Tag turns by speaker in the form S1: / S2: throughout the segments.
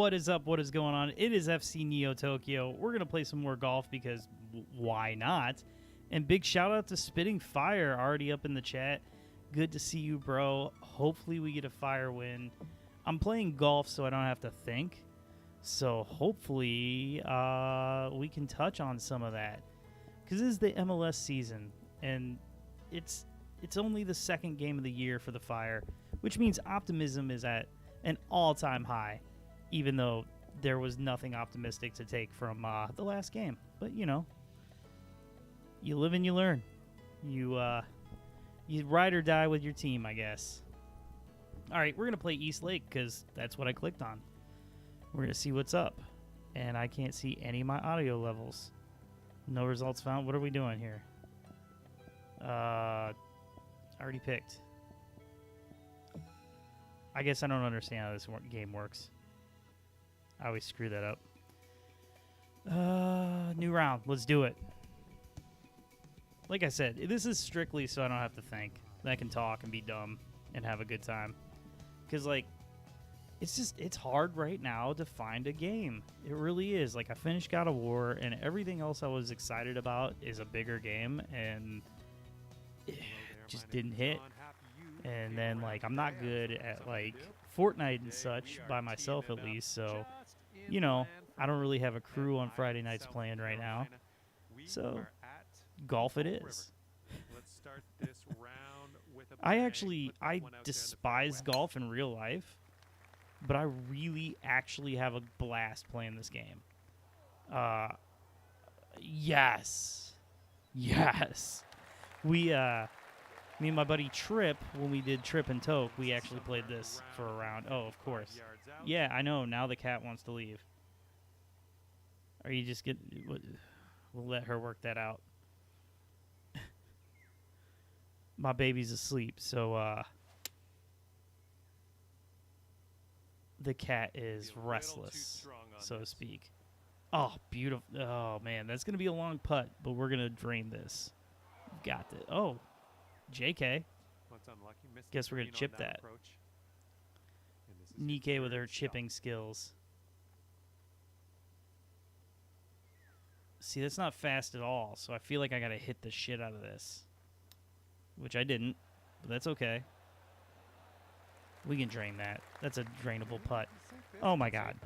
S1: What is up? What is going on? It is FC Neo Tokyo. We're going to play some more golf because why not? And big shout out to Spitting Fire, already up in the chat. Good to see you, bro. Hopefully we get a fire win. I'm playing golf so I don't have to think. So hopefully we can touch on some of that. Because this is the MLS season, and it's only the second game of the year for the Fire, which means optimism is at an all-time high, even though there was nothing optimistic to take from the last game. But, you know, you live and you learn. You ride or die with your team, I guess. All right, we're going to play East Lake because that's what I clicked on. We're going to see what's up. And I can't see any of my audio levels. No results found. What are we doing here? Already picked. I guess I don't understand how this game works. I always screw that up. New round. Let's do it. Like I said, this is strictly so I don't have to think. I can talk and be dumb and have a good time. Because, like, it's hard right now to find a game. It really is. Like, I finished God of War, and everything else I was excited about is a bigger game, and it just didn't hit. And then, like, I'm not good at, like, Fortnite and such, by myself at least, so, you know, I don't really have a crew on Friday nights playing right now. So, golf it is. I despise golf in real life, but I really actually have a blast playing this game. Yes. Me and my buddy Trip, when we did Trip and Toke, we actually played this for a round. Oh, of course. Yeah, I know. Now the cat wants to leave. Or you just get... We'll let her work that out. My baby's asleep, so the cat is restless, so to speak. Oh, beautiful. Oh, man, that's going to be a long putt, but we're going to drain this. Got this. Oh, JK. Guess we're going to chip that. Nikkei with her chipping skills. See, that's not fast at all, so I feel like I got to hit the shit out of this. Which I didn't, but that's okay. We can drain that. That's a drainable putt. Oh, my God.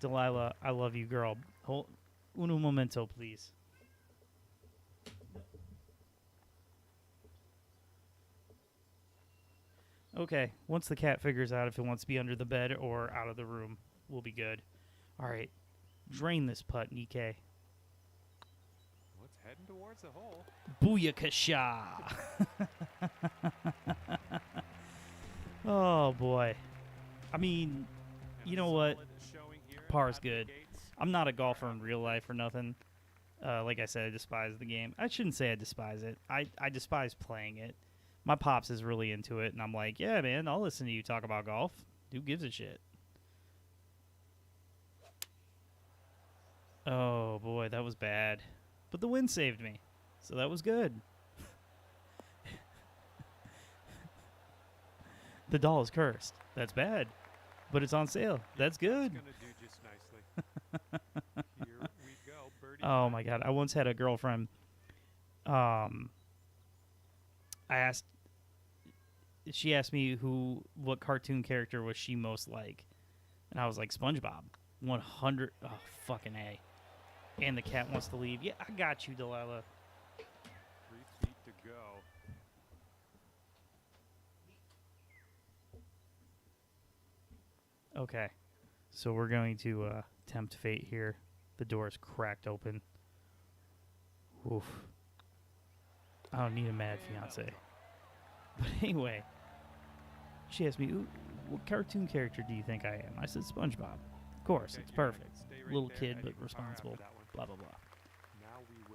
S1: Delilah, I love you, girl. Hold uno momento, please. Okay, once the cat figures out if it wants to be under the bed or out of the room, we'll be good. All right, drain this putt, Nikkei.
S2: It's heading towards the hole.
S1: Booyakasha! Oh, boy. I mean, you know what? Par's good. I'm not a golfer in real life or nothing. Like I said, I despise the game. I shouldn't say I despise it. I despise playing it. My pops is really into it, and I'm like, yeah, man, I'll listen to you talk about golf. Who gives a shit? Oh, boy, that was bad. But the wind saved me, so that was good. The doll is cursed. That's bad. But it's on sale. That's good. Oh, my God. I once had a girlfriend. She asked me what cartoon character was she most like. And I was like, SpongeBob. 100. Oh, fucking A. And the cat wants to leave. Yeah, I got you, Delilah.
S2: 3 feet to go.
S1: Okay. So we're going to tempt fate here. The door is cracked open. Oof. I don't need a mad fiance. But anyway, she asked me, what cartoon character do you think I am? I said SpongeBob. Of course, it's perfect. Little kid, but responsible. Blah, blah, blah.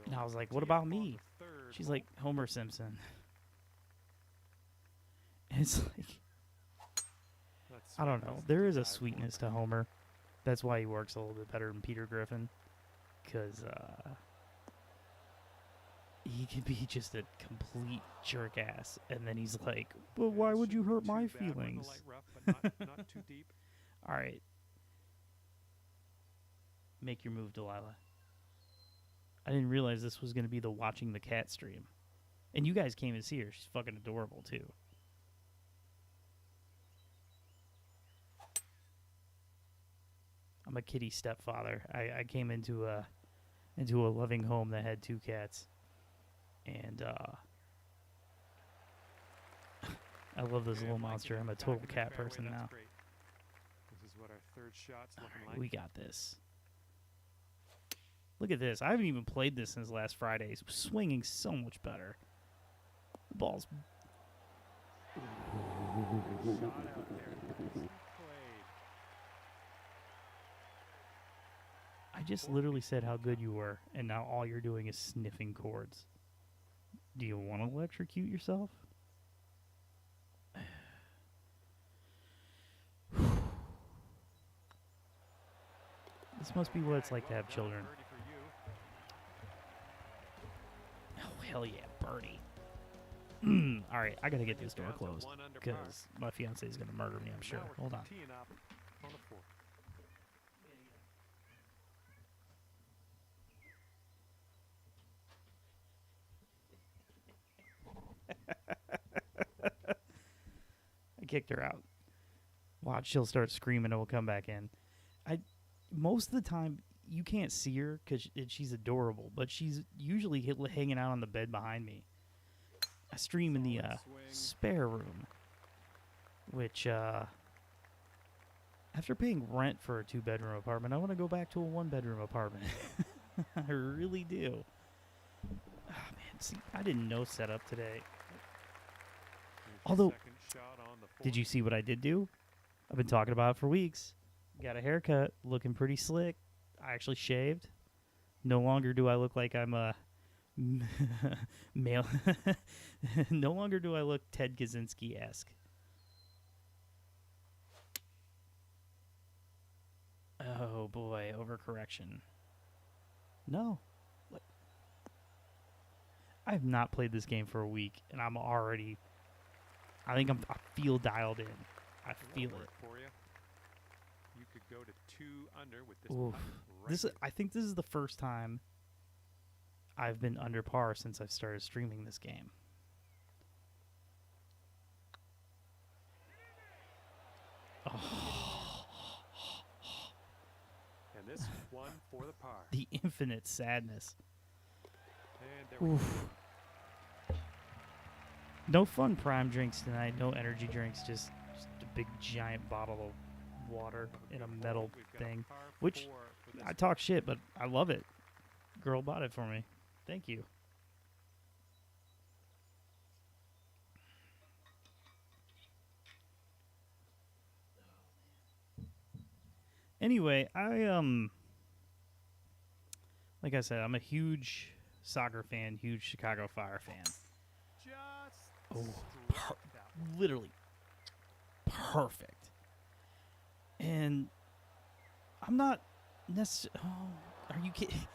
S1: And I was like, what about me? She's like, Homer Simpson. And it's like, I don't know. There is a sweetness to Homer. That's why he works a little bit better than Peter Griffin. Because he can be just a complete jerk ass. And then he's like, but why would you hurt my feelings? All right. Make your move, Delilah. I didn't realize this was going to be the watching the cat stream. And you guys came and see her. She's fucking adorable, too. I'm a kitty stepfather. I came into a loving home that had 2 cats. And I love this little monster. I'm a total cat person now.
S2: Great. This is what our third shot's looking
S1: Alright,
S2: like.
S1: we got this. Look at this. I haven't even played this since last Friday. It's swinging so much better. The ball's...
S2: Shot out there. Nicely played.
S1: I just literally said how good you were, and now all you're doing is sniffing chords. Do you want to electrocute yourself? This must be what it's like to have children.
S2: Birdie for you.
S1: Oh, hell yeah, birdie. All right, I got to get this door
S2: Down to
S1: closed
S2: 1 under par.
S1: because my fiance is going to murder me, I'm sure.
S2: Now we're
S1: Hold on.
S2: teeing up on the 4th.
S1: I kicked her out. Watch, she'll start screaming and we'll come back in. Most of the time, you can't see her because she's adorable, but she's usually hanging out on the bed behind me. I stream in the
S2: Solid swing.
S1: spare room, which, after paying rent for a 2-bedroom apartment, I want to go back to a 1-bedroom apartment. I really do. Ah, man, see, I didn't know setup today.
S2: Here's your
S1: Although,
S2: second shot on the
S1: did
S2: 4th.
S1: you see what I did do? I've been talking about it for weeks. Got a haircut, looking pretty slick. I actually shaved. No longer do I look like I'm a male. No longer do I look Ted Kaczynski-esque. Oh boy, overcorrection. No. What? I have not played this game for a week, and I'm already. I think I feel dialed in. I
S2: That'll
S1: feel
S2: work
S1: it.
S2: for you. You could go to 2 under with this
S1: Oof.
S2: putt right
S1: This
S2: here.
S1: I think this is the first time I've been under par since I've started streaming this game.
S2: And this one for the par.
S1: The infinite sadness.
S2: And there we go.
S1: Oof. No fun prime drinks tonight. No energy drinks. Just a big giant bottle of water in a
S2: Good
S1: metal
S2: hole. We've got a
S1: thing.
S2: par
S1: which
S2: 4 for this
S1: I talk shit, but I love it. Girl bought it for me. Thank you. Anyway, like I said, I'm a huge soccer fan, huge Chicago Fire fan.
S2: Just
S1: Oh,
S2: struck that one.
S1: Literally perfect. And I'm not necessarily. Oh, are you kidding?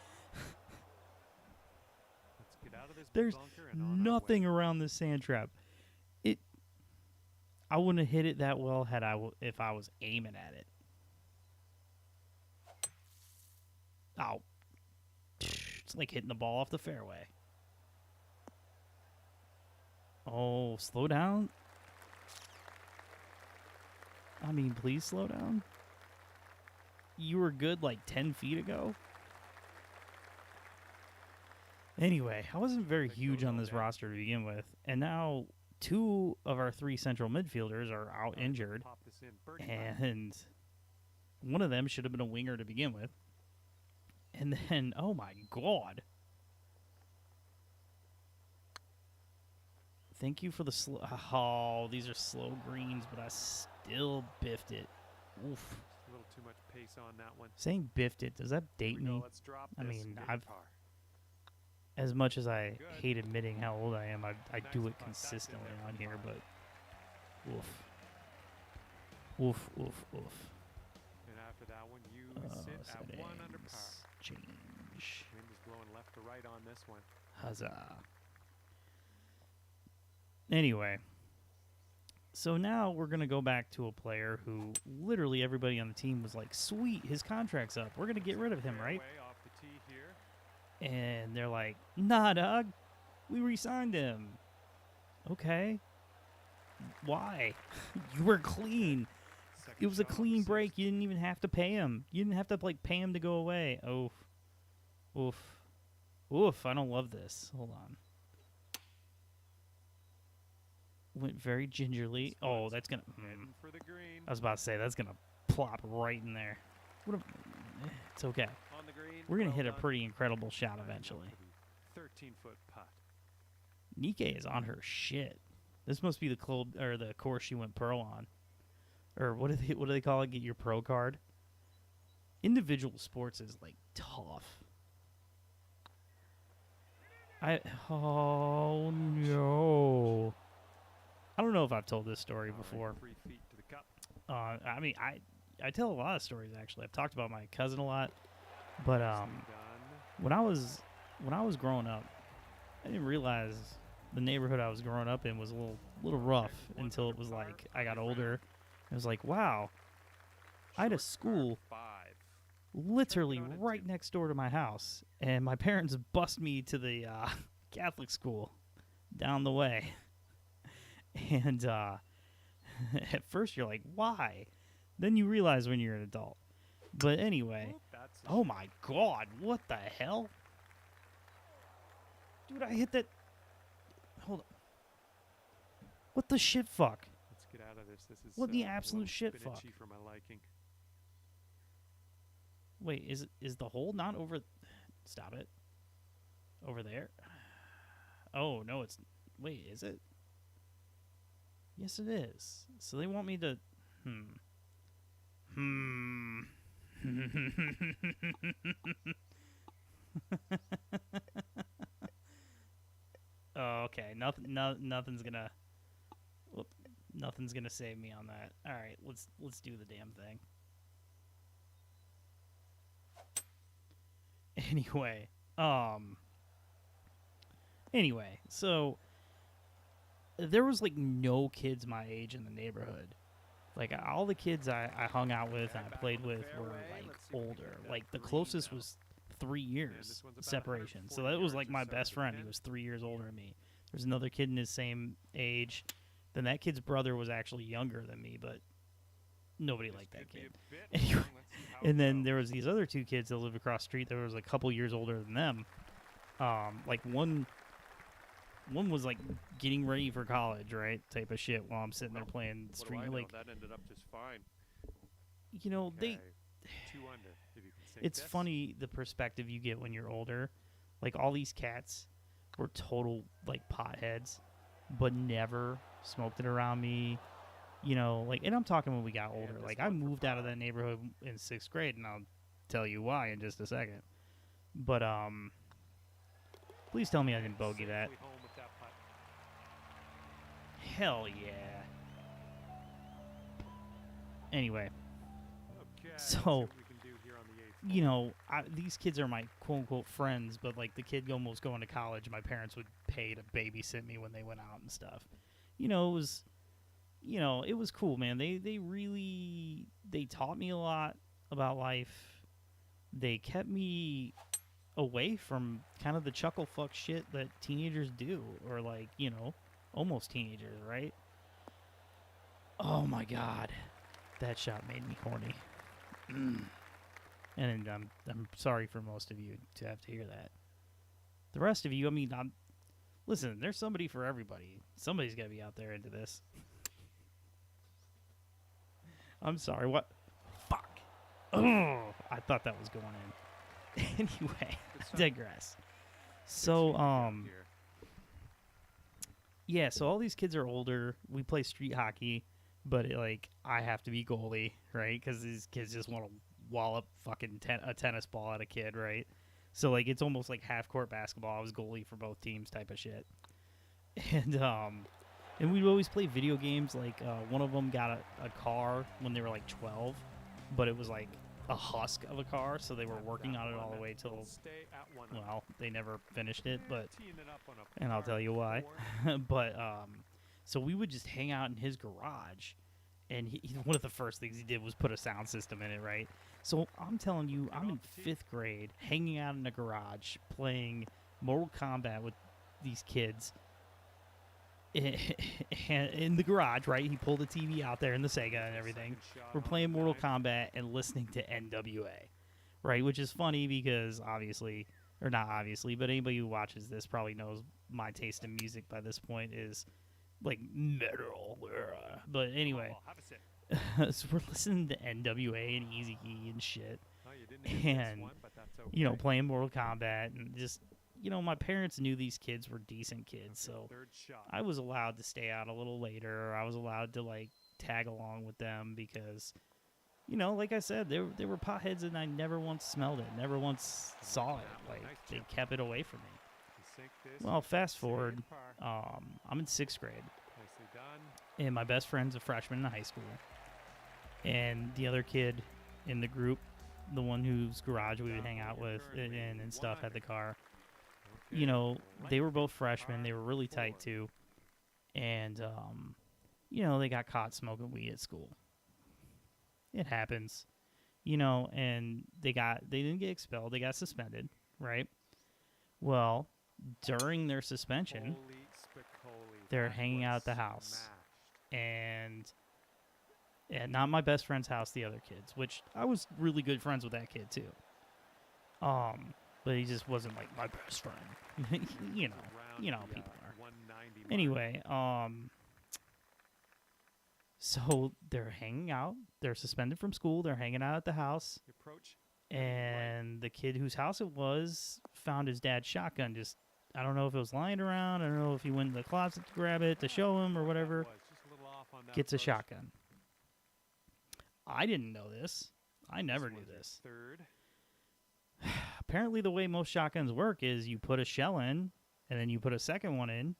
S2: Let's get out of this
S1: There's
S2: bunker and on our way.
S1: nothing around this sand trap. I wouldn't have hit it that well had if I was aiming at it. Oh, it's like hitting the ball off the fairway. Oh, slow down. I mean, please slow down. You were good like 10 feet ago. Anyway, I wasn't very huge on this roster to begin with, and now 2 of our 3 central midfielders are out
S2: Alright,
S1: injured,
S2: pop this in birdie putt.
S1: and one of them should have been a winger to begin with. And then, oh my god. Thank you for the slow. Oh, these are slow greens, but I still biffed it. Oof.
S2: A little too much pace on that one.
S1: Saying biffed it, does that
S2: Here
S1: date
S2: we go,
S1: me?
S2: let's drop
S1: I
S2: this
S1: mean,
S2: and get
S1: I've-
S2: par.
S1: As much as I
S2: Good.
S1: hate admitting how old I am, I
S2: Nice
S1: do it
S2: putt. That's in
S1: consistently
S2: there for
S1: on
S2: the
S1: here,
S2: par.
S1: but oof. Oof, oof, oof.
S2: And after that one, you sit at 1 under par.
S1: Settings, change.
S2: Wind is blowing left to right on this one.
S1: Huzzah. Anyway, So now we're going to go back to a player who literally everybody on the team was like, sweet, his contract's up. We're going to get rid of him, right?
S2: Fairway off the tee here.
S1: And they're like, nah, dog. We re-signed him. Okay. Why? You were clean.
S2: Second
S1: It was a
S2: shot on the
S1: clean
S2: sixth.
S1: break. You didn't even have to pay him. You didn't have to, like, pay him to go away. Oof. Oof. Oof. I don't love this. Hold on. Went very gingerly. Oh, that's going to...
S2: Heading for the green.
S1: I was about to say, that's going to plop right in there. What it's okay.
S2: On the green.
S1: We're going to
S2: well
S1: hit a
S2: done.
S1: pretty incredible shot
S2: Lining up
S1: eventually.
S2: for the 13-foot putt.
S1: Nikkei is on her shit. This must be the club or the course she went pro on. Or what do they call it? Get your pro card. Individual sports is like tough. Oh no. I don't know if I've told this story
S2: All right,
S1: before.
S2: 3 feet to the cup.
S1: I mean, I tell a lot of stories actually. I've talked about my cousin a lot, but
S2: Nicely
S1: when I was growing up, I didn't realize the neighborhood I was growing up in was a little rough until it was like I got older. It was like, wow, I had a
S2: Short par
S1: school
S2: 5.
S1: literally
S2: Turn it on
S1: right
S2: into-
S1: next door to my house, and my parents bust me to the Catholic school down the way. And at first you're like, why? Then you realize when you're an adult. But anyway,
S2: Oop, that's a
S1: oh
S2: shot.
S1: my god, what the hell? Dude, I hit that. Hold on. What the shit fuck?
S2: Let's get out of this. This is
S1: What the
S2: a
S1: absolute
S2: little
S1: shit fuck?
S2: spinachy for my liking.
S1: Wait, is the hole not over? Stop it. Over there? Oh, no, it's. Wait, is it? Yes, it is. So they want me to. Oh, okay. Nothing's gonna. Whoop, nothing's gonna save me on that. All right, let's do the damn thing. Anyway, so there was like no kids my age in the neighborhood. Like all the kids I hung out with and I
S2: Back
S1: played
S2: on the
S1: with were
S2: fairway.
S1: like
S2: Let's see if we can
S1: older.
S2: get that
S1: Like the
S2: green
S1: closest
S2: now.
S1: was 3 years
S2: this one's about
S1: separation. So
S2: 140
S1: that was
S2: yards
S1: like
S2: or
S1: my
S2: so
S1: best
S2: to the
S1: friend. He
S2: pin.
S1: was 3 years older than me. There's another kid in his same age. Then that kid's brother was actually younger than me, but nobody
S2: This
S1: liked that
S2: could be
S1: kid.
S2: a bit
S1: Anyway,
S2: long. Let's see how it
S1: And then
S2: goes.
S1: there was these other two kids that lived across the street that was a couple years older than them. Like one was like getting ready for college, right? Type of shit while I'm sitting there playing
S2: What do
S1: street.
S2: I know?
S1: Like,
S2: That ended up just fine.
S1: you know,
S2: Okay. 2 under. If you can sink
S1: it's
S2: this.
S1: funny the perspective you get when you're older. Like all these cats were total like potheads, but never smoked it around me. You know, like, and I'm talking when we got
S2: And
S1: older.
S2: this
S1: Like I
S2: one for
S1: moved out of
S2: par.
S1: that neighborhood in 6th grade, and I'll tell you why in just a second. But please tell me I didn't bogey that.
S2: Safely home with that putt.
S1: Hell yeah. Anyway,
S2: Okay, let's see
S1: So,
S2: what we can do here on the eighth
S1: you
S2: hole.
S1: know, these kids are my quote unquote friends, but like the kid almost going to college, my parents would pay to babysit me when they went out and stuff. You know, it was cool, man. They really taught me a lot about life. They kept me away from kind of the chuckle fuck shit that teenagers do, or like, you know, almost teenagers, right? Oh my god. That shot made me horny. And I'm sorry for most of you to have to hear that. The rest of you, I mean, listen, there's somebody for everybody. Somebody's got to be out there into this. I'm sorry, what? Fuck. Oh, I thought that was going in. Anyway,
S2: Good shot.
S1: digress.
S2: 6
S1: So,
S2: feet down here.
S1: yeah, so all these kids are older. We play street hockey, but like I have to be goalie, right? Because these kids just want to wallop fucking a tennis ball at a kid, right? So like it's almost like half court basketball. I was goalie for both teams, type of shit. And we'd always play video games. Like one of them got a car when they were like 12, but it was like a husk of a car, so they were working on it all the way till,
S2: Stay at 1
S1: well, they never finished it, but
S2: Teeing it up on a
S1: and I'll
S2: par
S1: tell you why.
S2: four.
S1: But So we would just hang out in his garage, and one of the first things he did was put a sound system in it, right? So I'm telling you, I'm in 5th grade, hanging out in a garage, playing Mortal Kombat with these kids in the garage, right? He pulled the TV out there and the Sega and everything. We're playing Mortal Kombat and listening to NWA, right? Which is funny because obviously, or not obviously, but anybody who watches this probably knows my taste in music by this point is like metal. But anyway, so we're listening to NWA and Easy E and shit, and playing Mortal Kombat and just. My parents knew these kids were decent kids, so I was allowed to stay out a little later. Or I was allowed to, tag along with them because, like I said, they were potheads and I never once smelled it, never once saw it. They kept it away from me. Well, fast forward, I'm in 6th grade, and my best friend's a freshman in high school, and the other kid in the group, the one whose garage we would hang out with and stuff, had the car. They were both freshmen. They were really tight, too. And, they got caught smoking weed at school. It happens. And they didn't get expelled. They got suspended, right? Well, during their suspension, they're hanging out at the house. And not my best friend's house, the other kids, which I was really good friends with that kid, too. But he just wasn't my best friend. you know how people are. Anyway, so they're hanging out. They're suspended from school. They're hanging out at the house. And the kid whose house it was found his dad's shotgun. I don't know if it was lying around. I don't know if he went in the closet to grab it to show him or whatever. Gets a shotgun. I didn't know this. I never knew this. Apparently the way most shotguns work is you put a shell in, and then you put a second one in,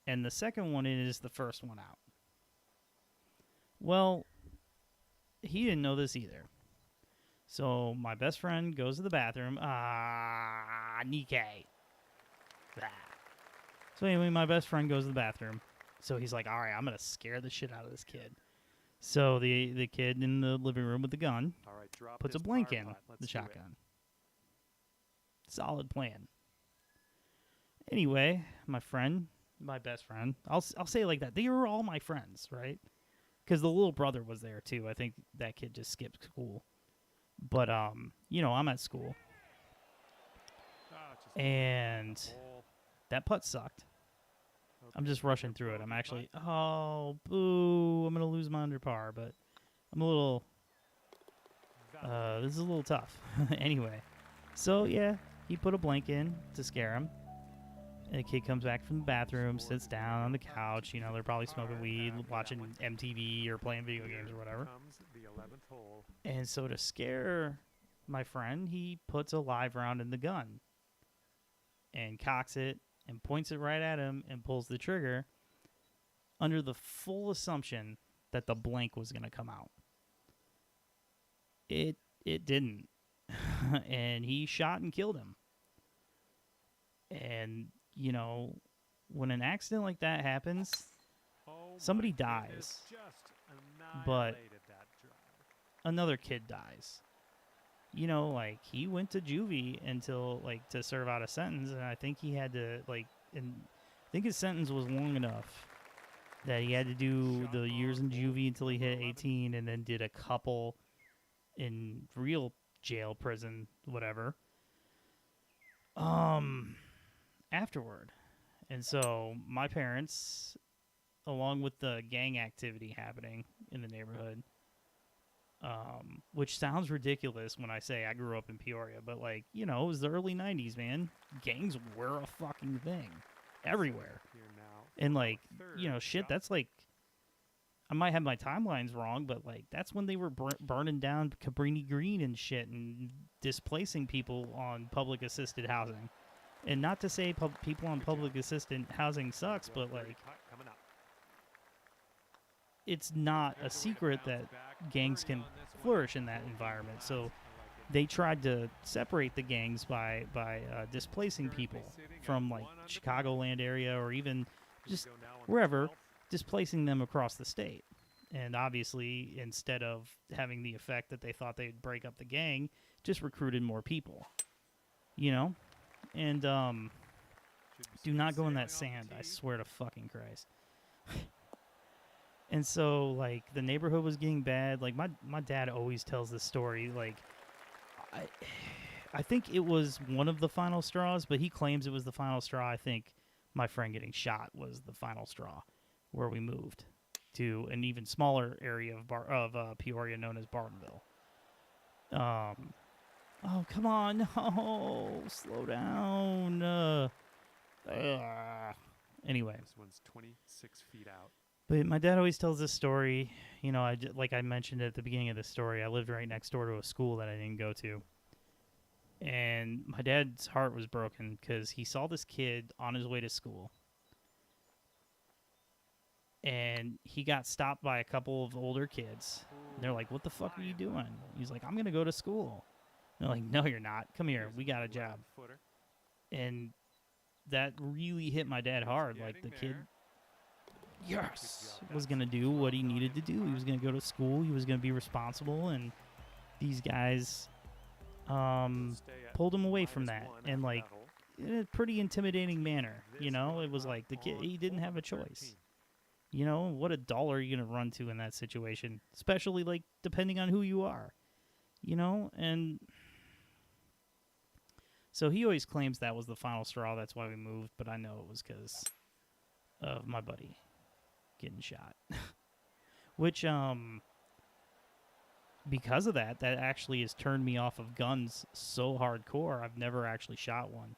S1: and the second one in is the first one out. Well, he didn't know this either. So my best friend goes to the bathroom. Nikkei. So anyway, my best friend goes to the bathroom. So he's like, all right, I'm going to scare the shit out of this kid. So the kid in the living room with the gun puts a blank in the shotgun. Solid plan. Anyway, my best friend, I'll say it like that. They were all my friends, right? Because the little brother was there too. I think that kid just skipped school. But I'm at school, and that putt sucked. I'm just rushing through it. I'm actually, oh boo! I'm gonna lose my under par, but I'm a little. This is a little tough. Anyway, so yeah. He put a blank in to scare him. And the kid comes back from the bathroom, sits down on the couch. They're probably smoking weed, watching MTV or playing video games or whatever. And so to scare my friend, he puts a live round in the gun and cocks it and points it right at him and pulls the trigger under the full assumption that the blank was going to come out. It didn't. And he shot and killed him. And, when an accident like that happens, somebody dies. But another kid dies. He went to juvie until, to serve out a sentence, and I think he had to, I think his sentence was long enough that he had to do the years in juvie until he hit 18, and then did a couple in real jail, prison, whatever, afterward. And so my parents, along with the gang activity happening in the neighborhood, which sounds ridiculous when I say I grew up in Peoria, but it was the early 90s, man. Gangs were a fucking thing everywhere. And shit, that's I might have my timelines wrong, but that's when they were burning down Cabrini Green and shit and displacing people on public assisted housing. And not to say people on public assisted housing sucks, but it's not a secret that gangs can flourish in that environment. So they tried to separate the gangs by displacing people from Chicagoland area or even just wherever. displacing them across the state. And obviously, instead of having the effect that they thought they'd break up the gang, just recruited more people. You know? And do not go in that sand, I swear to fucking Christ. And so, like, the neighborhood was getting bad. Like, my dad always tells this story. Like, I think it was one of the final straws, but he claims it was the final straw. I think my friend getting shot was the final straw, where we moved to an even smaller area of Peoria known as Bartonville. Oh, come on. No, slow down. Anyway.
S2: This one's 26 feet out.
S1: But my dad always tells this story. You know, like I mentioned at the beginning of the story, I lived right next door to a school that I didn't go to. And my dad's heart was broken because he saw this kid on his way to school. And he got stopped by a couple of older kids. And they're like, "What the fuck are you doing?" He's like, "I'm going to go to school." And they're like, "No, you're not. Come here. We got a job." And that really hit my dad hard. Like, the kid, yes, was going to do what he needed to do. He was going to go to school. He was going to be responsible. And these guys pulled him away from that. And, like, in a pretty intimidating manner. You know, it was like the kid, he didn't have a choice. You know, what adult are you going to run to in that situation? Especially, like, depending on who you are. You know, and so he always claims that was the final straw. That's why we moved. But I know it was because of my buddy getting shot. Which, because of that actually has turned me off of guns so hardcore. I've never actually shot one.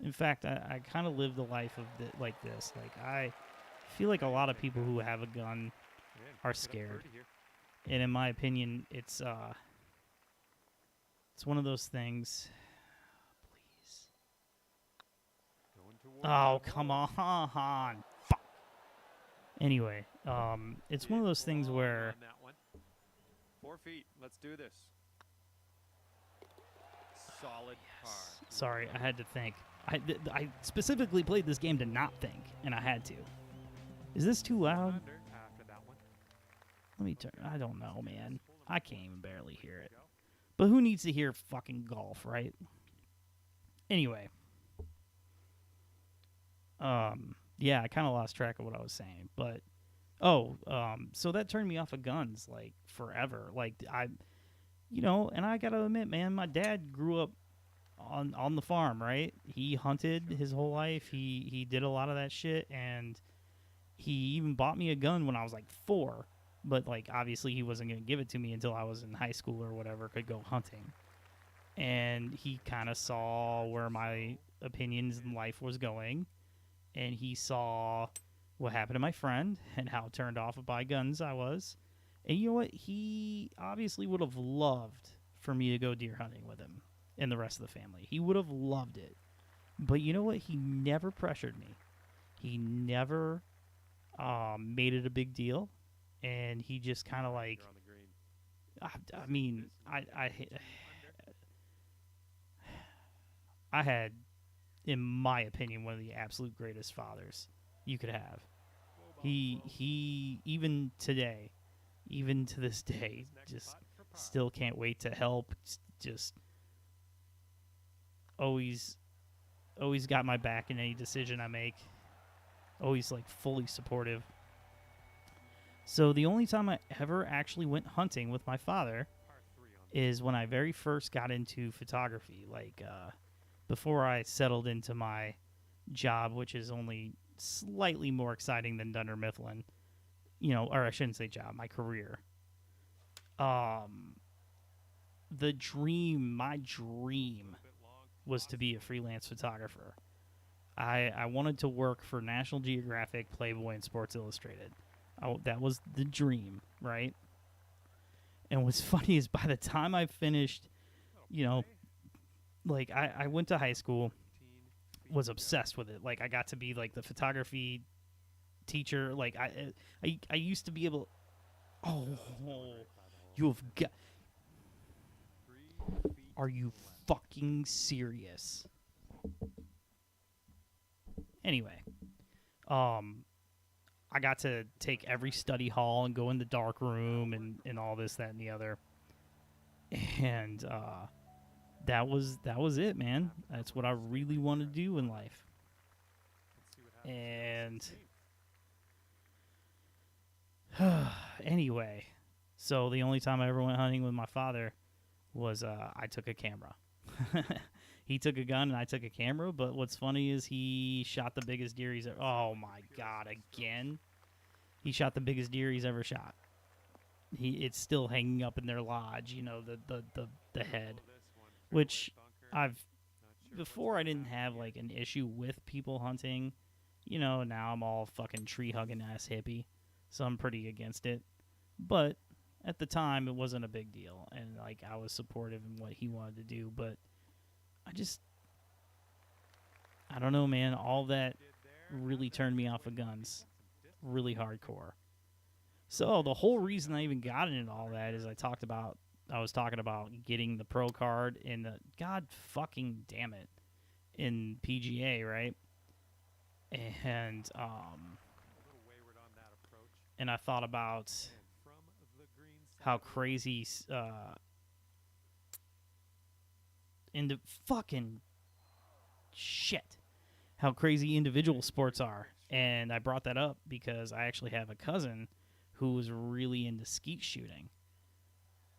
S1: In fact, I kind of live the life of like this. Like, I feel like a lot of people who have a gun are scared. And in my opinion, it's one of those things. Please. Oh, come on. Fuck. Anyway, it's one of those things where
S2: 4 feet. Let's do this. Solid par.
S1: Sorry, I had to think. I specifically played this game to not think, and I had to. Is this too loud?
S2: After that one.
S1: Let me turn. I don't know, man. I can't even barely hear it. But who needs to hear fucking golf, right? Anyway. Yeah, I kind of lost track of what I was saying, but so that turned me off of guns like forever. Like, and I got to admit, man, my dad grew up on the farm, right? He hunted his whole life. He did a lot of that shit, and he even bought me a gun when I was like 4. But, like, obviously he wasn't going to give it to me until I was in high school or whatever, could go hunting. And he kind of saw where my opinions in life was going. And he saw what happened to my friend and how turned off by guns I was. And you know what? He obviously would have loved for me to go deer hunting with him and the rest of the family. He would have loved it. But you know what? He never pressured me. He never made it a big deal. And he just kind of like, I mean, I had, in my opinion, one of the absolute greatest fathers you could have. He even today, even to this day, just still can't wait to help. Just always got my back in any decision I make. Always like fully supportive. So the only time I ever actually went hunting with my father is when I very first got into photography, like before I settled into my job, which is only slightly more exciting than Dunder Mifflin, or I shouldn't say job, my career. My dream was to be a freelance photographer. I wanted to work for National Geographic, Playboy, and Sports Illustrated. That was the dream, right? And what's funny is by the time I finished, like I went to high school, was obsessed with it. Like I got to be like the photography teacher. Like I used to be able. Oh, you've got. Are you fucking serious? Anyway, I got to take every study hall and go in the dark room and all this, that, and the other. And that was it, man. That's what I really want to do in life. And anyway, so the only time I ever went hunting with my father was I took a camera. He took a gun and I took a camera, but what's funny is he shot the biggest deer he's ever... Oh, my God, again? He shot the biggest deer he's ever shot. It's still hanging up in their lodge, you know, the head. Which before I didn't have, like, an issue with people hunting. You know, now I'm all fucking tree-hugging ass hippie, so I'm pretty against it. But at the time, it wasn't a big deal, and, like, I was supportive in what he wanted to do, but I don't know, man. All that really turned me off of guns really hardcore. So the whole reason I even got into all that is I was talking about getting the pro card in the, God fucking damn it, in PGA, right? And I thought about how crazy into fucking shit, how crazy individual sports are. And I brought that up because I actually have a cousin who was really into skeet shooting.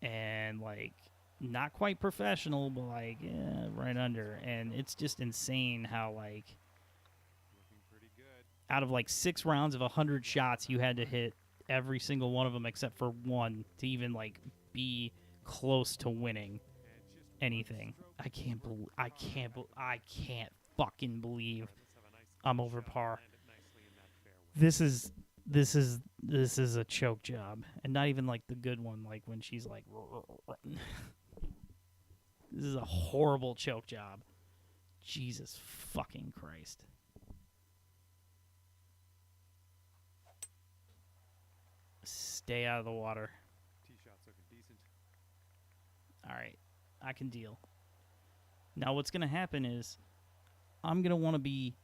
S1: And, like, not quite professional, but, like, yeah, right under. And it's just insane how, like, out of, like, 6 rounds of 100 shots, you had to hit every single one of them except for one to even, like, be close to winning anything. I can't fucking believe I'm over par. This is a choke job, and not even like the good one, like when she's like this is a horrible choke job. Jesus fucking Christ. Stay out of the water.
S2: Tee shot's looking decent.
S1: All right, I can deal. Now what's going to happen is I'm going to want to be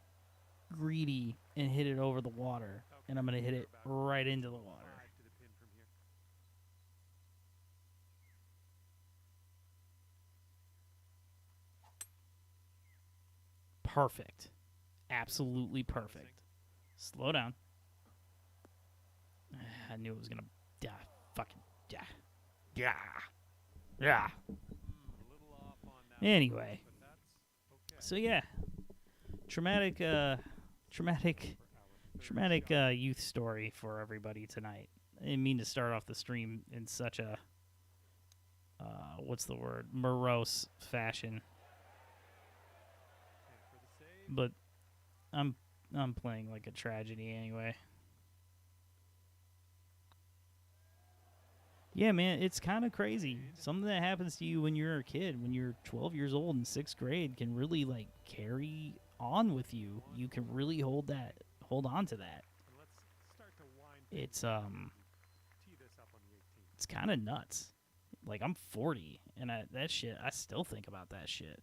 S1: greedy and hit it over the water, and I'm going to hit it right into the water.
S2: To the pin from here.
S1: Perfect. Absolutely perfect. Slow down. I knew it was going to die. Fucking die. Yeah. Yeah.
S2: A little off on that
S1: Anyway.
S2: but that's okay.
S1: So yeah. Traumatic youth story for everybody tonight. I didn't mean to start off the stream in such a what's the word? Morose fashion.
S2: And for the save,
S1: But I'm playing like a tragedy anyway. Yeah, man, it's kind of crazy. Something that happens to you when you're a kid, when you're 12 years old in 6th grade, can really like carry on with you. You can really hold on to that.
S2: and let's start to wind things
S1: It's
S2: tee this up on the 18th.
S1: it's kind of nuts. Like I'm 40, and that shit, I still think about that shit.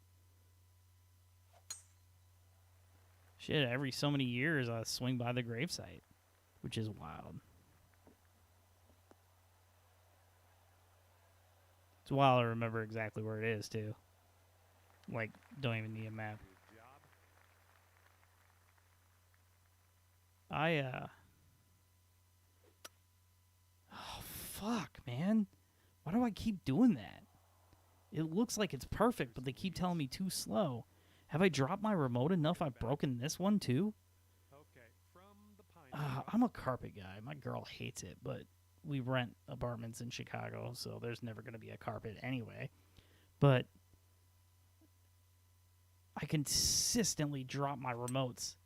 S1: Shit, every so many years I swing by the gravesite, which is wild. It's wild to remember exactly where it is, too. Like, don't even need a map.
S2: Good job.
S1: Oh, fuck, man. Why do I keep doing that? It looks like it's perfect, but they keep telling me too slow. Have I dropped my remote enough I've broken this one, too?
S2: Okay, from the pine.
S1: I'm a carpet guy. My girl hates it, but we rent apartments in Chicago, so there's never going to be a carpet anyway. But I consistently drop my remotes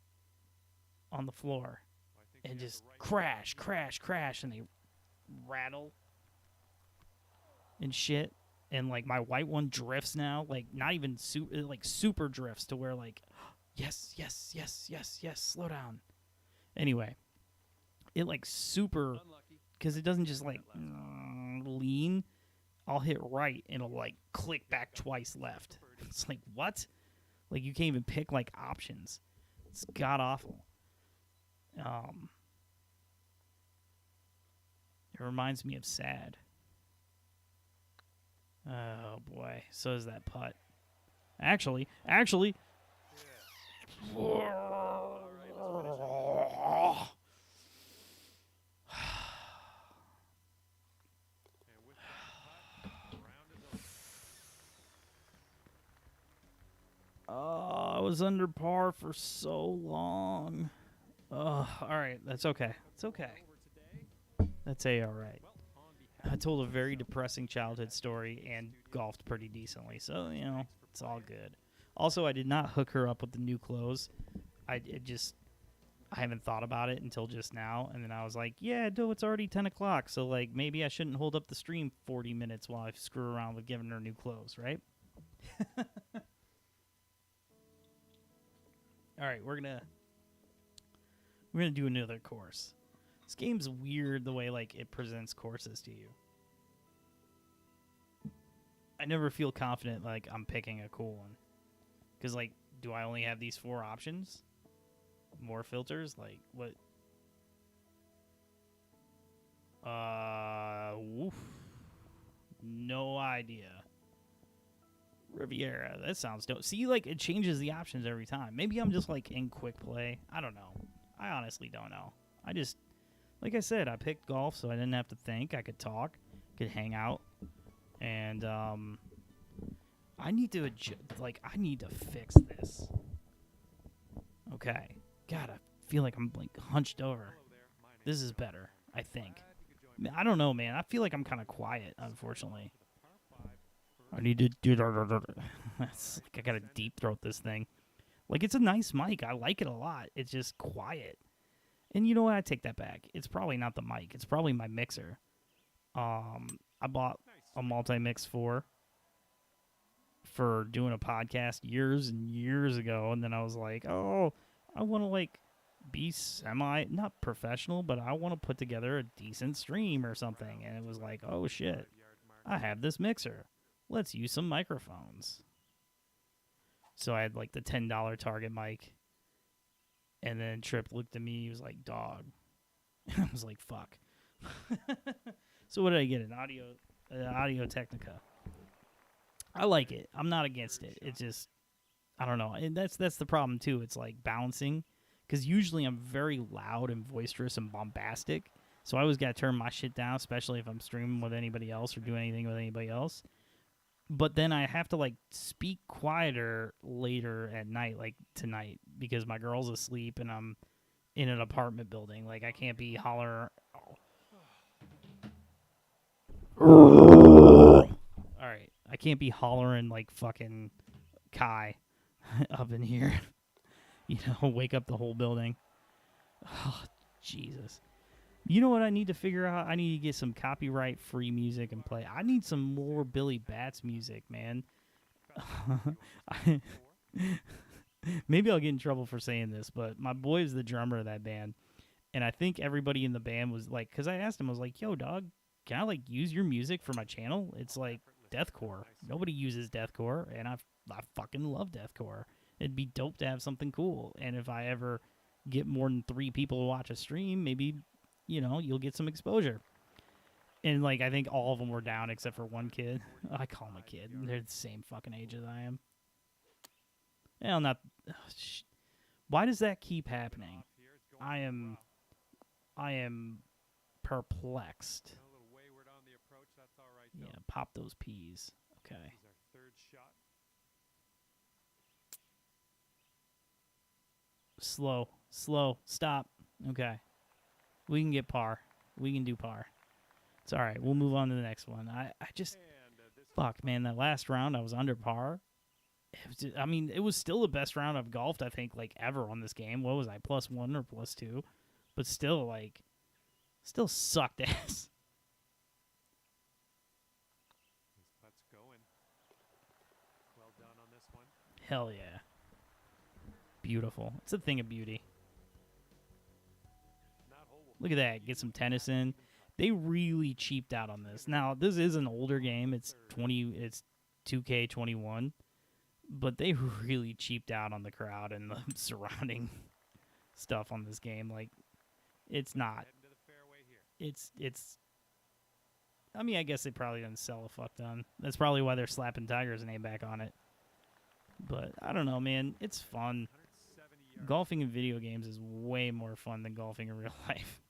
S1: on the floor
S2: Well, I think
S1: and
S2: we have
S1: just
S2: the right
S1: crash, crash, crash, and they rattle and shit. And like my white one drifts now, like not even super drifts to where like, yes, yes, yes, yes, yes, slow down. Anyway, it like super,
S2: Unlucky.
S1: because it doesn't just like lean. I'll hit right and it'll like click back twice left. It's like, what? Like you can't even pick like options. It's god awful. It reminds me of Sad. Oh boy, so is that putt. Actually,
S2: And with that putt, the round is over.
S1: oh, I was under par for so long. Oh, all right, that's okay. It's okay. That's all right. I told a very depressing childhood story and golfed pretty decently, so it's all good. Also, I did not hook her up with the new clothes. I haven't thought about it until just now, and then I was like, yeah, no, it's already 10 o'clock, so like maybe I shouldn't hold up the stream 40 minutes while I screw around with giving her new clothes, right? All right, we're gonna do another course. This game's weird the way like it presents courses to you. I never feel confident like I'm picking a cool one. Because, like, do I only have these 4 options? More filters? Like, what? Woof. No idea. Riviera. That sounds dope. See, like, it changes the options every time. Maybe I'm just, like, in quick play. I don't know. I honestly don't know. I just, like I said, I picked golf so I didn't have to think. I could talk, could hang out. And, I need to I need to fix this. Okay. God, I feel like I'm like hunched over. This is better, I think. I don't know, man. I feel like I'm kind of quiet, unfortunately. I need to do that's like I gotta deep throat this thing. Like, it's a nice mic. I like it a lot. It's just quiet. And you know what? I take that back. It's probably not the mic. It's probably my mixer. I bought a multi-mix for doing a podcast years and years ago, and then I was like, oh, I want to like be not professional, but I want to put together a decent stream or something. And it was like, oh shit, I have this mixer. Let's use some microphones. So I had like the $10 Target mic, and then Tripp looked at me. He was like, dog. And I was like, fuck. So what did I get? An Audio Technica. I like it. I'm not against it. It's just, I don't know. And that's the problem, too. It's like balancing. Because usually I'm very loud and boisterous and bombastic. So I always got to turn my shit down, especially if I'm streaming with anybody else or doing anything with anybody else. But then I have to, like, speak quieter later at night, like tonight, because my girl's asleep and I'm in an apartment building. Like, I can't be holler. All right. I can't be hollering like fucking Kai up in here. Wake up the whole building. Oh, Jesus. You know what I need to figure out? I need to get some copyright-free music and play. I need some more Billy Bats music, man. Maybe I'll get in trouble for saying this, but my boy is the drummer of that band. And I think everybody in the band was like, because I asked him, I was like, yo, dog, can I like use your music for my channel? It's like deathcore. Nobody uses deathcore, and I fucking love deathcore. It'd be dope to have something cool. And if I ever get more than 3 people to watch a stream, maybe, you'll get some exposure. And, like, I think all of them were down except for one kid. I call him a kid. They're the same fucking age as I am. Well, not... Why does that keep happening? I am perplexed. Yeah, pop those peas. Okay. Slow. Stop. Okay. We can get par. We can do par. It's all right. We'll move on to the next one. I just... Fuck, man. That last round, I was under par. It was still the best round I've golfed, I think, like, ever on this game. What was I, +1 or +2? But still, like... Still sucked ass.
S2: His putt's going. Well done on this one.
S1: Hell yeah. Beautiful. It's a thing of beauty. Look at that. Get some tennis in. They really cheaped out on this. Now, this is an older game. It's 2K21. But they really cheaped out on the crowd and the surrounding stuff on this game. Like, it's not. It's I mean, I guess they probably didn't sell a fuck ton. That's probably why they're slapping Tiger's name back on it. But I don't know, man. It's fun.
S2: 170 yards.
S1: Golfing in video games is way more fun than golfing in real life.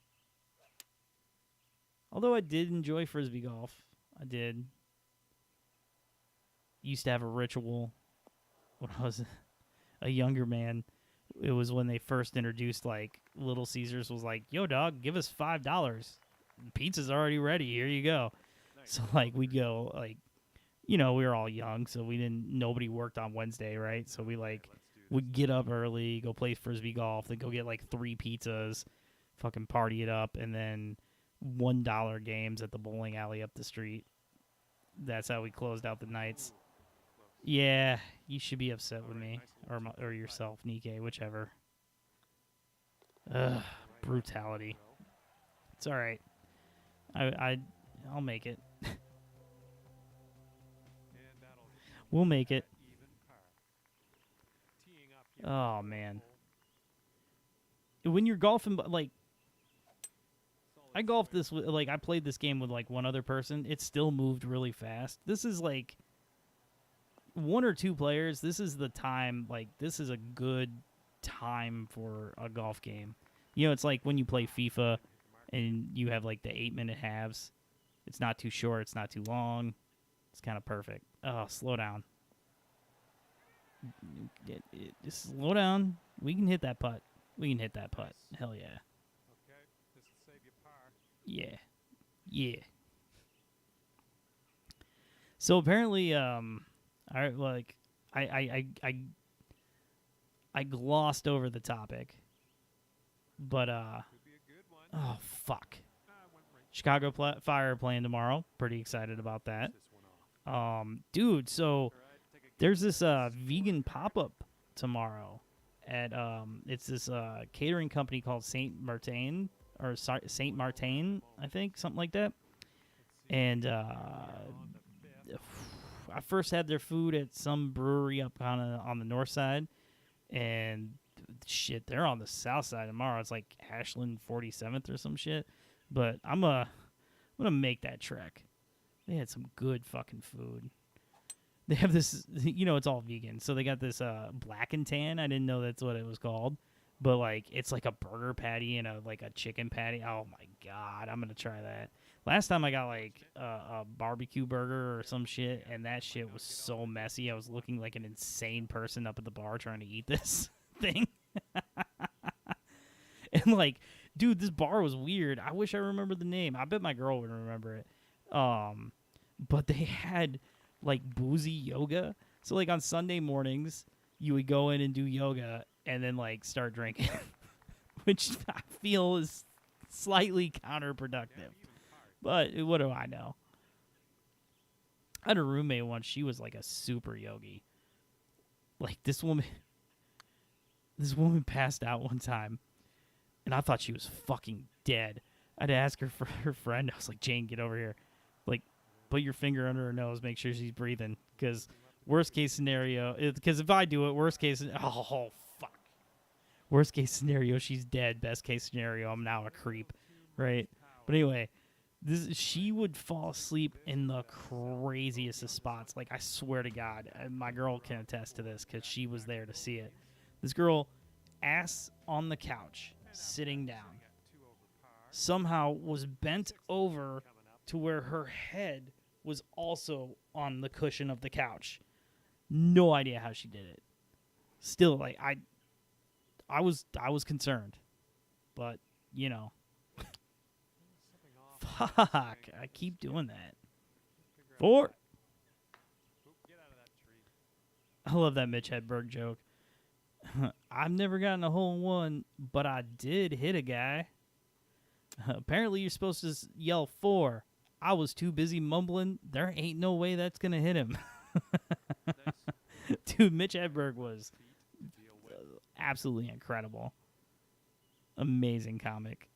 S1: Although I did enjoy frisbee golf. I did. Used to have a ritual when I was a younger man. It was when they first introduced, like, Little Caesars was like, yo, dog, give us $5. Pizza's already ready. Here you go.
S2: Nice.
S1: So, like, we'd go, like, you know, we were all young, so nobody worked on Wednesday, right? So we, like,
S2: Let's do this.
S1: would get up early, go play frisbee golf, then go get, like, 3 pizzas, fucking party it up, and then $1 games at the bowling alley up the street. That's how we closed out the nights. Yeah, you should be upset with me or yourself, Nikkei, whichever. Ugh, brutality. It's all right. I'll make it.
S2: And that'll
S1: We'll make it.
S2: even par. Teeing up here.
S1: Oh man, when you're golfing, like I golfed this, like I played this game with like one other person. It still moved really fast. This is like 1 or 2 players. This is the time. Like this is a good time for a golf game. You know, it's like when you play FIFA and you have like the 8-minute halves. It's not too short. It's not too long. It's kind of perfect. Oh, slow down. Just slow down. We can hit that putt. We can hit that putt. Hell yeah.
S2: Okay, this will save you par.
S1: Yeah. Yeah. So apparently, I glossed over the topic, but
S2: Could be a good one.
S1: oh fuck,
S2: Went right.
S1: Chicago Fire playing tomorrow. Pretty excited about that.
S2: This one off.
S1: Dude. So
S2: All right, take a
S1: there's
S2: guess.
S1: this vegan pop-up tomorrow at it's this catering company called Saint Martin or Saint Martin, I think, something like that. And
S2: On the fifth.
S1: I first had their food at some brewery up kind of on the north side, and shit, they're on the south side tomorrow. It's like Ashland 47th or some shit. But I'm gonna make that trek. They had some good fucking food. They have this, you know, it's all vegan. So they got this black and tan. I didn't know that's what it was called. But, like, it's like a burger patty and a chicken patty. Oh, my God. I'm going to try that. Last time I got, like, a barbecue burger or some shit, and that shit was so messy. I was looking like an insane person up at the bar trying to eat this thing. And, like, dude, this bar was weird. I wish I remembered the name. I bet my girl would remember it. But they had, like, boozy yoga. So, like, on Sunday mornings, you would go in and do yoga and then, like, start drinking, which I feel is slightly counterproductive. But what do I know? I had a roommate once. She was, like, a super yogi. Like, this woman passed out one time, and I thought she was fucking dead. I had to ask her for her friend. I was like, Jane, get over here. Like, put your finger under her nose, make sure she's breathing, because worst case scenario, because if I do it, worst case, oh, fuck. Worst case scenario, she's dead. Best case scenario, I'm now a creep, right? But anyway, she would fall asleep in the craziest of spots. Like, I swear to God, my girl can attest to this because she was there to see it. This girl, ass on the couch, sitting down, somehow was bent over to where her head was also on the cushion of the couch. No idea how she did it. Still, like, I was concerned, but you know, fuck, I keep doing that. 4. I love that Mitch Hedberg joke. I've never gotten a hole in one, but I did hit a guy. Apparently, you're supposed to yell 4. I was too busy mumbling, there ain't no way that's going to hit him. Dude, Mitch Hedberg was absolutely incredible. Amazing comic.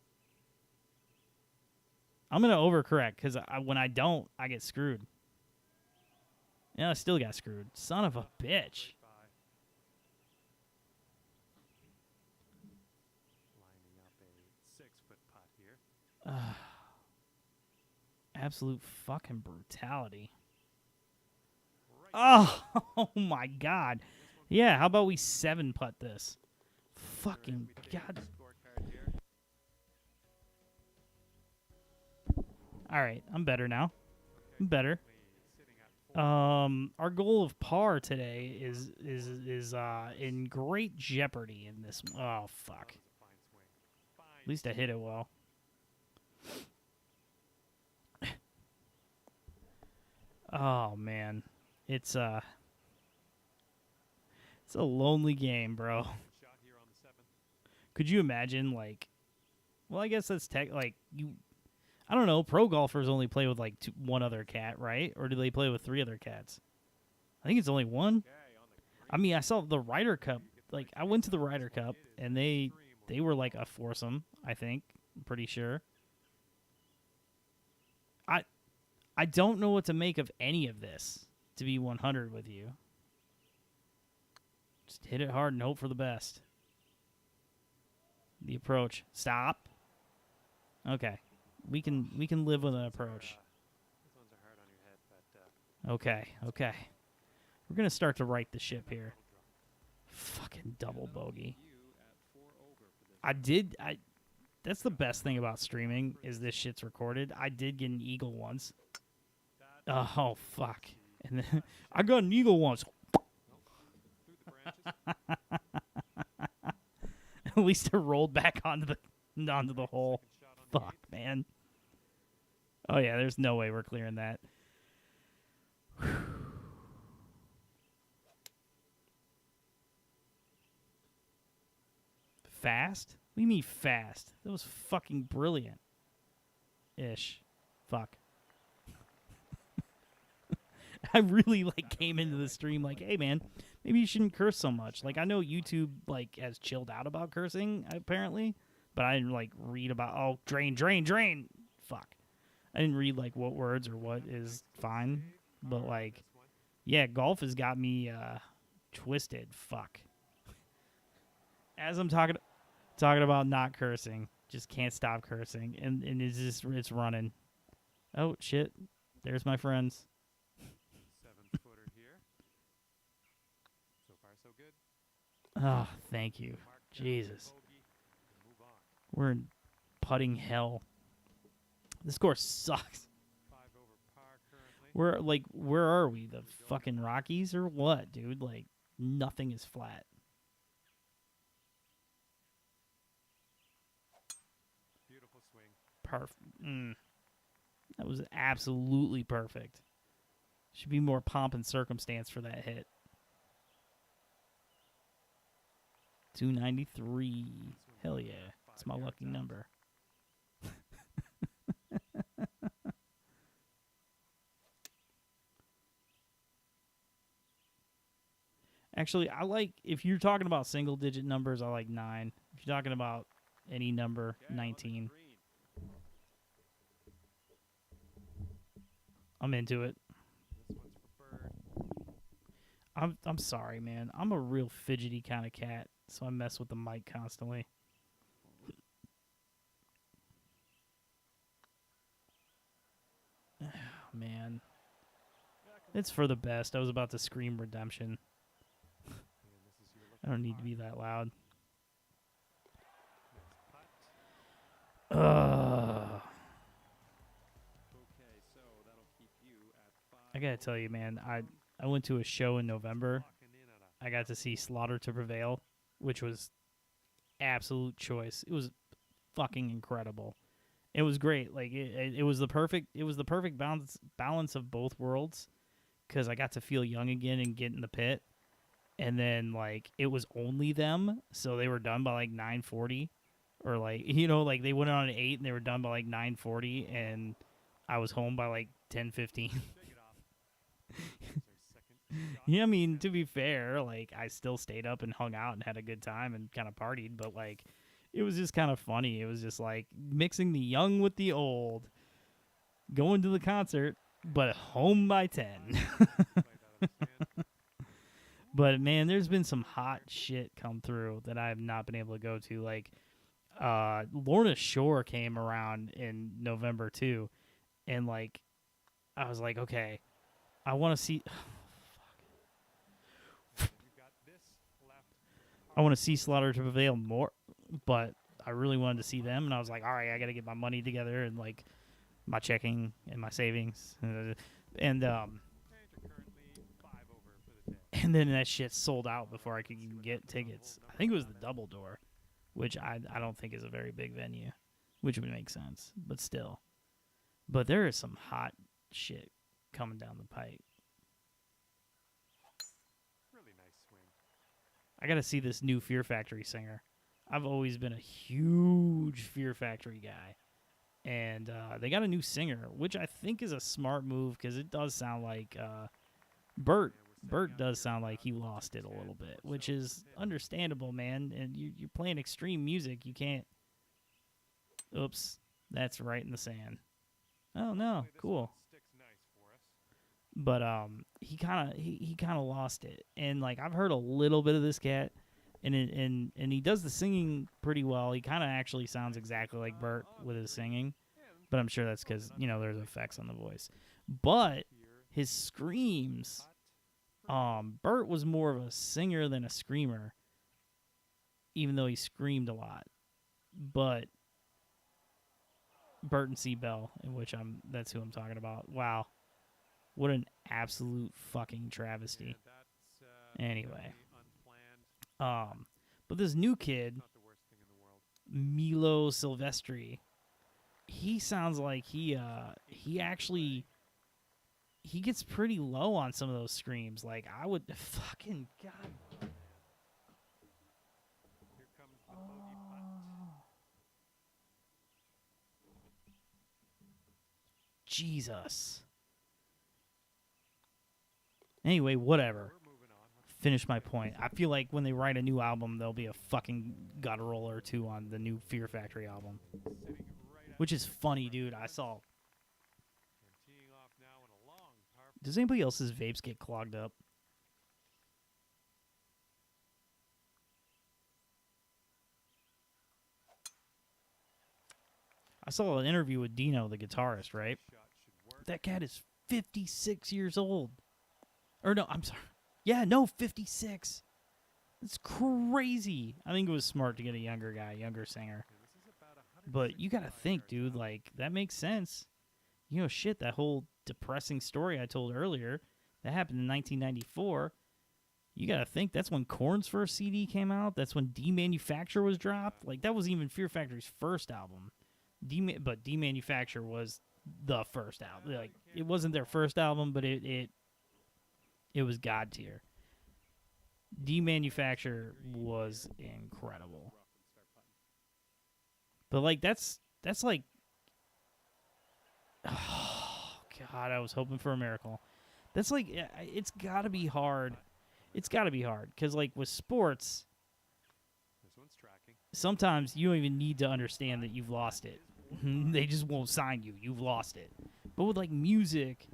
S1: I'm going to overcorrect because when I don't, I get screwed. Yeah, I still got screwed. Son of a bitch.
S2: Lining up a 6-foot putt here.
S1: Absolute fucking brutality.
S2: Right.
S1: Oh my God.
S2: This one
S1: Yeah, how about we 7-putt this?
S2: There
S1: Fucking
S2: we take
S1: God.
S2: the scorecard here.
S1: All right, I'm better now.
S2: Okay,
S1: I'm better.
S2: currently sitting at 4.
S1: Our goal of par today is in great jeopardy in this. Oh fuck!
S2: That was a fine swing. Fine.
S1: At least I hit it well. Oh man, it's a lonely game, bro.
S2: Shot here on the 7th.
S1: Could you imagine like? Well, I guess that's like you. I don't know. Pro golfers only play with like one other cat, right? Or do they play with 3 other cats? I think it's only one.
S2: Okay, on the green.
S1: I mean, I saw the Ryder Cup. Like, I went to the Ryder Cup, and they were like a foursome. I think, I'm pretty sure. I don't know what to make of any of this. To be 100 with you, just hit it hard and hope for the best. The approach. Stop. Okay, we can live with an approach.
S2: These ones are hard on your head, but
S1: Okay. We're gonna start to right the ship here. Fucking double bogey.
S2: you at 4 over for this.
S1: That's the best thing about streaming is this shit's recorded. I did get an eagle once. Oh fuck! And then I got an eagle once.
S2: Through the branches.
S1: At least it rolled back onto the hole.
S2: Second shot on the
S1: Fuck, man. Oh yeah, there's no way we're clearing that. Fast? What do you mean fast? That was fucking brilliant. Ish. Fuck. I really came into the stream like, hey man, maybe you shouldn't curse so much. Like I know YouTube has chilled out about cursing apparently, but I didn't read about drain. Fuck. I didn't read what words or what is fine, but yeah, golf has got me twisted. Fuck. As I'm talking about not cursing, just can't stop cursing, and it's running. Oh shit! There's my friends.
S2: 7-footer here. So far, so good.
S1: Oh, thank you.
S2: Mark down
S1: Jesus.
S2: bogey and move on.
S1: We're in putting hell. This course sucks.
S2: 5 over par currently.
S1: Where are we? The fucking Rockies or what, dude? Nothing is flat.
S2: Beautiful swing.
S1: Perfect. That was absolutely perfect. Should be more pomp and circumstance for that hit. 293. Hell yeah. It's my lucky number. Actually, if you're talking about single digit numbers, I like 9. If you're talking about any number,
S2: Okay, on the
S1: 19.
S2: green.
S1: I'm into it.
S2: This one's for bird.
S1: I'm sorry, man. I'm a real fidgety kind of cat, so I mess with the mic constantly. Man. It's for the best. I was about to scream redemption.
S2: And this is your
S1: I don't need to
S2: putt.
S1: be that loud.
S2: Next putt.
S1: Ugh.
S2: Okay, so that'll keep you at 5.
S1: I gotta tell you, man, I went to a show in November.
S2: Locking in at a
S1: I got to see Slaughter to Prevail, which was absolute choice. It was fucking incredible. It was great. It was the perfect balance of both worlds, because I got to feel young again and get in the pit, and then it was only them, so they were done by 9:40, or they went on at 8 and they were done by 9:40, and I was home by 10:15.
S2: shake it off. There's our second shot.
S1: Yeah, I mean, to be fair, I still stayed up and hung out and had a good time and kind of partied, but it was just kind of funny. It was just mixing the young with the old, going to the concert, but home by 10.
S2: Played out of the stand.
S1: But man, there's been some hot shit come through that I have not been able to go to. Lorna Shore came around in November too, And like, I was like, okay, I want to see.
S2: You got this left.
S1: I want to see Slaughter to Prevail more, but I really wanted to see them, and I was like, all right, I got to get my money together and like my checking and my savings, and
S2: And you're currently 5 over for the day.
S1: and then that shit sold out before I could even get tickets. I think it was the Double Door, which I don't think is a very big venue, which would make sense, but still. But there is some hot shit coming down the pipe.
S2: Really nice swing.
S1: I got to see this new Fear Factory singer. I've always been a huge Fear Factory guy. And they got a new singer, which I think is a smart move because it does sound like Bert. Bert does sound like he lost it a little bit, which is understandable, man. And you're playing extreme music. You can't. Oops. That's right in the sand. Oh, no.
S2: Hopefully this
S1: Cool.
S2: one sticks nice for us.
S1: But he kind of lost it, and like I've heard a little bit of this cat, and he does the singing pretty well. He kind of actually sounds exactly like Bert with his singing, but I'm sure that's because there's effects on the voice. But
S2: Here,
S1: his screams,
S2: hot.
S1: Bert was more of a singer than a screamer, even though he screamed a lot. But Burton C. Bell, in which that's who I'm talking about. Wow. What an absolute fucking travesty.
S2: Yeah, that's
S1: Anyway.
S2: very unplanned.
S1: But this new kid,
S2: Not the worst thing in the world.
S1: Milo Silvestri, he sounds like he gets pretty low on some of those screams. Like I would fucking God.
S2: Here comes the bogey putt.
S1: Jesus. Anyway, whatever.
S2: We're moving on. Let's
S1: Finish my point. I feel like when they write a new album, there'll be a fucking guttural or two on the new Fear Factory album,
S2: sitting right up
S1: which is funny, dude. I saw.
S2: and teeing off now in a long par.
S1: Does anybody else's vapes get clogged up? I saw an interview with Dino, the guitarist, right?
S2: Shot should work.
S1: That cat is 56 years old. Or no, I'm sorry. Yeah, no, 56. It's crazy. I think it was smart to get a younger guy, younger singer.
S2: And this is about
S1: But you got to
S2: 165
S1: think,
S2: yards
S1: dude,
S2: out.
S1: like, that makes sense. Shit, that whole depressing story I told earlier, that happened in 1994. You got to think that's when Korn's first CD came out. That's when Demanufacture was dropped. Like, that was even Fear Factory's first album. But Demanufacture was the first album. Like, it wasn't their first album, but it was god tier. Demanufacture was incredible. But like that's like, oh God, I was hoping for a miracle. That's like, it's got to be hard. It's got to be hard because like with sports,
S2: This one's tracking.
S1: sometimes you don't even need to understand that you've lost it. They just won't sign you. You've lost it. But with like music,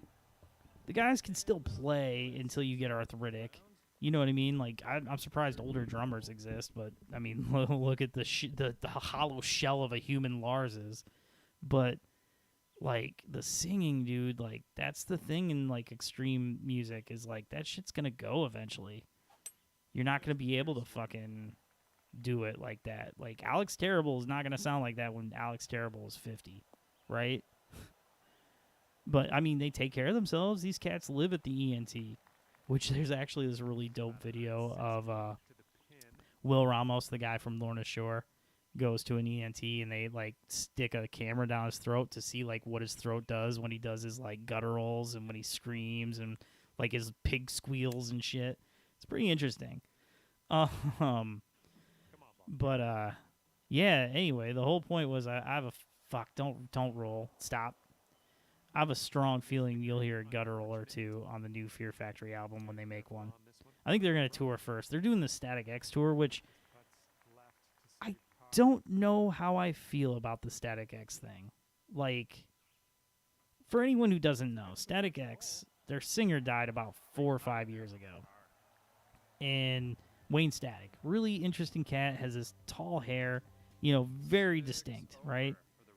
S1: the guys can still play until you get arthritic. You know what I mean? Like I'm surprised older drummers exist, but I mean, look at the hollow shell of a human Lars is. But like the singing, dude, like that's the thing in like extreme music is like that shit's gonna go eventually. You're not gonna be able to fucking do it like that. Like Alex Terrible is not gonna sound like that when Alex Terrible is 50, right? But I mean, they take care of themselves. These cats live at the ENT, which there's actually this really dope video of
S2: To the pin.
S1: Will Ramos, the guy from Lorna Shore, goes to an ENT and they like stick a camera down his throat to see like what his throat does when he does his like gutturals and when he screams and like his pig squeals and shit. It's pretty interesting.
S2: Come on, ball.
S1: But yeah. Anyway, the whole point was I have a don't roll. Stop. I have a strong feeling you'll hear a guttural or two on the new Fear Factory album when they make one.
S2: On this one.
S1: I think they're gonna tour first. They're doing the Static X tour, which
S2: Putts left to
S1: I
S2: save par.
S1: don't know how I feel about the Static X thing. Like, for anyone who doesn't know, Static X, their singer died about 4 or 5 years ago. And Wayne Static, really interesting cat, has this tall hair, very distinct, right?
S2: For the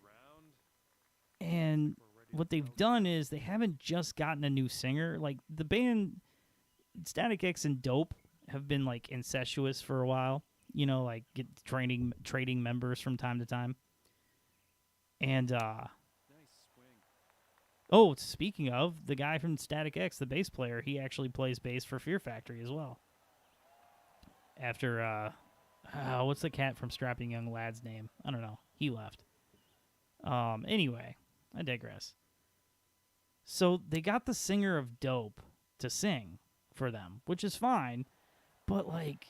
S2: round.
S1: And
S2: We're ready
S1: what they've done is they haven't just gotten a new singer. Like the band Static X and Dope have been like incestuous for a while. You know, like trading members from time to time. And
S2: Nice swing.
S1: oh, speaking of, the guy from Static X, the bass player, he actually plays bass for Fear Factory as well. After what's the cat from Strapping Young Lad's name? I don't know. He left. Anyway, I digress. So they got the singer of Dope to sing for them, which is fine, but like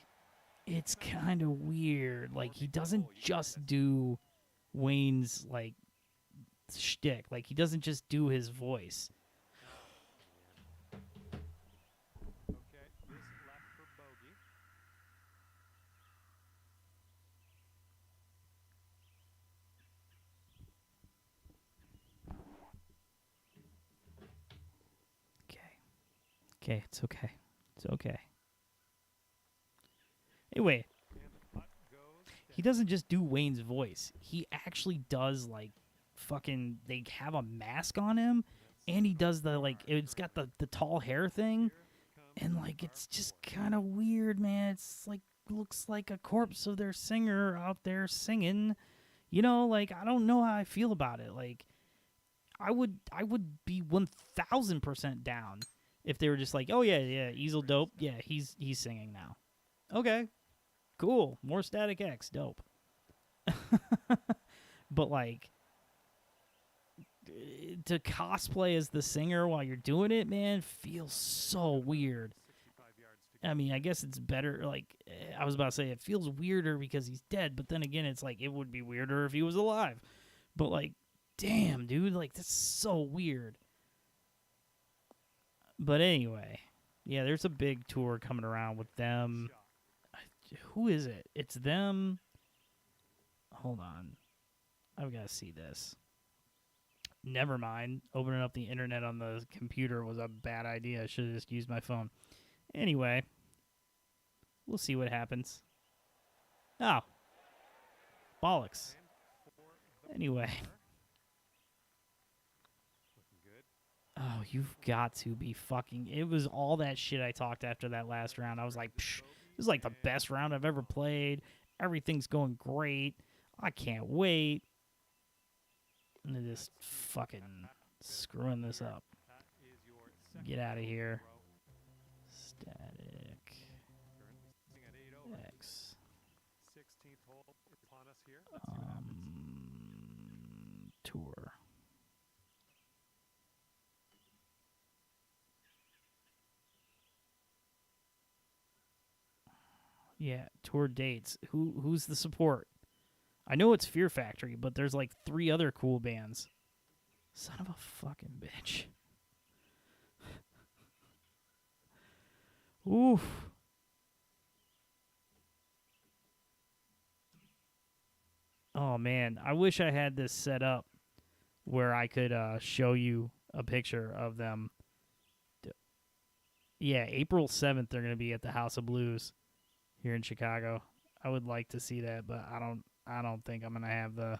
S1: it's kind of weird. Like he doesn't just do Wayne's like shtick. Like he doesn't just do his voice.
S2: Okay, this left for bogey.
S1: Okay, it's okay. It's okay. Anyway,
S2: And the putt goes
S1: he doesn't just do Wayne's voice. He actually does like fucking they have a mask on him and he does the like it's got the tall hair thing and like it's just kind of weird, man. It's like looks like a corpse of their singer out there singing. You know, like I don't know how I feel about it. Like I would be 1000% down if they were just like, "Oh yeah, Easel Dope. Yeah, he's singing now." Okay. Cool. More Static X. Dope. But like to cosplay as the singer while you're doing it, man, feels so weird.
S2: 65 yards to go.
S1: I mean, I guess it's better. Like, I was about to say, it feels weirder because he's dead. But then again, it's like, it would be weirder if he was alive. But, like, damn, dude. Like, that's so weird. But anyway, yeah, there's a big tour coming around with them. Who is it? It's them. Hold on. I've got to see this. Never mind. Opening up the internet on the computer was a bad idea. I should have just used my phone. Anyway, we'll see what happens. Oh. Bollocks. Anyway.
S2: Looking good.
S1: Oh, you've got to be fucking... It was all that shit I talked after that last round. I was like, psh, this is like the best round I've ever played. Everything's going great. I can't wait. And they're just fucking screwing this up.
S2: That is your second
S1: Get out of here.
S2: row.
S1: Static
S2: Currently sitting at 8 over.
S1: X.
S2: 16th hole is upon us here. Let's see what happens.
S1: Tour. Yeah, tour dates. Who's the support? I know it's Fear Factory, but there's like 3 other cool bands. Son of a fucking bitch. Oof. Oh man, I wish I had this set up where I could show you a picture of them. Yeah, April 7th they're going to be at the House of Blues here in Chicago. I would like to see that, but I don't think I'm going to have the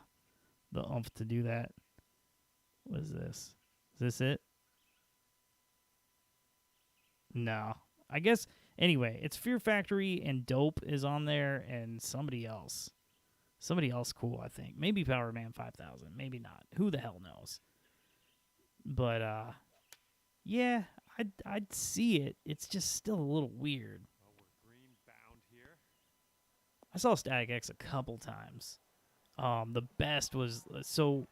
S1: oomph to do that. What is this? Is this it? No. I guess anyway, it's Fear Factory and Dope is on there and somebody else. Somebody else cool, I think. Maybe Power Man 5000, maybe not. Who the hell knows? But yeah, I'd see it. It's just still a little weird.
S2: Well, we're green bound here.
S1: I saw Static X a couple times. The best was so.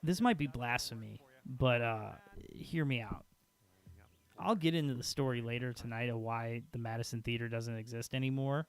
S1: This might be blasphemy, but hear me out.
S2: Lining up.
S1: I'll get into the story later tonight of why the Madison Theater doesn't exist anymore.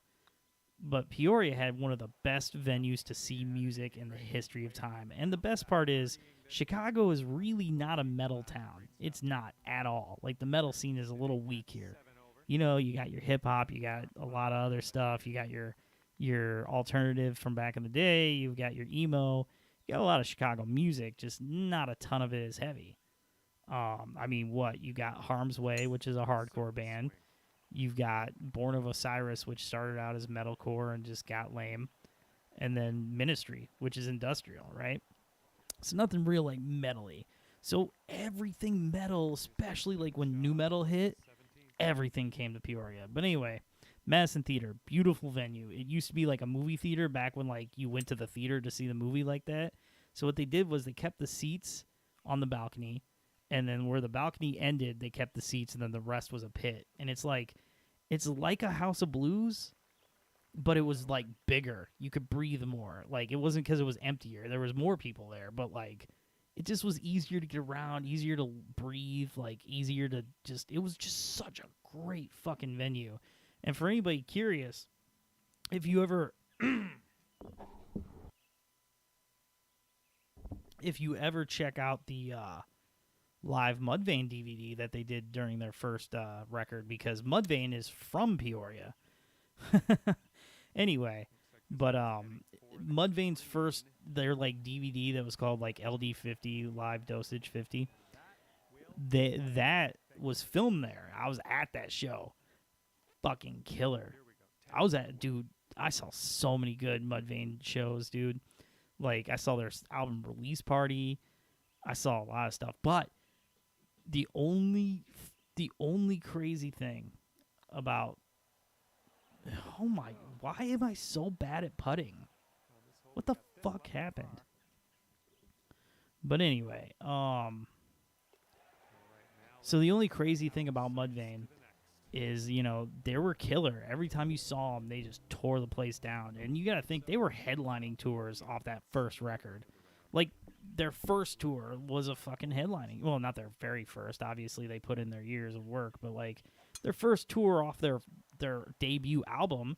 S1: But Peoria had one of the best venues to see music in the history of time. And the best part is, Chicago is really not a metal town. It's not at all. Like, the metal scene is a little weak here.
S2: 7 over.
S1: You know, you got your hip-hop, you got a lot of other stuff, you got your alternative from back in the day, you've got your emo, you got a lot of Chicago music, just not a ton of it is heavy. I mean, what? You got Harm's Way, which is a hardcore band. You've got Born of Osiris, which started out as metalcore and just got lame. And then Ministry, which is industrial, right? So nothing real like metally. So everything metal, especially like when new metal hit,
S2: 17.
S1: everything came to Peoria. But anyway, Madison Theater, beautiful venue. It used to be like a movie theater back when like you went to the theater to see the movie like that. So what they did was they kept the seats on the balcony, and then where the balcony ended, they kept the seats, and then the rest was a pit. And it's like a House of Blues, but it was like bigger. You could breathe more. Like it wasn't because it was emptier. There was more people there, but like it just was easier to get around, easier to breathe, like easier to just. It was just such a great fucking venue. And for anybody curious, if you ever check out the live Mudvayne DVD that they did during their first record, because Mudvayne is from Peoria. Anyway, but Mudvayne's first their like DVD that was called like LD50 Live Dosage 50. That was filmed there. I was at that show. Fucking killer. I saw so many good Mudvayne shows, dude. Like I saw their album release party. I saw a lot of stuff, but the only crazy thing about why am I so bad at putting? What the fuck happened? But anyway, so the only crazy thing about Mudvayne is, they were killer. Every time you saw them, they just tore the place down. And you got to think, they were headlining tours off that first record. Like, their first tour was a fucking headlining. Well, not their very first. Obviously, they put in their years of work. But, like, their first tour off their debut album.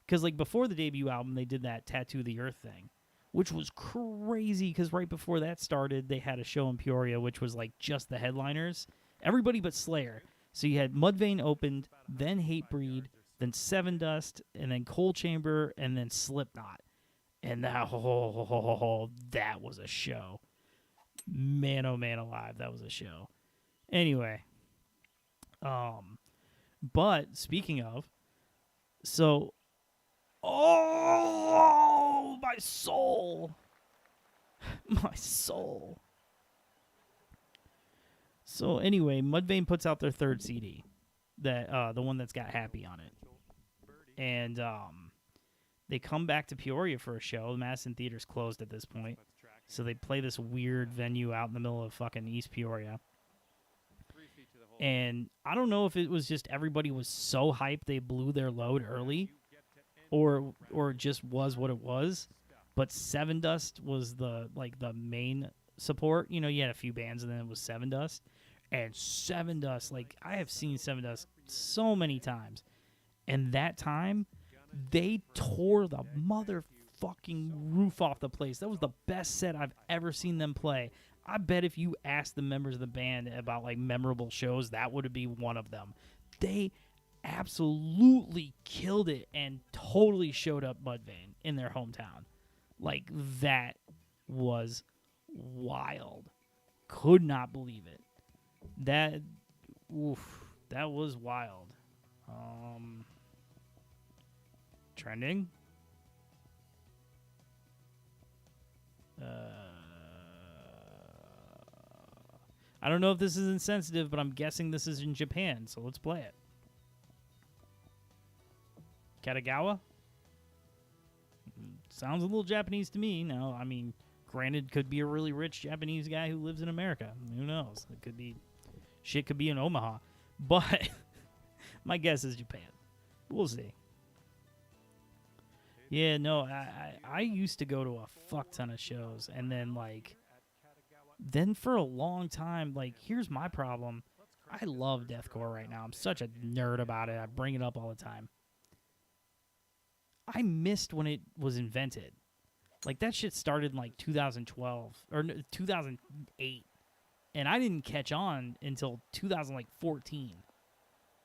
S1: Because, like, before the debut album, they did that Tattoo the Earth thing, which was crazy because right before that started, they had a show in Peoria, which was, like, just the headliners. Everybody but Slayer. So you had Mudvayne opened, then Hatebreed, then Sevendust, and then Cold Chamber, and then Slipknot. And that was a show. Man, oh man alive, that was a show. Anyway, but speaking of, so, oh, my soul. My soul. So anyway, Mudvayne puts out their third CD, that the one that's got Happy on it, and they come back to Peoria for a show. The Madison Theater's closed at this point, so they play this weird venue out in the middle of fucking East Peoria. And I don't know if it was just everybody was so hyped they blew their load early, or it just was what it was. But Sevendust was the main support. You had a few bands, and then it was Sevendust. And Sevendust, like, I have seen Sevendust so many times. And that time, they tore the motherfucking roof off the place. That was the best set I've ever seen them play. I bet if you asked the members of the band about, like, memorable shows, that would be one of them. They absolutely killed it and totally showed up Mudvayne in their hometown. Like, that was wild. Could not believe it. That was wild. Trending. I don't know if this is insensitive, but I'm guessing this is in Japan, so let's play it. Katagawa? Sounds a little Japanese to me. Now, I mean, granted, could be a really rich Japanese guy who lives in America. Who knows? It could be... Shit could be in Omaha. But my guess is Japan. We'll see. Yeah, no, I used to go to a fuck ton of shows. And then, like... Then for a long time, like, here's my problem. I love deathcore right now. I'm such a nerd about it. I bring it up all the time. I missed when it was invented. Like, that shit started in, like, 2012. Or 2008. And I didn't catch on until 2014.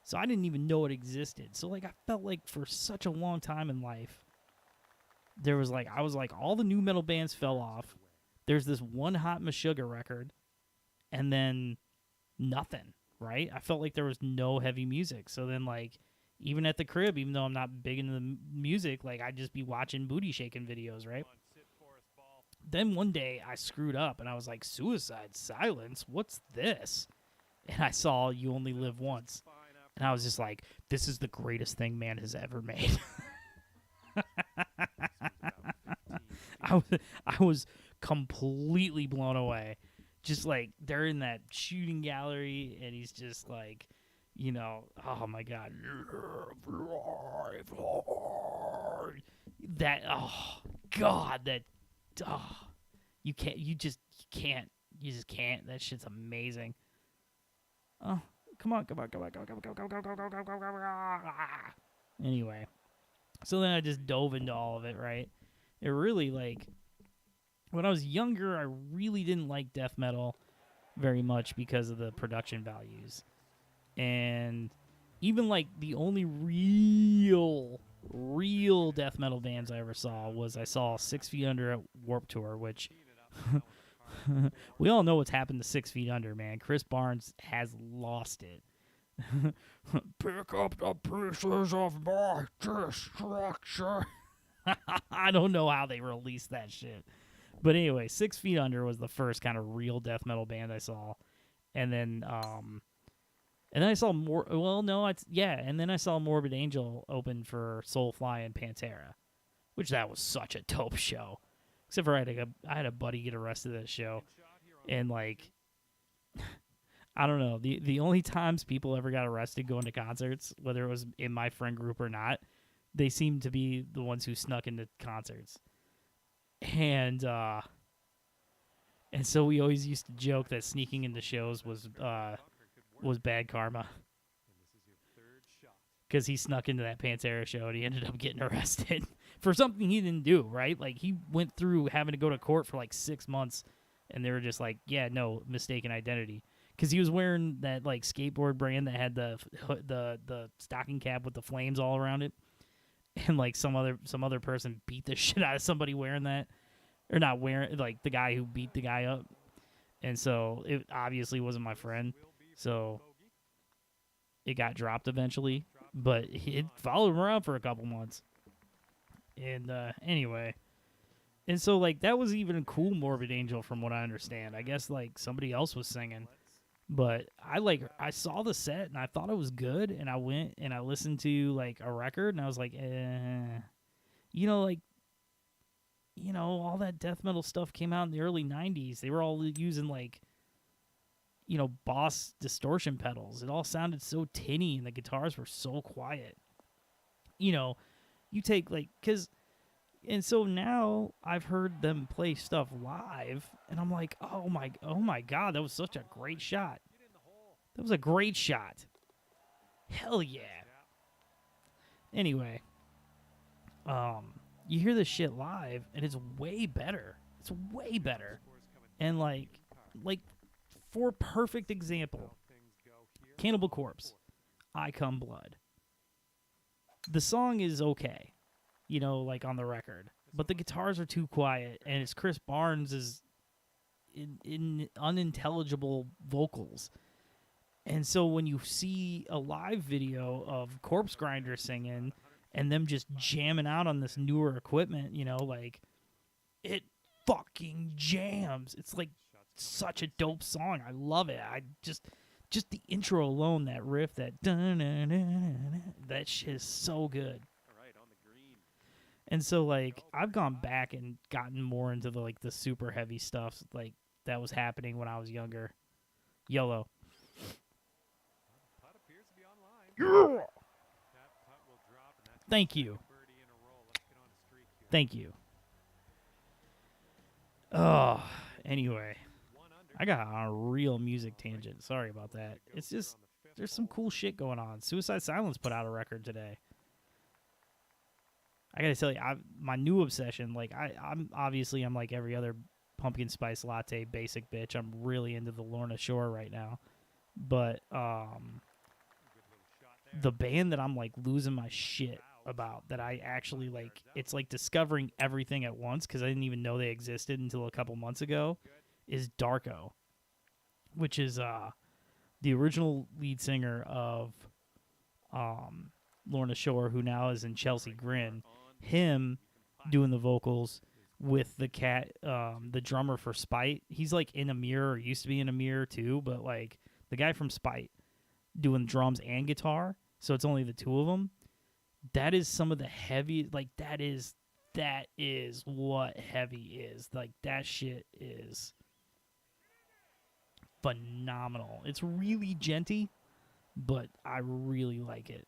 S1: So I didn't even know it existed. So, like, I felt like for such a long time in life, there was, like, I was like, all the new metal bands fell off. There's this one Hot Meshuggah record. And then nothing, right? I felt like there was no heavy music. So then, like, even at the crib, even though I'm not big into the music, like, I'd just be watching booty shaking videos, right? Then one day I screwed up and I was like, Suicide Silence? What's this? And I saw You Only Live Once. And I was just like, this is the greatest thing man has ever made. I was completely blown away. Just like they're in that shooting gallery and he's just like, you know, oh my God. That, oh God, that, oh, you just can't. That shit's amazing. Oh, come on. Anyway, so then I just dove into all of it, right? It really, like, when I was younger, I really didn't like death metal very much because of the production values. And even, like, the only real death metal bands I ever saw was I saw 6 Feet Under at Warped Tour, which we all know what's happened to 6 Feet Under, man. Chris Barnes has lost it. Pick up the pieces of my destruction. I don't know how they released that shit. But anyway, 6 Feet Under was the first kind of real death metal band I saw. And then I saw more. Well, no, and then I saw Morbid Angel open for Soulfly and Pantera, which that was such a dope show. Except for I had a buddy get arrested at that show, and like, I don't know. The only times people ever got arrested going to concerts, whether it was in my friend group or not, they seemed to be the ones who snuck into concerts, and so we always used to joke that sneaking into shows was bad karma. Because he snuck into that Pantera show and he ended up getting arrested for something he didn't do, right? Like, he went through having to go to court for like 6 months, and they were just like, yeah, no, mistaken identity. Because he was wearing that, like, skateboard brand that had the stocking cap with the flames all around it. And, like, some other person beat the shit out of somebody wearing that. Or not wearing, like, the guy who beat the guy up. And so it obviously wasn't my friend. So it got dropped eventually. But it followed him around for a couple months. And anyway. And so, like, that was even a cool Morbid Angel from what I understand. I guess, like, somebody else was singing. But I saw the set and I thought it was good. And I went and I listened to, like, a record. And I was like, You know, like, you know, all that death metal stuff came out in the early 90s. They were all using, like, you know, Boss distortion pedals. It all sounded so tinny, and the guitars were so quiet. You know, you take, like, and so now I've heard them play stuff live, and I'm like, oh my God, that was such a great shot. That was a great shot. Hell yeah. Anyway, you hear this shit live, and it's way better. It's way better. And, like, for perfect example, Cannibal Corpse, I Come Blood. The song is okay, you know, like on the record, but the guitars are too quiet, and it's Chris Barnes' in unintelligible vocals. And so when you see a live video of Corpse Grinder singing and them just jamming out on this newer equipment, you know, like, it fucking jams. It's like such a dope song. I love it. I just the intro alone, that riff, that shit is so good. And so, like, I've gone back and gotten more into the, like, the super heavy stuff, like, that was happening when I was younger. YOLO. Yeah. Thank you. Thank you. Oh, anyway. I got on a real music tangent. Sorry about that. It's just, there's some cool shit going on. Suicide Silence put out a record today. I gotta tell you, my new obsession, like, I'm like every other pumpkin spice latte basic bitch. I'm really into the Lorna Shore right now. But the band that I'm, like, losing my shit about, that I actually, like, it's like discovering everything at once because I didn't even know they existed until a couple months ago, is Darko, which is the original lead singer of Lorna Shore, who now is in Chelsea Grin. Him doing the vocals with the cat, the drummer for Spite. He's like in a mirror, or used to be in a mirror too, but like the guy from Spite doing drums and guitar, so it's only the two of them. That is some of the heavy, like that is what heavy is. Like that shit is phenomenal. It's really genty, but I really like it.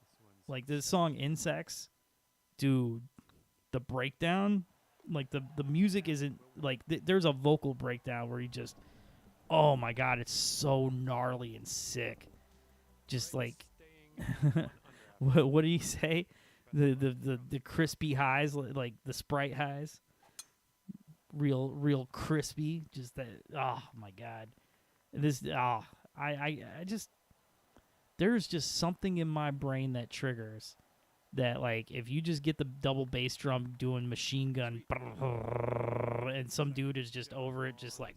S2: This one's
S1: Like this song Insects, dude, the breakdown, like the music isn't like there's a vocal breakdown where he just, oh my god, it's so gnarly and sick. Just like
S2: staying on under
S1: what do you say? The crispy highs, like the Sprite highs. Real crispy, just that. Oh my god, this. I just, there's just something in my brain that triggers that, like, if you just get the double bass drum doing machine gun, and some dude is just over it, just like,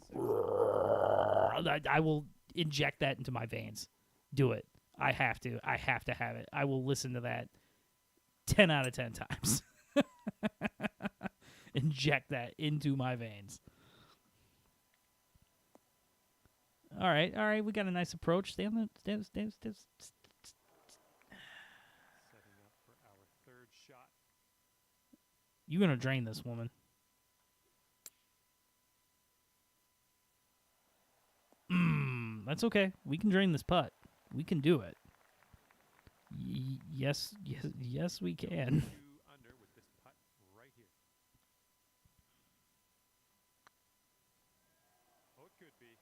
S1: I will inject that into my veins. Do it. I have to have it. I will listen to that 10 out of 10 times. Inject that into my veins. All right. We got a nice approach. Stand.
S2: setting up for our third shot.
S1: You're gonna drain this woman. That's okay. We can drain this putt. We can do it. Yes, we can.
S2: 2 under with this putt right here. Oh, it could be.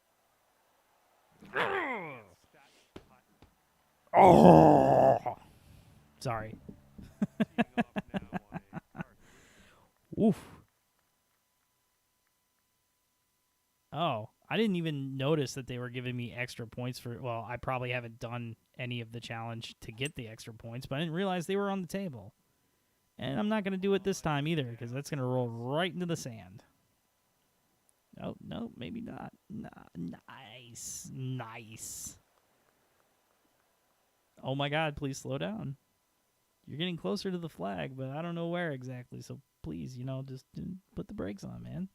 S2: Yes, that putt
S1: Oh, sorry.
S2: teeing off now on a par 3.
S1: Oof. Oh, I didn't even notice that they were giving me extra points for. Well, I probably haven't done any of the challenge to get the extra points, but I didn't realize they were on the table. And I'm not going to do it this time either, because that's going to roll right into the sand. Oh, no, maybe not. Nice. Oh my god, please slow down. You're getting closer to the flag, but I don't know where exactly, so please, just put the brakes on, man.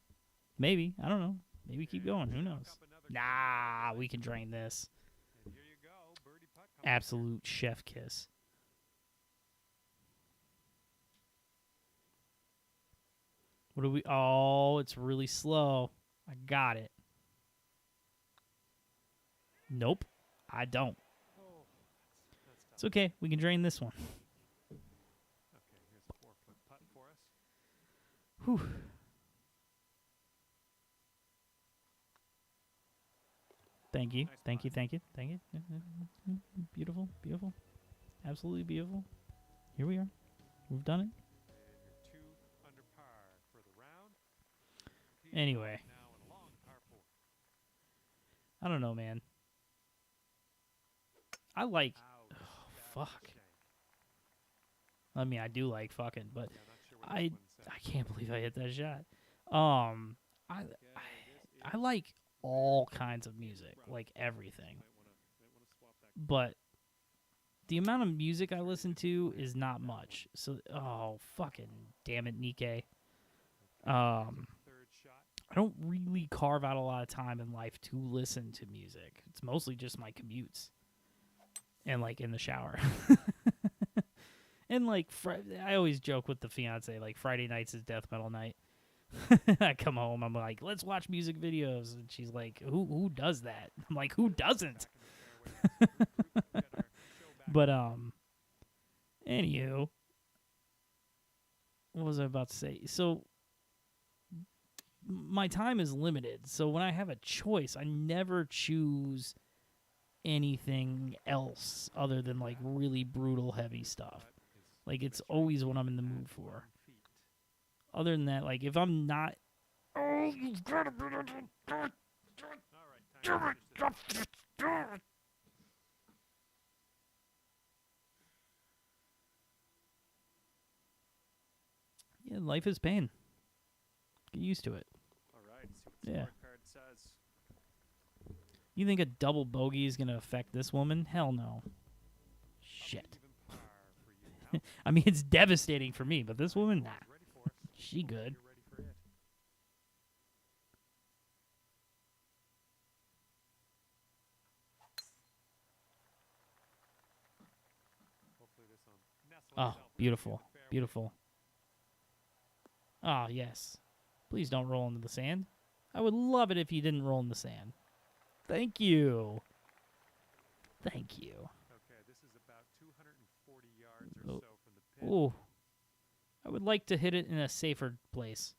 S1: Maybe. I don't know. Maybe keep going. Who knows? Nah, we can drain this.
S2: And here you go, birdie putt coming
S1: Absolute chef kiss. What do we... Oh, it's really slow. I got it. Nope, I don't.
S2: Oh, that's
S1: It's okay. We can drain this one.
S2: okay. Here's a 4-foot putt for us.
S1: Whew. Thank you.
S2: Nice
S1: Thank you.
S2: putt.
S1: Thank you. Thank you. Beautiful. Beautiful. Absolutely beautiful. Here we are. We've done it.
S2: And you're 2 under par for the round. Teeing
S1: Anyway.
S2: off now in a long par 4.
S1: I don't know, man. I like...
S2: Ouch,
S1: Oh,
S2: that's a
S1: fuck.
S2: shame.
S1: I mean, I do like fucking, but
S2: Yeah, not sure what
S1: I
S2: this one said.
S1: I can't believe I hit that shot. I
S2: Okay, this
S1: I
S2: is
S1: like all kinds of music, like everything.
S2: might wanna swap that.
S1: But the amount of music I listen to is not much. So, oh, fucking damn it, Nikkei.
S2: Third shot.
S1: I don't really carve out a lot of time in life to listen to music. It's mostly just my commutes and, like, in the shower. And, like, I always joke with the fiance, like, Friday nights is death metal night. I come home, I'm like, let's watch music videos. And she's like, who does that? I'm like, who doesn't?
S2: Back in the fairway. Let's regroup and get our show back.
S1: But, anywho, what was I about to say? So, my time is limited. So, when I have a choice, I never choose anything else other than, like, really brutal, heavy stuff. Like, it's always what I'm in the mood for. Other than that, like, if I'm not... Oh, you've got to be...
S2: All right, time to finish this.
S1: Yeah, life is pain. Get used to it.
S2: All right, see what the
S1: Yeah.
S2: scorecard says.
S1: You think a double bogey is going to affect this woman? Hell no. Shit.
S2: Even par for you now.
S1: I mean, it's devastating for me, but this woman, nah.
S2: Ready for us.
S1: She good.
S2: You're ready for it. Hopefully this one nestles
S1: Oh,
S2: itself in
S1: beautiful.
S2: the fairway.
S1: Beautiful. Oh, yes. Please don't roll into the sand. I would love it if you didn't roll in the sand. Thank you. Thank you.
S2: Okay, this is about 240 yards or
S1: Oh.
S2: so from the pin.
S1: Ooh. I would like to hit it in a safer place.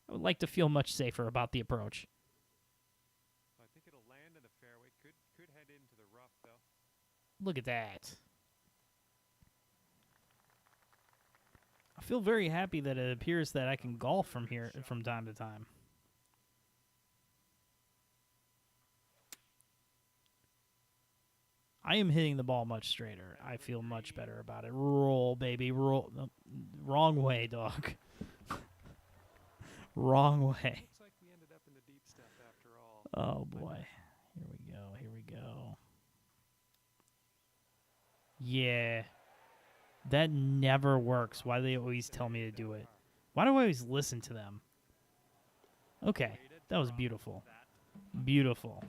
S1: I would like to feel much safer about the approach.
S2: I think it'll land in the fairway. Could head into the rough though.
S1: Look at that. I feel very happy that it appears that I can golf from here from time to time. I am hitting the ball much straighter. I feel much better about it. Roll, baby, roll. No, wrong way, dog. Wrong way.
S2: Looks like we ended up in the deep stuff after all.
S1: Oh boy. Here we go. Here we go. Yeah. That never works. Why do they always tell me to do it? Why do I always listen to them? Okay. That was beautiful. Beautiful.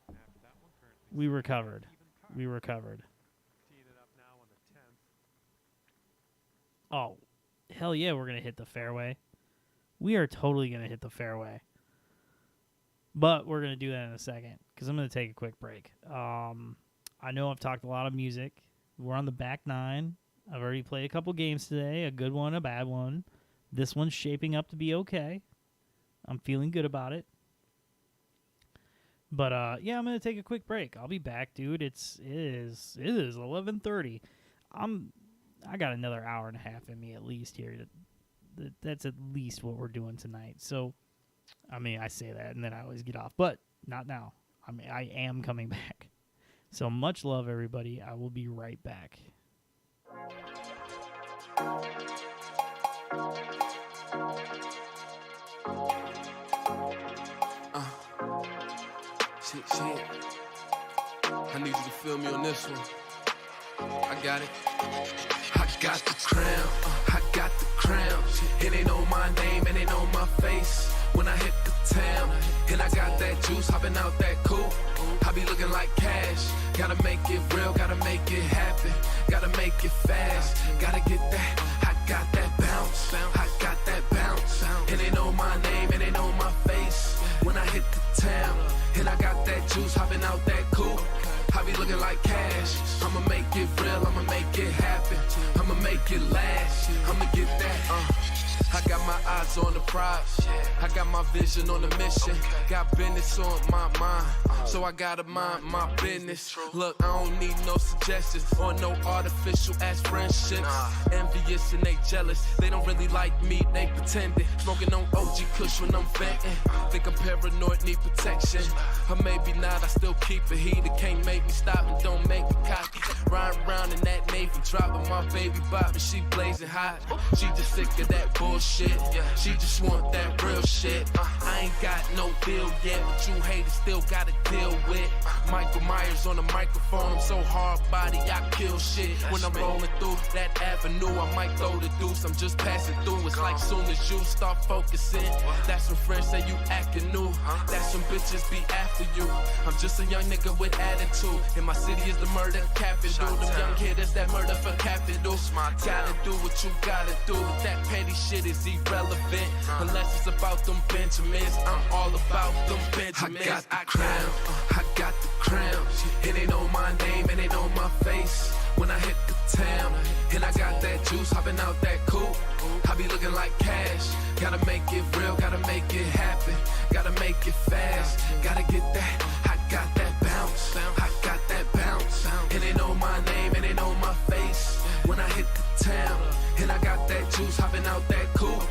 S2: After that one, currently
S1: We recovered.
S2: even par.
S1: We recovered.
S2: Teeing it up now on the 10th.
S1: Oh, hell yeah, we're going to hit the fairway. We are totally going to hit the fairway. But we're going to do that in a second because I'm going to take a quick break. I know I've talked a lot of music. We're on the back nine. I've already played a couple games today, a good one, a bad one. This one's shaping up to be okay. I'm feeling good about it. But yeah, I'm going to take a quick break. I'll be back, dude. It is 11:30. I got another hour and a half in me at least here. That's at least what we're doing tonight. So, I mean, I say that and then I always get off, but not now. I mean, I am coming back. So much love, everybody. I will be right back.
S3: Shit. I need you to feel me on this one. I got it. I got the crown. I got the crown. It ain't on my name, it ain't on my face. When I hit the town, and I got that juice, hopping out that coupe. I be looking like cash. Gotta make it real, gotta make it happen. Gotta make it fast. Gotta get that. I got that bounce. I got that bounce. It ain't on my name, it ain't on my face. When I hit the town, and I got that juice, hopping out that coupe. I be looking like cash. I'ma make it real, I'ma make it happen. I'ma make it last. I'ma get that. I got my eyes on the prize. I got my vision on the mission. Got business on my mind, so I gotta mind my business. Look, I don't need no suggestions or no artificial ass friendships. Envious and they jealous. They don't really like me, they pretending. Smoking on OG Kush when I'm venting. Think I'm paranoid, need protection. Or maybe not, I still keep it heated. Can't make me stop and don't make me cocky. Riding around in that Navy, dropping my baby bopping. She blazing hot. She just sick of that bullshit. She just want that real shit. I ain't got no deal yet, but you haters still gotta deal with. Michael Myers on the microphone, I'm so hard body, I kill shit. When I'm rolling through that avenue, I might throw the deuce, I'm just passing through. It's like soon as you start focusing, that's when friends say you acting new. That's when bitches be after you. I'm just a young nigga with attitude, and my city is the murder capital. Them young hitters that murder for capital. Gotta do what you gotta do. That petty shit is irrelevant unless it's about them Benjamins. I'm all about them Benjamins. I got the crown. I got the crown. It ain't on my name, it ain't on my face. When I hit the town, and I got that juice, hopping out that coupe. I be looking like cash. Gotta make it real, gotta make it happen. Gotta make it fast. Gotta get that. I got that bounce. I got that bounce. It ain't on my name, it ain't on my face. When I hit the town, and I got that juice, hopping out that coupe.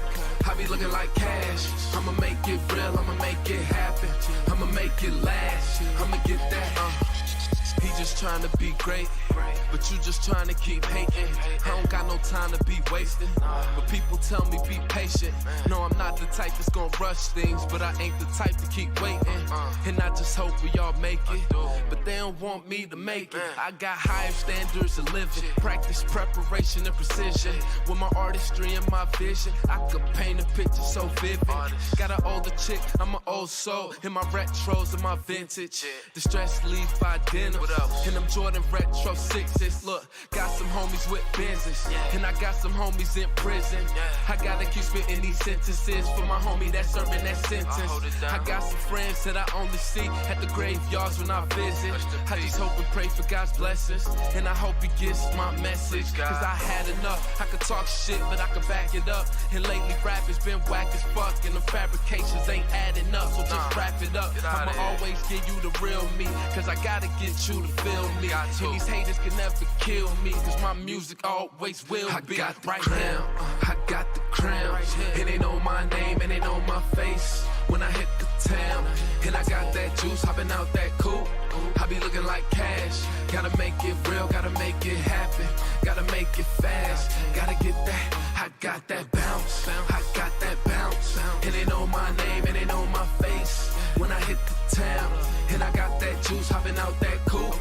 S3: I be looking like cash. I'ma make it real, I'ma make it happen. I'ma make it last. I'ma get that. He just trying to be great, but you just trying to keep hating. I don't got no time to be wasting, but people tell me be patient. No, I'm not the type that's gonna rush things, but I ain't the type to keep waiting. And I just hope we all make it, but they don't want me to make it. I got higher standards of living, practice, preparation, and precision. With my artistry and my vision, I could paint a picture so vivid. Got an older chick, I'm an old soul, in my retros and my vintage. The stress leave by dinner, and them Jordan retro 6s. Look, got some homies with Benzes, and I got some homies in prison. I gotta keep spitting these sentences for my homie that's serving that sentence. I got some friends that I only see at the graveyards when I visit. I just hope and pray for God's blessings, and I hope he gets my message. Cause I had enough, I could talk shit, but I could back it up. And lately rap has been whack as fuck, and the fabrications ain't adding up. So just wrap it up, I'ma always give you the real me, cause I gotta get you to feel me. And these haters can never kill me, cause my music always will be. I got the crown, I got the crown. It ain't on my name, it ain't on my face. When I hit the town, and I got that juice, hopping out that coupe, I be looking like cash. Gotta make it real, gotta make it happen, gotta make it fast, gotta get that. I got that bounce, I got that bounce. It ain't on my name, it ain't on my face. When I hit the town, and I got that juice, hopping out that coupe,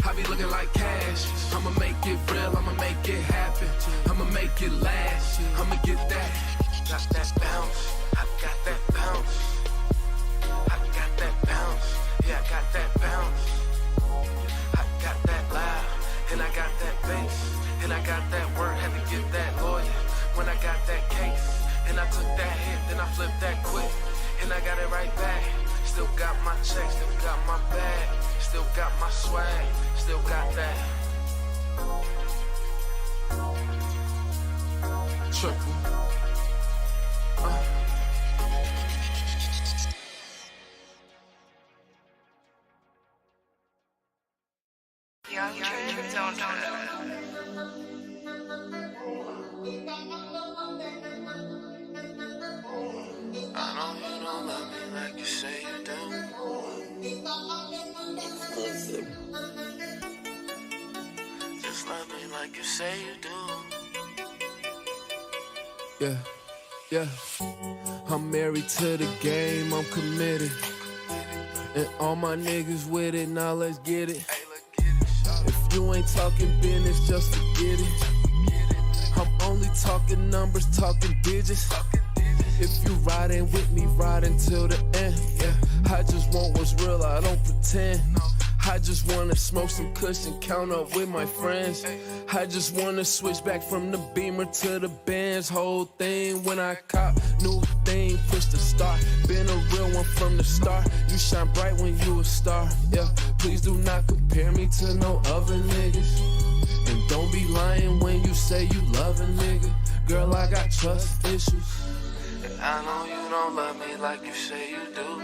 S3: I be looking like cash. I'ma make it real, I'ma make it happen, I'ma make it last, I'ma get that. Got that bounce, I got that bounce, I got that bounce, yeah, I got that bounce, I got that loud, and I got that bass, and I got that word, had to get that lawyer. When I got that case, and I took that hit, then I flipped that quick, and I got it right back. Still got my check, still got my bag, still got my swag, still got that. Triple.
S4: Young Trend, don't
S3: I know you don't love me like you say you do. Just love me like you say you do. Yeah, yeah. I'm married to the game, I'm committed. And all my niggas with it, now let's get it. If you ain't talking business, just forget it. I'm only talking numbers, talking digits. If you riding with me, ride until the end. Yeah, I just want what's real, I don't pretend. I just wanna smoke some kush and count up with my friends. I just wanna switch back from the Beamer to the Benz. Whole thing when I cop, new thing, push the start. Been a real one from the start. You shine bright when you a star. Yeah, please do not compare me to no other niggas. And don't be lying when you say you love a nigga. Girl, I got trust issues. And I know you don't love me like you say you do.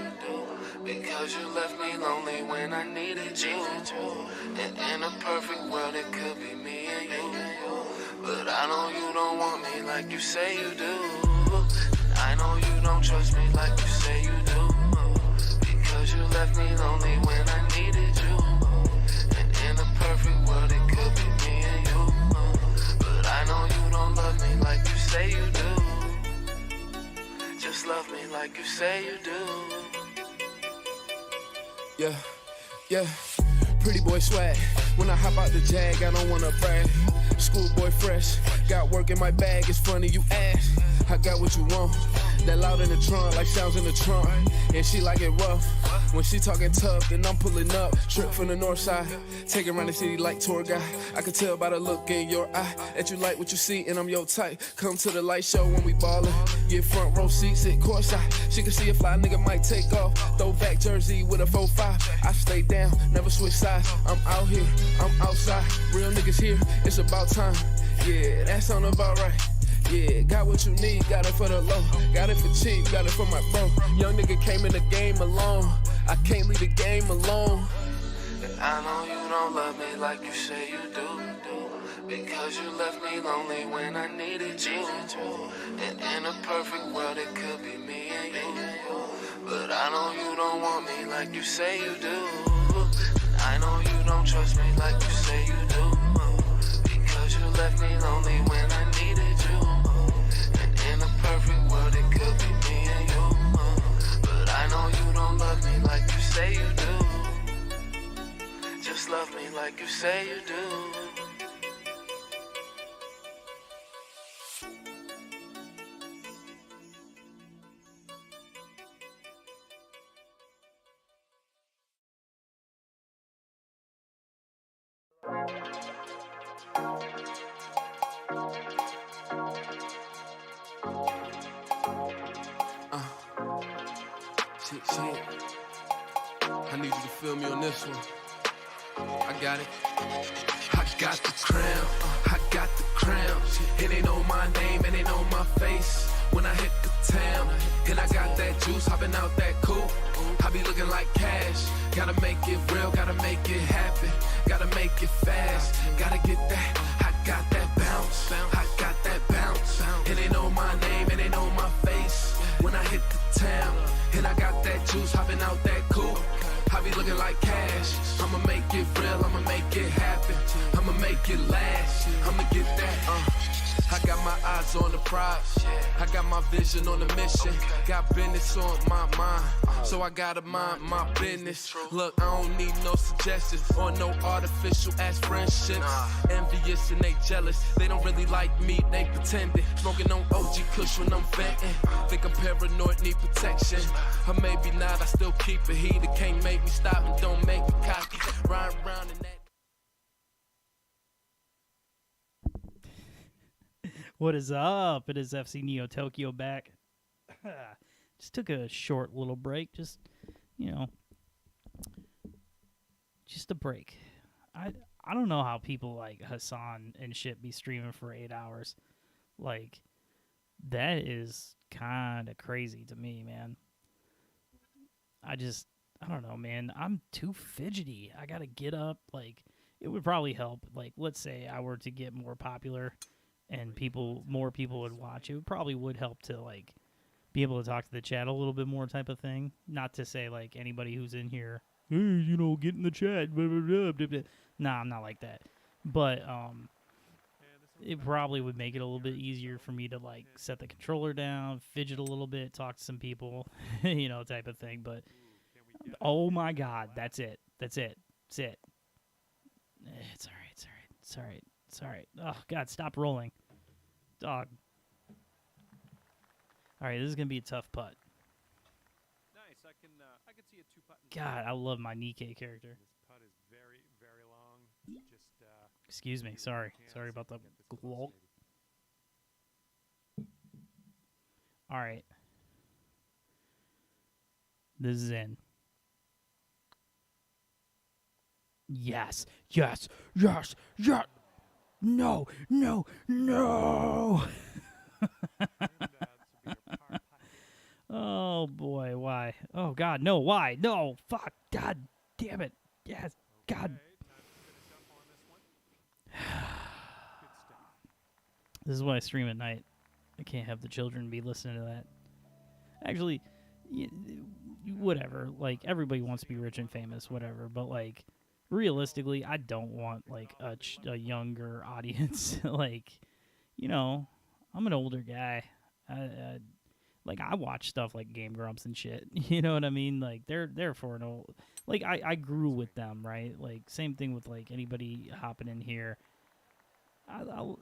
S3: Because you left me lonely when I needed you. And in a perfect world it could be me and you. But I know you don't want me like you say you do. I know you don't trust me like you say you do. Because you left me lonely when I needed you. And in a perfect world it could be me and you. But I know you don't love me like you say you do. Just love me like you say you do. Yeah, yeah, pretty boy swag. When I hop out the Jag, I don't wanna brag. Schoolboy fresh, got work in my bag, it's funny you ask. I got what you want, that loud in the trunk, like sounds in the trunk. And she like it rough, when she talking tough, then I'm pulling up. Trip from the north side, taking around the city like tour guy. I can tell by the look in your eye, that you like what you see and I'm your type. Come to the light show when we ballin', get front row seats at courtside. She can see a fly nigga might take off, throwback jersey with a 4-5. I stay down, never switch sides, I'm out here, I'm outside. Real niggas here, it's about time. Yeah, that sound about right. Yeah, got what you need, got it for the low. Got it for cheap, got it for my bro. Young nigga came in the game alone. I can't leave the game alone. And I know you don't love me like you say you do. Because you left me lonely when I needed you. And in a perfect world it could be me and you. But I know you don't want me like you say you do. I know you don't trust me like you say you do. Because you left me lonely when I needed you. And in a perfect world it could be me and you. But I know you don't love me like you say you do. Just love me like you say you do. Shit. I need you to feel me on this one. I got it. I got the crown. I got the crown. It ain't on my name, it ain't on my face. When I hit the town, and I got that juice, hopping out that coupe. I be looking like cash. Gotta make it real, gotta make it happen. Gotta make it fast. Gotta get that. I got that bounce. I got that bounce. It ain't on my name, it ain't on my face. When I hit the town, and I got that juice, hopping out that coupe. I be looking like cash. I'ma make it real, I'ma make it happen. I'ma make it last. I'ma get that. I got my eyes on the prize. I got my vision on the mission. Got business on my mind, so I gotta mind my business. Look, I don't need no suggestions or no artificial ass friendships. Envious and they jealous. They don't really like me, they pretending. Smoking on OG Kush when I'm venting. Think I'm paranoid, need protection. Or maybe not, I still keep it heated. Can't make me stop and don't make me cocky. Ride around in that.
S1: What is up? It is FC Neo Tokyo back. Just took a short little break. Just a break. I don't know how people like Hassan and shit be streaming for 8 hours. Like, that is kind of crazy to me, man. I don't know, man. I'm too fidgety. I gotta get up. Like, it would probably help. Like, let's say I were to get more popular and more people would watch, it probably would help to like be able to talk to the chat a little bit more type of thing. Not to say like anybody who's in here, hey, get in the chat. Blah, blah, blah, blah, blah. Nah, I'm not like that. But it probably would make it a little bit easier for me to like set the controller down, fidget a little bit, talk to some people, type of thing. But oh my God, that's it. It's all right. It's all right. Oh, God, stop rolling. Dog. All right, this is going to be a tough putt.
S2: Nice. I can see a two-putt.
S1: God, I love my Nikkei character.
S2: This putt is very, very long. Just
S1: excuse me. Sorry about the glulk. All right. This is in. Yes. No. Oh, boy. Why? Oh, God. No. Why? No. Fuck. God damn it. Yes. God. This is why I stream at night. I can't have the children be listening to that. Actually, whatever. Like, everybody wants to be rich and famous, whatever. But, like, realistically, I don't want like a younger audience. Like, I'm an older guy. I watch stuff like Game Grumps and shit. You know what I mean? Like they're for an old. Like I grew with them, right? Like same thing with like anybody hopping in here. I'm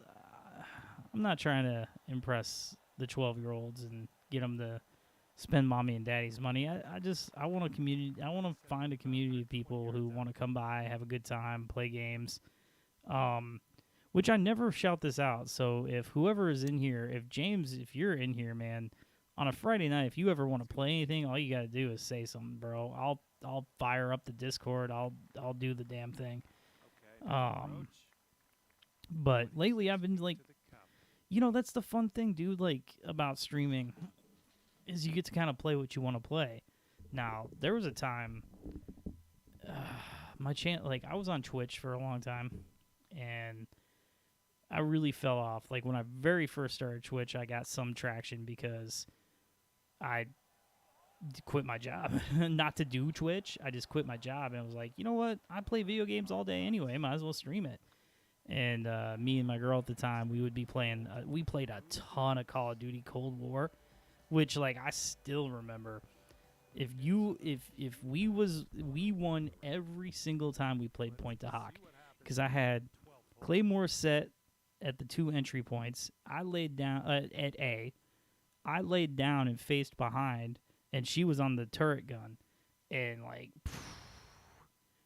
S1: not trying to impress the 12-year-olds and get them to spend mommy and daddy's money. I want a community. I want to find a community of people who want to come by, have a good time, play games. Which I never shout this out. So if whoever is in here, if you're in here, man, on a Friday night, if you ever want to play anything, all you got to do is say something, bro. I'll fire up the Discord. I'll do the damn thing. But lately I've been like, that's the fun thing, dude, like about streaming. Is you get to kind of play what you want to play. Now, there was a time, my channel, like, I was on Twitch for a long time, and I really fell off. Like, when I very first started Twitch, I got some traction because I quit my job. Not to do Twitch. I just quit my job and I was like, you know what? I play video games all day anyway. Might as well stream it. And me and my girl at the time, we would be playing. We played a ton of Call of Duty Cold War, which like I still remember. If we won every single time we played Point to Hawk, because I had Claymore set at the 2 entry points. I laid down at A. I laid down and faced behind, and she was on the turret gun, and like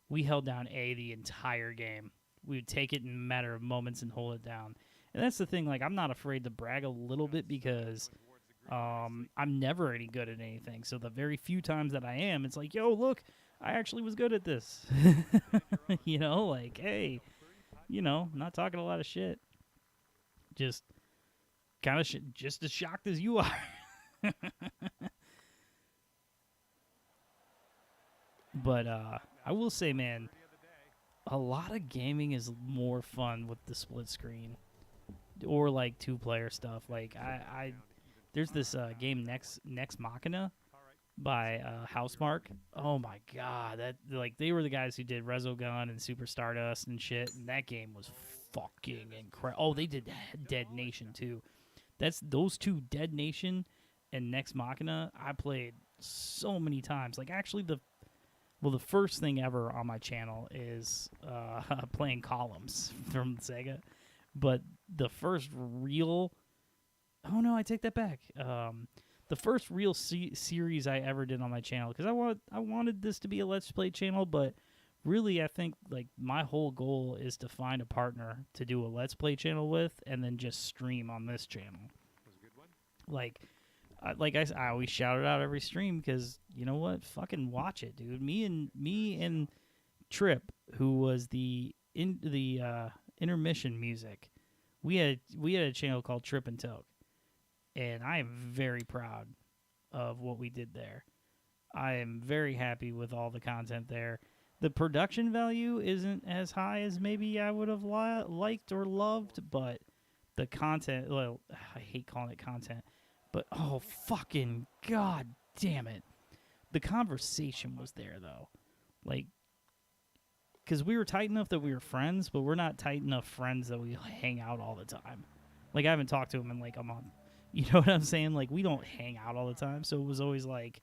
S1: we held down A the entire game. We would take it in a matter of moments and hold it down. And that's the thing. Like I'm not afraid to brag a little bit because I'm never any good at anything. So the very few times that I am, it's like, yo, look, I actually was good at this. You know, like, hey, you know, not talking a lot of shit. Just kind of just as shocked as you are. But I will say, man, a lot of gaming is more fun with the split screen or like 2-player stuff. Like there's this game Next Machina by Housemark. Oh my god, that like they were the guys who did Resogun and Super Stardust and shit, and that game was fucking incredible. Oh, they did Dead Nation too. That's those two, Dead Nation and Next Machina, I played so many times. Like actually the first thing ever on my channel is playing Columns from Sega. But the first real... Oh, no, I take that back. The first real series I ever did on my channel, because I wanted this to be a Let's Play channel, but really I think like my whole goal is to find a partner to do a Let's Play channel with and then just stream on this channel.
S2: Was a good one.
S1: Like I always shout it out every stream because you know what? Fucking watch it, dude. Me and Trip, who was the intermission music, we had a channel called Trip and Toke, and I am very proud of what we did there. I am very happy with all the content there. The production value isn't as high as maybe I would have liked or loved, but the content, well, I hate calling it content, but oh, fucking god damn it. The conversation was there, though. Like, because we were tight enough that we were friends, but we're not tight enough friends that we hang out all the time. Like, I haven't talked to him in like a month. You know what I'm saying? Like, we don't hang out all the time, so it was always like,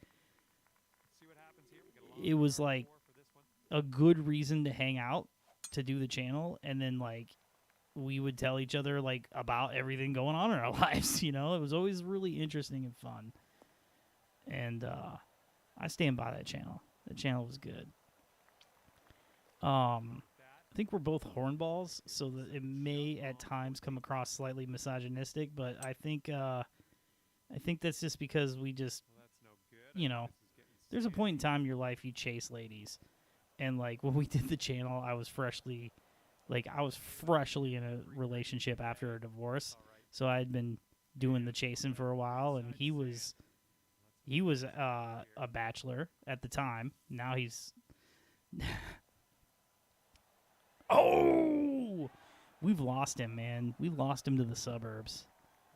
S2: See what happens here. We get a long
S1: it was
S2: round
S1: like
S2: four for this one.
S1: a good reason to hang out, to do the channel, and then like we would tell each other like about everything going on in our lives. You know, it was always really interesting and fun, and I stand by that channel. The channel was good. I think we're both hornballs, so that it may at times come across slightly misogynistic, but I think that's just because we just,
S2: Well, that's no good.
S1: you know,
S2: This is getting
S1: there's a
S2: serious.
S1: point in time in your life you chase ladies, and like when we did the channel, I was freshly in a relationship after a divorce, so I had been doing the chasing for a while, and he was a bachelor at the time. Now he's oh, we've lost him, man. We lost him to the suburbs.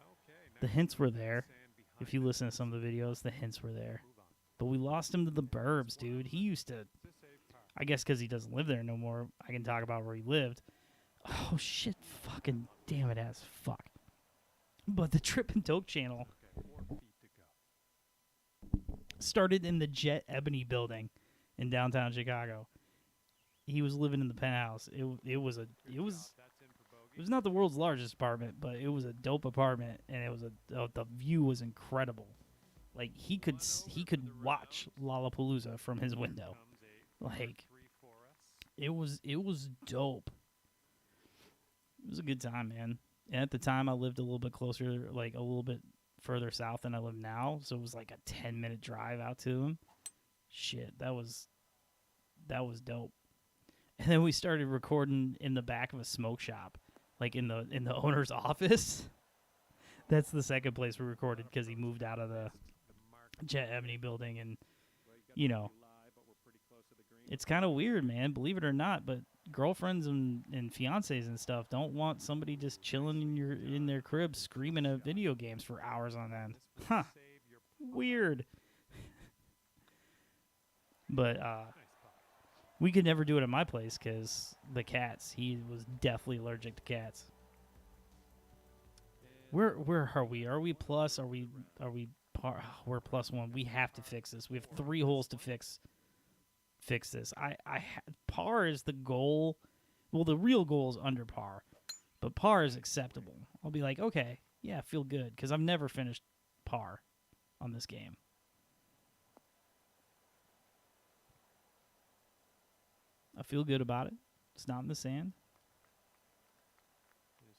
S2: Okay,
S1: The
S2: next
S1: hints were
S2: one,
S1: there.
S2: sand
S1: If you
S2: behind
S1: listen to some of the videos, the hints were there.
S2: it. Move on.
S1: But we lost him to the burbs, dude. He used to,
S2: To save car.
S1: I guess because he doesn't live there no more, I can talk about where he lived. Oh, shit. Fucking damn it as fuck. But the Trip and Toke channel
S2: Okay, 4 feet to go.
S1: started in the Jet Ebony building in downtown Chicago. He was living in the penthouse. It was
S2: That's in for
S1: It
S2: bogey.
S1: was not the world's largest apartment, but it was a dope apartment, and it was the view was incredible. Like he could watch Lollapalooza from his window.
S2: Comes a
S1: Like
S2: 3 for us.
S1: it was dope. It was a good time, man. And at the time, I lived a little bit closer, like a little bit further south than I live now, so it was like a 10-minute drive out to him. Shit, that was dope. And then we started recording in the back of a smoke shop, like in the owner's office. That's the second place we recorded because he moved out of the Jet Ebony building, and you know, it's kind of weird, man. Believe it or not, but girlfriends and fiancés and stuff don't want somebody just chilling in their crib screaming at video games for hours on end. Huh? Weird. But we could never do it at my place because the cats. He was definitely allergic to cats. Where are we? Are we plus? Are we par? We're +1. We have to fix this. We have 3 holes to fix this. Par is the goal. Well, the real goal is under par, but par is acceptable. I'll be like, okay, yeah, feel good because I've never finished par on this game. I feel good about it. It's not in the sand.
S2: This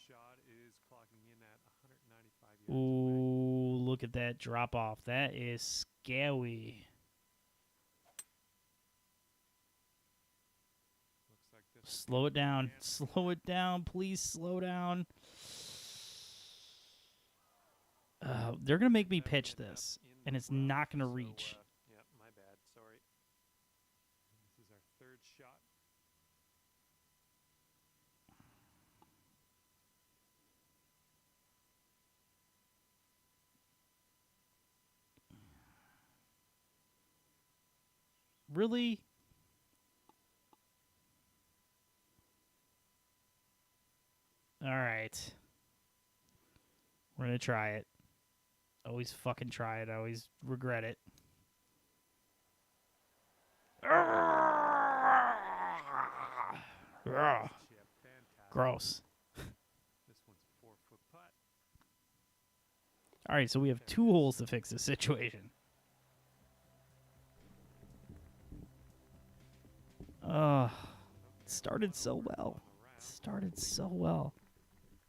S2: shot is clocking in at 195 yards away.
S1: Ooh, look at that drop off. That is scary.
S2: Looks like this
S1: Slow it down. Slow it down. Please slow down. They're going to make me pitch this, and it's not going to reach.
S2: Yeah, my bad. Sorry. This is our 3rd shot.
S1: Really? All right. We're going to try it. Always fucking try it. I always regret it.
S2: Chip, fantastic.
S1: Gross.
S2: This one's a 4-foot putt.
S1: All right, so we have 2 holes to fix this situation. It started so well. It started so well.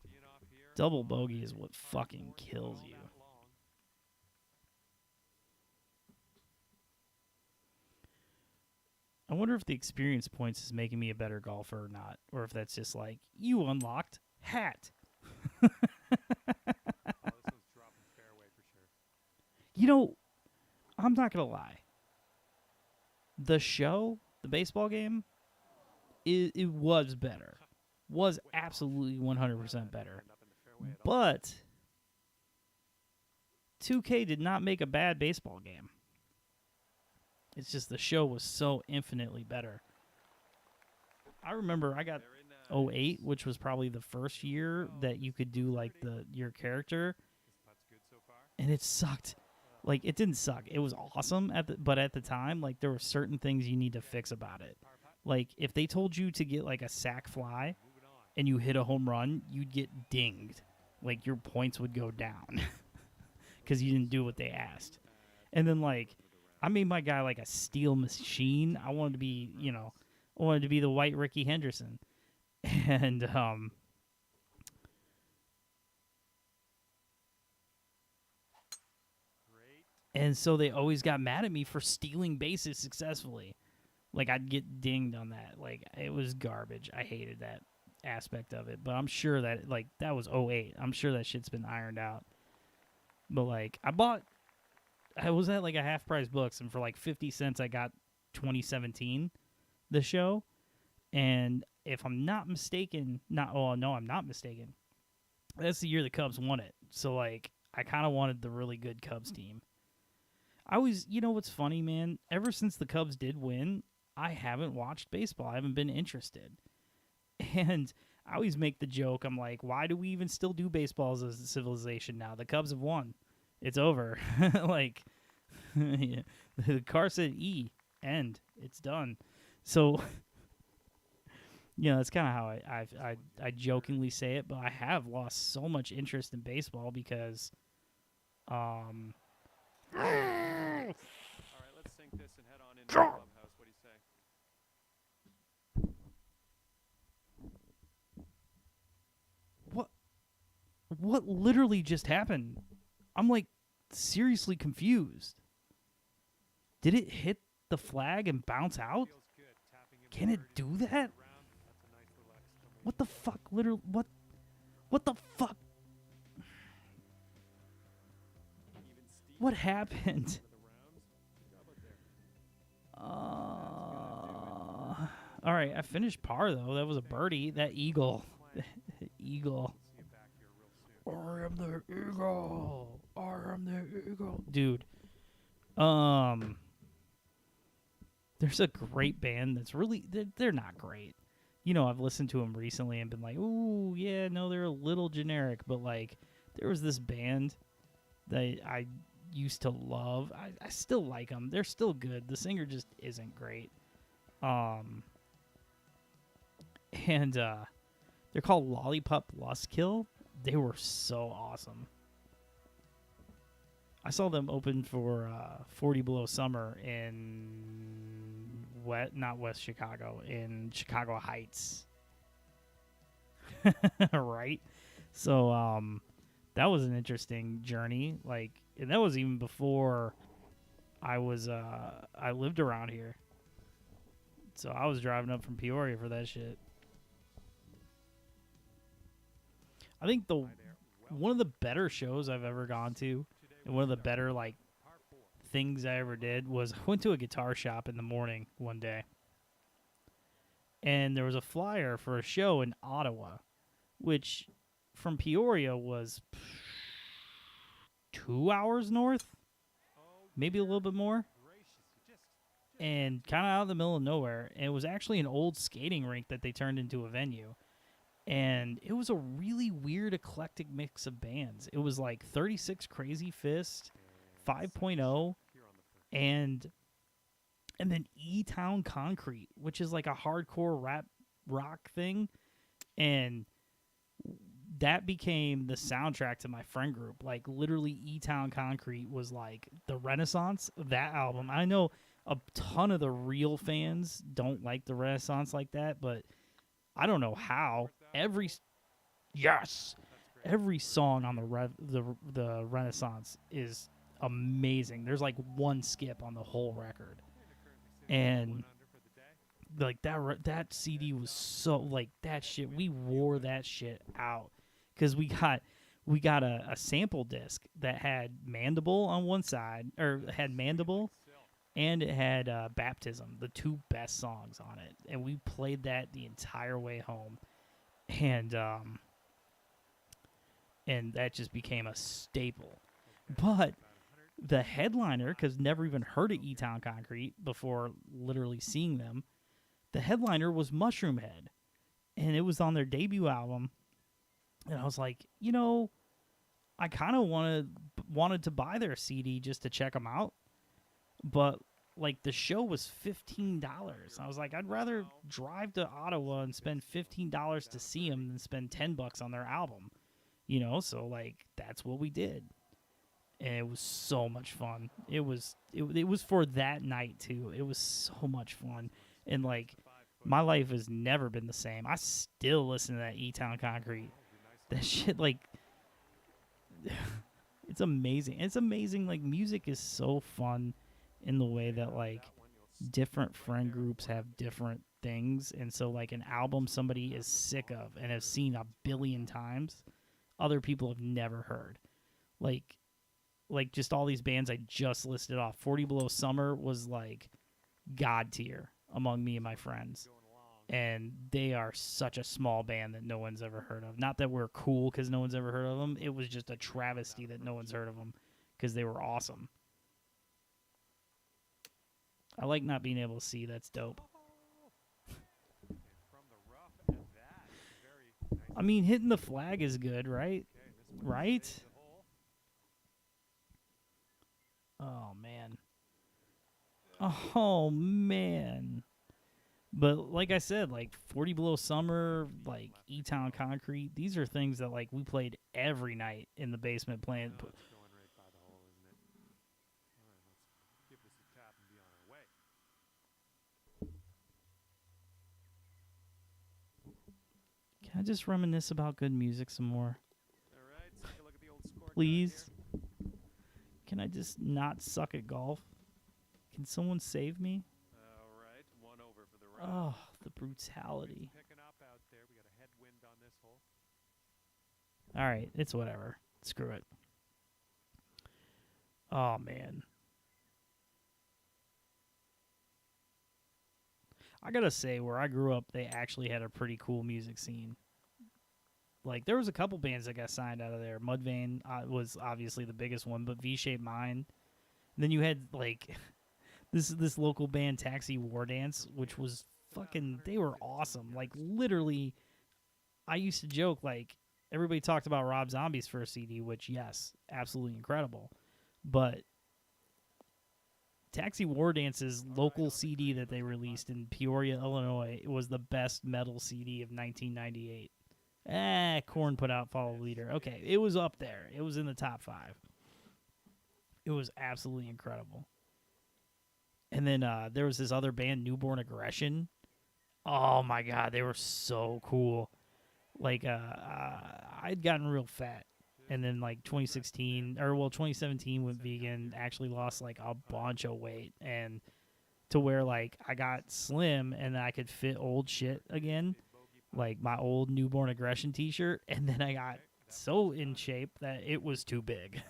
S2: Teeing off here.
S1: Double bogey is what fucking kills you.
S2: That long.
S1: I wonder if the experience points is making me a better golfer or not, or if that's just like, you unlocked hat.
S2: Oh, this one's dropping fairway for sure.
S1: You know, I'm not going to lie. The show, the baseball game, it was better. Was absolutely 100% better.
S2: End up in the fairway at all.
S1: But 2K did not make a bad baseball game. It's just the show was so infinitely better. I remember I got
S2: Very nice.
S1: 08, which was probably the first year that you could do like your character,
S2: This putt's good so far.
S1: and it sucked. Like, it didn't suck. It was awesome but at the time, like, there were certain things you need to fix about it.
S2: Par putt.
S1: Like, if they told you to get like a sack fly
S2: Moving on.
S1: and you hit a home run, you'd get dinged. Like, your points would go down because you didn't do what they asked. And then, like, I made my guy like a steel machine. I wanted to be, I wanted to be the white Ricky Henderson. And
S2: Great.
S1: and so they always got mad at me for stealing bases successfully. Like, I'd get dinged on that. Like, it was garbage. I hated that aspect of it. But I'm sure that, like, that was 08. I'm sure that shit's been ironed out. But, like, I was at, like, a half-price books, and for, like, 50 cents, I got 2017, the show. And if I'm not mistaken, I'm not mistaken. That's the year the Cubs won it. So, like, I kind of wanted the really good Cubs team. I always, what's funny, man? Ever since the Cubs did win, I haven't watched baseball. I haven't been interested. And I always make the joke, I'm like, why do we even still do baseball as a civilization now? The Cubs have won. It's over. Like, yeah. The car said E, end. It's done. So, that's kind of how I jokingly say it, but I have lost so much interest in baseball because,
S2: All right, let's sink this and head on into the clubhouse. What do you say?
S1: what literally just happened? I'm like seriously confused. Did it hit the flag and bounce out?
S2: Feels good. Tapping in
S1: Can
S2: the
S1: it
S2: birdies
S1: do
S2: around.
S1: that?
S2: That's a nice little exclamation.
S1: What the fuck? Literally, what the fuck?
S2: Even Steve
S1: What happened?
S2: for the rounds. Good job out there.
S1: All right, I finished par though. That was a birdie. That eagle, eagle.
S2: See you back here real soon.
S1: I am the eagle. I am the eagle, dude. There's a great band that's really they're not great. You know, I've listened to them recently and been like, "Ooh, yeah, no, they're a little generic." But like, there was this band that I used to love. I still like them. They're still good. The singer just isn't great. And they're called Lollipop Lustkill. They were so awesome. I saw them open for 40 Below Summer in not West Chicago, in Chicago Heights. Right? So that was an interesting journey. Like, and that was even before I lived around here. So I was driving up from Peoria for that shit. I think one of the better shows I've ever gone to, and one of the better like things I ever did, was I went to a guitar shop in the morning one day, and there was a flyer for a show in Ottawa, which from Peoria was 2 hours north, maybe a little bit more, and kind of out of the middle of nowhere. And it was actually an old skating rink that they turned into a venue. And it was a really weird, eclectic mix of bands. It was like 36 Crazy Fist, 5.0, and then E-Town Concrete, which is like a hardcore rap rock thing. And that became the soundtrack to my friend group. Like, literally, E-Town Concrete was like the Renaissance of that album. I know a ton of the real fans don't like the Renaissance like that, but I don't know how. Every song on the Renaissance is amazing. There's like one skip on the whole record, and like that CD was so like that shit. We wore that shit out because we got a sample disc that had Mandible on one side, or had Mandible, and it had Baptism, the two best songs on it, and we played that the entire way home. And that just became a staple. But the headliner, because never even heard of E-Town Concrete before literally seeing them, the headliner was Mushroom Head. And it was on their debut album. And I was like, you know, I kind of wanted to buy their CD just to check them out. But like, the show was $15. I was like, I'd rather drive to Ottawa and spend $15 to see them than spend $10 on their album, you know. So like, that's what we did, and it was so much fun. It was for that night too. It was so much fun, and like, my life has never been the same. I still listen to that E-Town Concrete. That shit, like, it's amazing. It's amazing. Like, music is so fun in the way that like different friend groups have different things, and so like an album somebody is sick of and has seen a billion times, other people have never heard. Like just all these bands I just listed off. 40 Below Summer was like god tier among me and my friends, and they are such a small band that no one's ever heard of. Not that we're cool because no one's ever heard of them. It was just a travesty that no one's heard of them because they were awesome. I like not being able to see. That's dope. I mean, hitting the flag is good, right? Right? Oh, man. Oh, man. But like I said, like 40 Below Summer, like E-Town Concrete, these are things that like we played every night in the basement playing. Can I just reminisce about good music some more? Please? Can I just not suck at golf? Can someone save me? Oh, the brutality. All right, it's whatever. Screw it. Oh, man. I gotta say, where I grew up, they actually had a pretty cool music scene. Like, there was a couple bands that got signed out of there. Mudvayne was obviously the biggest one, but V-Shaped Mind. Then you had, like, this local band Taxi War Dance, which was fucking, they were awesome. Like literally, I used to joke like everybody talked about Rob Zombie's first CD, which yes, absolutely incredible, but Taxi War Dance's local CD that they released in Peoria, Illinois, was the best metal CD of 1998. Korn put out Follow Leader. Okay, it was up there. It was in the top 5. It was absolutely incredible. And then there was this other band, Newborn Aggression. Oh my God, they were so cool. Like, I'd gotten real fat. And then, like, 2017 went vegan, actually lost, like, a bunch of weight. And to where, like, I got slim and I could fit old shit again. Like, my old Newborn Aggression t-shirt. And then I got so in shape that it was too big.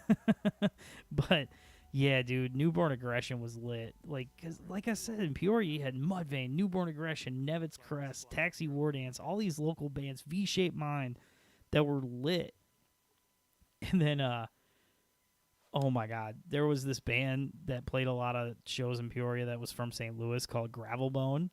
S1: But, yeah, dude, Newborn Aggression was lit. Like, 'cause, like I said, in Peoria, you had Mudvayne, Newborn Aggression, Nevitz Crest, Taxi War Dance, all these local bands, V-Shaped Mind, that were lit. And then, oh my God, there was this band that played a lot of shows in Peoria that was from St. Louis called Gravelbone,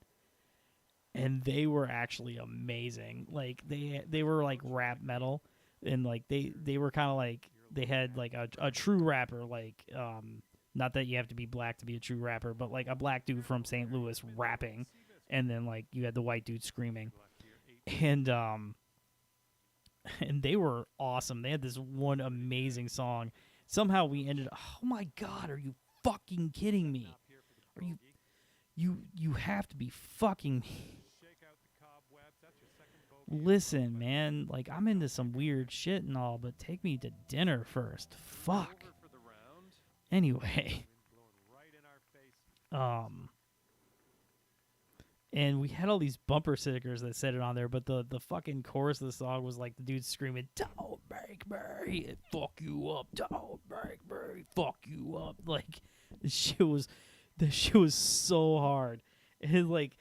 S1: and they were actually amazing. Like they were like rap metal, and like they were kind of like, they had like a true rapper, like not that you have to be black to be a true rapper, but like a black dude from St. Louis rapping, and then like you had the white dude screaming, and they were awesome. They had this one amazing song. Somehow we ended up, oh my God, are you fucking kidding me? Are you have to be fucking me. Listen, man, like I'm into some weird shit and all, but take me to dinner first. Fuck. Anyway, and we had all these bumper stickers that said it on there, but the fucking chorus of the song was like the dude screaming, "Don't break me, fuck you up, don't break me, fuck you up." Like, the shit was so hard. And like,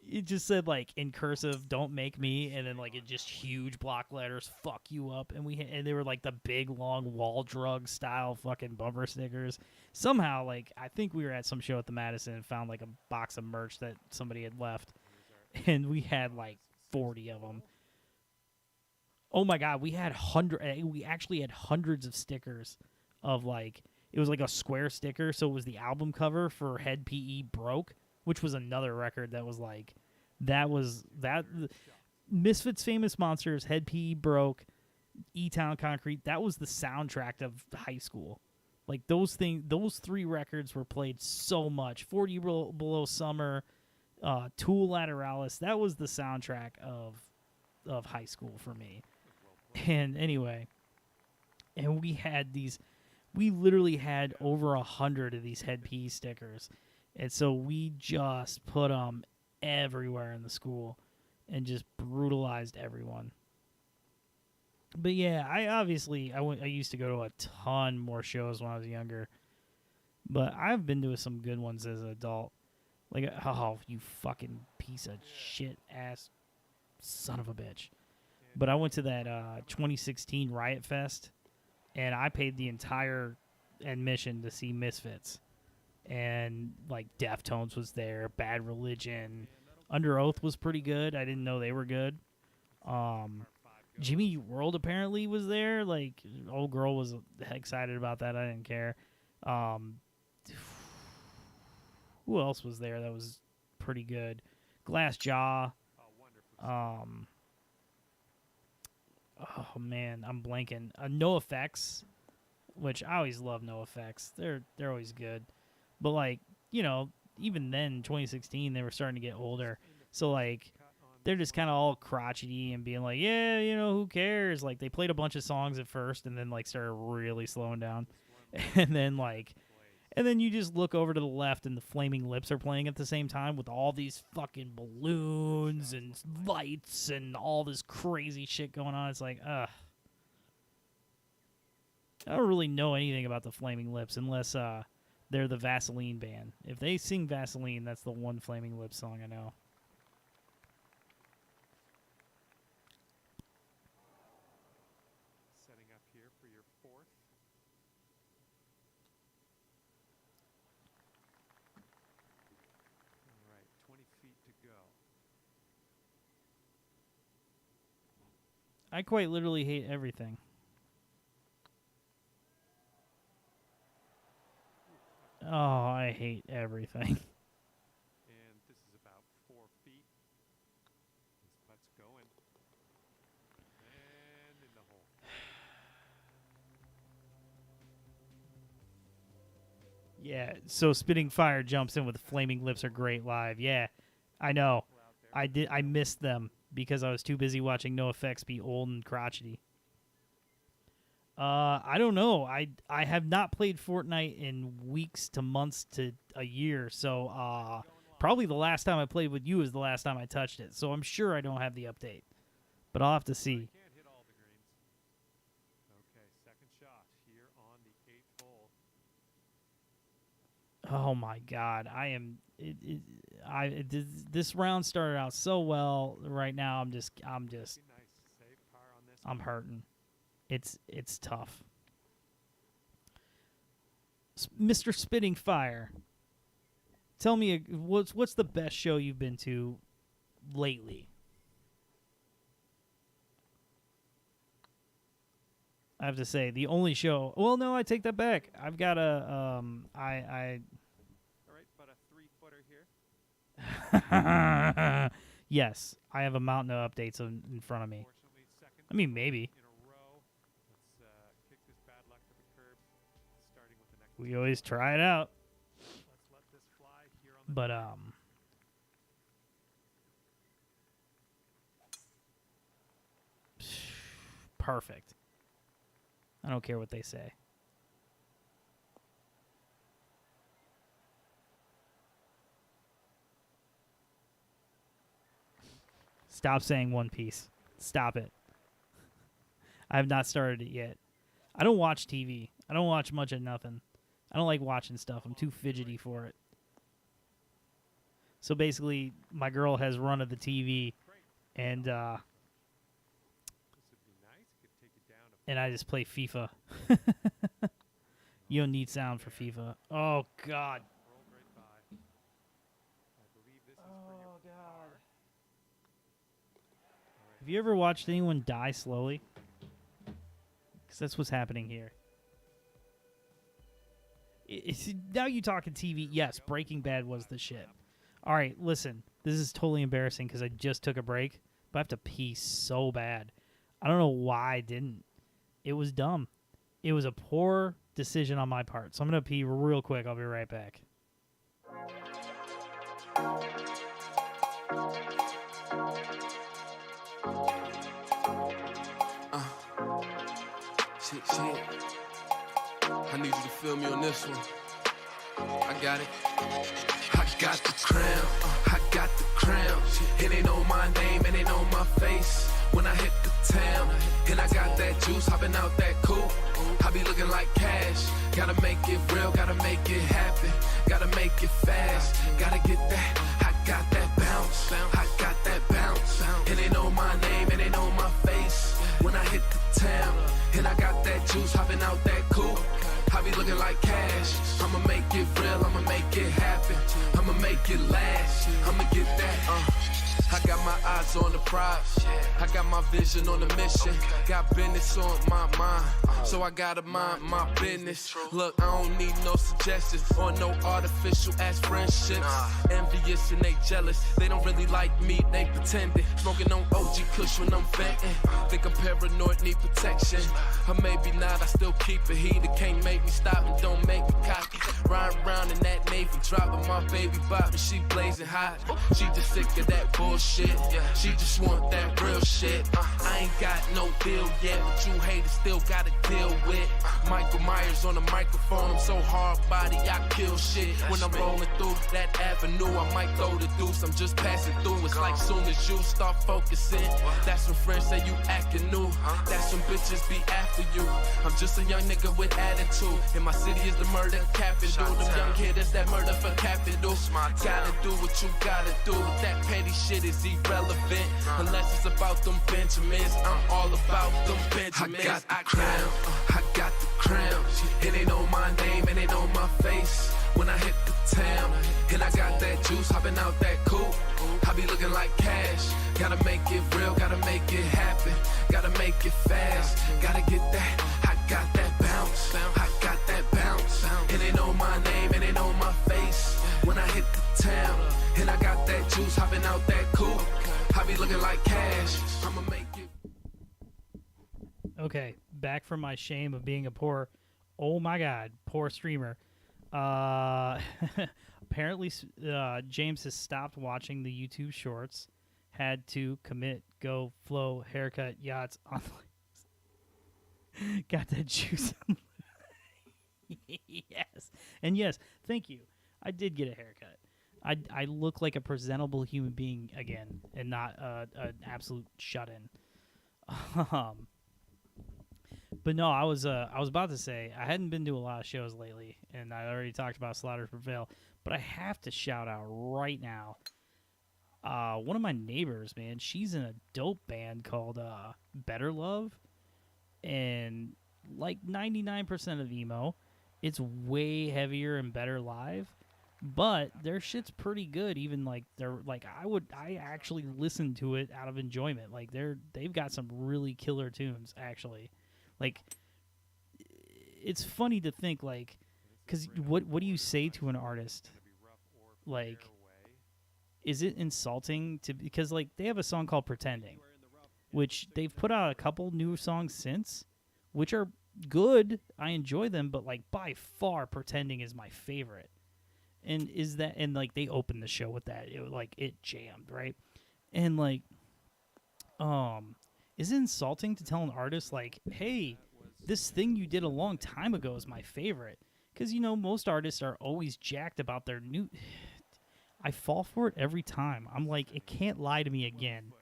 S1: it just said like in cursive, "Don't make me," and then like in just huge block letters, "Fuck you up." And they were like the big long wall drug style fucking bumper stickers. Somehow, like, I think we were at some show at the Madison and found like a box of merch that somebody had left, and we had like 40 of them. Oh my God, we actually had hundreds of stickers of like, it was like a square sticker, so it was the album cover for Head PE Broke, which was another record that was like, that Misfits Famous Monsters, Head PE Broke, E-Town Concrete, that was the soundtrack of high school. Like those 3 records were played so much. 40 Below Summer, Tool Lateralis, that was the soundtrack of high school for me. And anyway, and we literally had over 100 of these Head PE stickers. And so we just put them everywhere in the school and just brutalized everyone. But yeah, I used to go to a ton more shows when I was younger. But I've been to some good ones as an adult. Like, oh, you fucking piece of shit ass son of a bitch. But I went to that 2016 Riot Fest, and I paid the entire admission to see Misfits. And like Deftones was there, Bad Religion, Under Oath was pretty good. I didn't know they were good. Jimmy World apparently was there. Like, old girl was excited about that. I didn't care. Who else was there that was pretty good? Glassjaw. Oh man, I'm blanking. NoFX, which I always love NoFX. They're always good. But like, you know, even then, 2016, they were starting to get older. So like, they're just kind of all crotchety and being like, yeah, you know, who cares? Like, they played a bunch of songs at first and then like started really slowing down. And then you just look over to the left and the Flaming Lips are playing at the same time with all these fucking balloons and lights and all this crazy shit going on. It's like, ugh. I don't really know anything about the Flaming Lips unless they're the Vaseline band. If they sing Vaseline, that's the one Flaming Lips song I know.
S2: Setting up here for your 4th.
S1: I quite literally hate everything. Oh, I hate everything.
S2: And this is about 4 feet. This putt's going. And in the hole.
S1: Yeah, so Spitting Fire jumps in with Flaming Lips are great live. Yeah, I know. I missed them because I was too busy watching NoFX be old and crotchety. I don't know. I have not played Fortnite in weeks to months to a year, so probably the last time I played with you is the last time I touched it. So I'm sure I don't have the update, but I'll have to see.
S2: Can't hit all the greens. Okay, second shot here on the 8th hole.
S1: Oh my God, this round started out so well. Right now, I'm just,
S2: Be nice. Save par on this.
S1: I'm hurting. It's tough. Mr. Spitting Fire, tell me what's the best show you've been to lately? I have to say the only show. Well, no, I take that back. I've got a
S2: All right, but a 3-footer here.
S1: yes, I have a mountain of updates in front of me.
S2: Fortunately, second
S1: I mean, maybe.
S2: in a row. Let's kick this bad luck to the curb. Starting with the next.
S1: We always try it out,
S2: Let's let this fly here on the.
S1: but perfect. I don't care what they say. Stop saying One Piece. Stop it. I have not started it yet. I don't watch TV. I don't watch much of nothing. I don't like watching stuff. I'm too fidgety for it. So basically, my girl has run of the TV, and
S2: This would be nice. Could take it down to.
S1: and I just play FIFA. You don't need sound for FIFA. Oh God.
S2: Rolled right by. I believe this is for your par.
S1: Have you ever watched anyone die slowly? Because that's what's happening here. Now you talking TV. Yes, Breaking Bad was the shit. All right, listen. This is totally embarrassing because I just took a break, but I have to pee so bad. I don't know why I didn't. It was dumb. It was a poor decision on my part. So I'm going to pee real quick. I'll be right back.
S3: Shit. I need you to feel me on this one. I got it. I got the crown. I got the crown. It ain't on my name, it ain't on my face. When I hit the town, and I got that juice, hopping out that coupe. I be looking like cash. Gotta make it real, gotta make it happen. Gotta make it fast. Gotta get that. I got that bounce. I got that bounce. It ain't on my name, it ain't on my face. When I hit the town, and I got that juice, hopping out that coupe. I be looking like cash. I'ma make it real, I'ma make it happen. I'ma make it last. I'ma get that. I got my eyes on the prize. I got my vision on the mission. Got business on my mind, so I gotta mind my business. Look, I don't need no suggestions or no artificial ass friendships. Envious and they jealous. They don't really like me, they pretending. Smoking on OG Kush when I'm venting. Think I'm paranoid, need protection. Or maybe not, I still keep it heated. Can't make me stop and don't make me cocky. Riding around in that Navy, dropping my baby bopping. She blazing hot. She just sick of that bullshit. She just want that real shit. I ain't got no deal yet, but you haters still gotta deal with. Michael Myers on the microphone, I'm so hard body, I kill shit. When I'm rolling through that avenue, I might throw the deuce, I'm just passing through. It's like soon as you start focusing, that's when friends say you acting new. That's when bitches be after you. I'm just a young nigga with attitude, and my city is the murder capital. Them young hitters that murder for capital. Gotta do what you gotta do. That petty shit is irrelevant unless it's about them Benjamins. I'm all about them Benjamins. I got the crown. I got the crown. It ain't on my name, it ain't on my face. When I hit the town, and I got that juice, hopping out that coupe. I be looking like cash. Gotta make it real, gotta make it happen. Gotta make it fast. Gotta get that. I got that bounce. I got that bounce. And they know my name and they know my face. When I hit the town, and I got that juice hopping out that coupe. I be looking like cash. I'ma make it.
S1: Okay, back from my shame of being a poor, oh my god, poor streamer. Apparently, James has stopped watching the YouTube shorts. Had to commit, go, flow, haircut, yachts, on. Got that juice. Yes, and yes, thank you. I did get a haircut. I look like a presentable human being again, and not an absolute shut-in. But no, I was about to say I hadn't been to a lot of shows lately, and I already talked about Slaughter Prevail, but I have to shout out right now. One of my neighbors, man, she's in a dope band called Better Love, and like 99% of emo, it's way heavier and better live, but their shit's pretty good. Even like they're like I actually listen to it out of enjoyment. Like they've got some really killer tunes actually. Like, it's funny to think, like, because what do you say to an artist? Like, is it insulting to, because, like, they have a song called Pretending, which they've put out a couple new songs since, which are good. I enjoy them, but, like, by far, Pretending is my favorite. And like, they opened the show with that. It jammed, right? And, like, is it insulting to tell an artist, like, hey, this thing you did a long time ago is my favorite? Because, you know, most artists are always jacked about their new... I fall for it every time. I'm like, it can't lie to me again.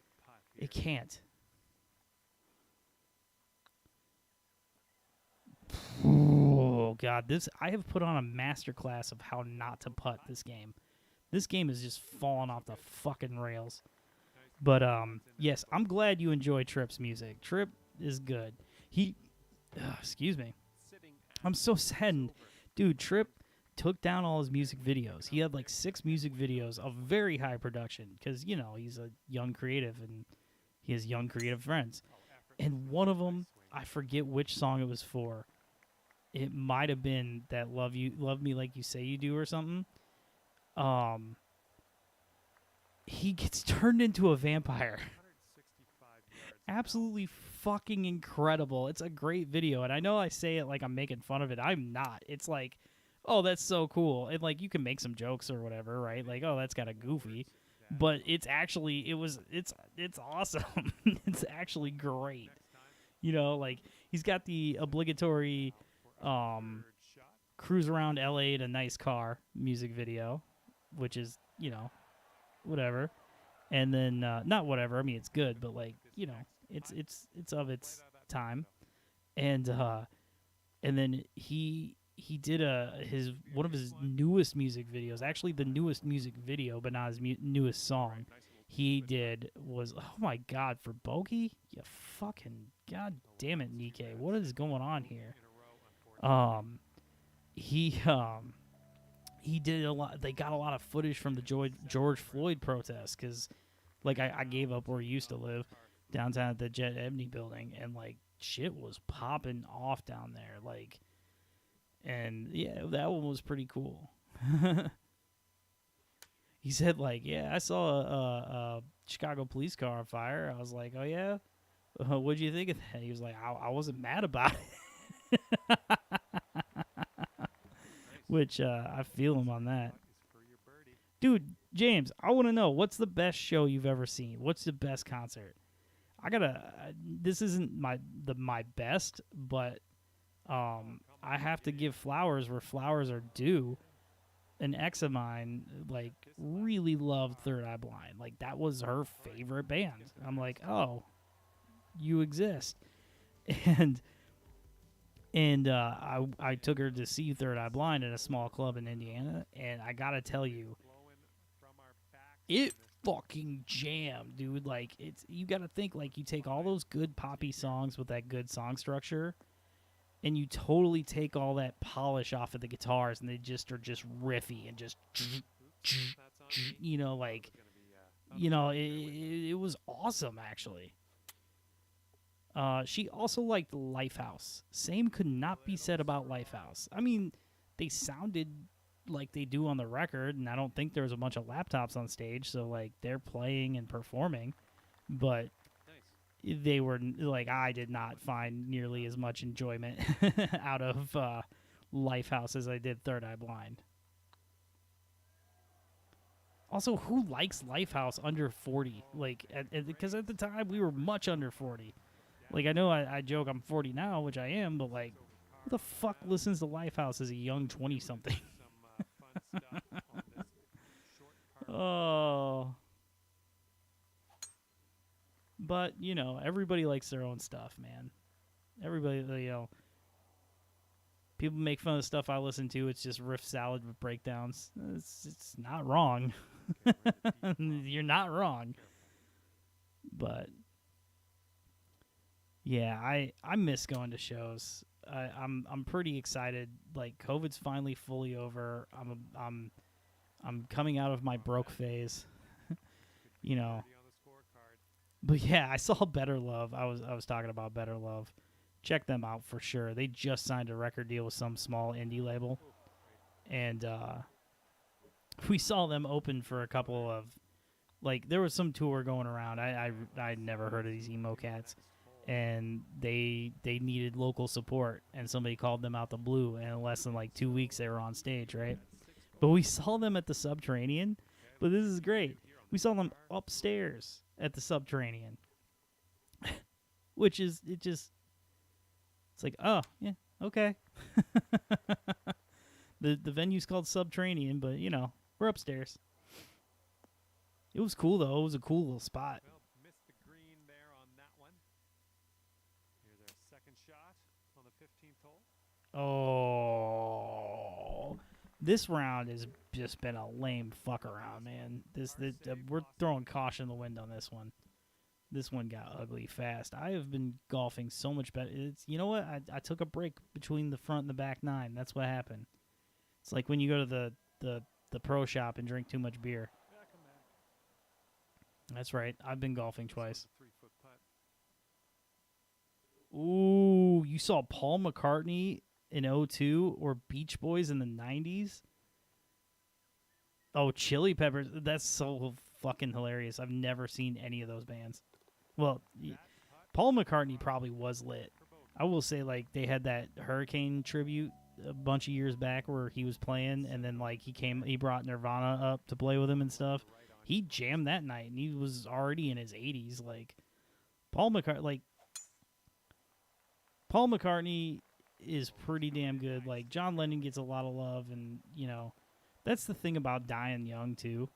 S1: It can't. Oh, God. I have put on a masterclass of how not to putt this game. This game is just falling off the fucking rails. But, yes, I'm glad you enjoy Tripp's music. Tripp is good. Excuse me. I'm so saddened. Dude, Tripp took down all his music videos. He had, like, 6 music videos of very high production because, you know, he's a young creative and he has young creative friends. And one of them, I forget which song it was for. It might have been that Love Me Like You Say You Do or something. He gets turned into a vampire. Absolutely fucking incredible. It's a great video, and I know I say it like I'm making fun of it. I'm not. It's like, oh, that's so cool. And, like, you can make some jokes or whatever, right? Like, oh, that's kind of goofy. But it's actually, it's awesome. It's actually great. You know, like, he's got the obligatory cruise around LA in a nice car music video, which is, you know, whatever. And then not whatever, I mean it's good, but, like, you know, it's of its time. And then he did one of his newest music videos, actually the newest music video, but not his newest song. He did was, oh my God, for Bogey? You fucking god damn it, Nikkei. What is going on here? He did a lot. They got a lot of footage from the George Floyd protests because, like, I gave up where he used to live downtown at the Jet Ebony building, and, like, shit was popping off down there. Like, and yeah, that one was pretty cool. He said, like, yeah, I saw a Chicago police car on fire. I was like, oh yeah, what'd you think of that? He was like, I wasn't mad about it. Which, I feel him on that. Dude, James, I want to know, what's the best show you've ever seen? What's the best concert? This isn't my best, but I have to give flowers where flowers are due. An ex of mine, like, really loved Third Eye Blind. Like, that was her favorite band. I'm like, oh, you exist. And I took her to see Third Eye Blind at a small club in Indiana, and I gotta tell you, it fucking jammed, dude. Like, you gotta think, like, you take all those good poppy songs with that good song structure, and you totally take all that polish off of the guitars, and they just are just riffy and just, you know, like, you know, it was awesome, actually. She also liked Lifehouse. Same could not be said about Lifehouse. I mean, they sounded like they do on the record, and I don't think there was a bunch of laptops on stage, so, like, they're playing and performing. But
S2: Nice.
S1: they were, like, I did not find nearly as much enjoyment out of Lifehouse as I did Third Eye Blind. Also, who likes Lifehouse under 40? Like, because at the time, we were much under 40. Like, I know I joke I'm 40 now, which I am, but, like, who the fuck listens to Lifehouse as a young 20-something?
S2: Some fun stuff on this short card.
S1: Oh. But, you know, everybody likes their own stuff, man. Everybody, you know, people make fun of stuff I listen to. It's just riff salad with breakdowns. It's not wrong. You're not wrong. But yeah, I miss going to shows. I'm pretty excited. Like, COVID's finally fully over. I'm coming out of my broke phase. You know.
S2: On the scorecard.
S1: But yeah, I saw Better Love. I was talking about Better Love. Check them out for sure. They just signed a record deal with some small indie label, and we saw them open for a couple of, like, there was some tour going around. I never heard of these emo cats, and they needed local support, and somebody called them out the blue, and in less than like 2 weeks they were on stage, right? But we saw them at the Subterranean. But this is great. We saw them upstairs at the Subterranean, which is it's like, oh yeah, okay. the venue's called Subterranean, but you know, we're upstairs. It was cool though. It was a cool little spot.
S2: Well, missed the green there on that one. Here's our second shot on the 15th hole.
S1: Oh, this round has just been a lame fuck around, man. We're throwing caution in the wind on this one. This one got ugly fast. I have been golfing so much better. You know what? I took a break between the front and the back nine. That's what happened. It's like when you go to the pro shop and drink too much beer.
S2: Yeah, come back.
S1: That's right. I've been golfing twice.
S2: 3-foot putt.
S1: Ooh, you saw Paul McCartney in 02 or Beach Boys in the 90s? Oh, Chili Peppers. That's so fucking hilarious. I've never seen any of those bands. Well, Paul McCartney probably was lit. I will say, like, they had that Hurricane tribute a bunch of years back where he was playing, and then, like, he brought Nirvana up to play with him and stuff. He jammed that night, and he was already in his 80s. Like, Paul McCartney is pretty damn good. Like, John Lennon gets a lot of love, and, you know, that's the thing about dying young, too.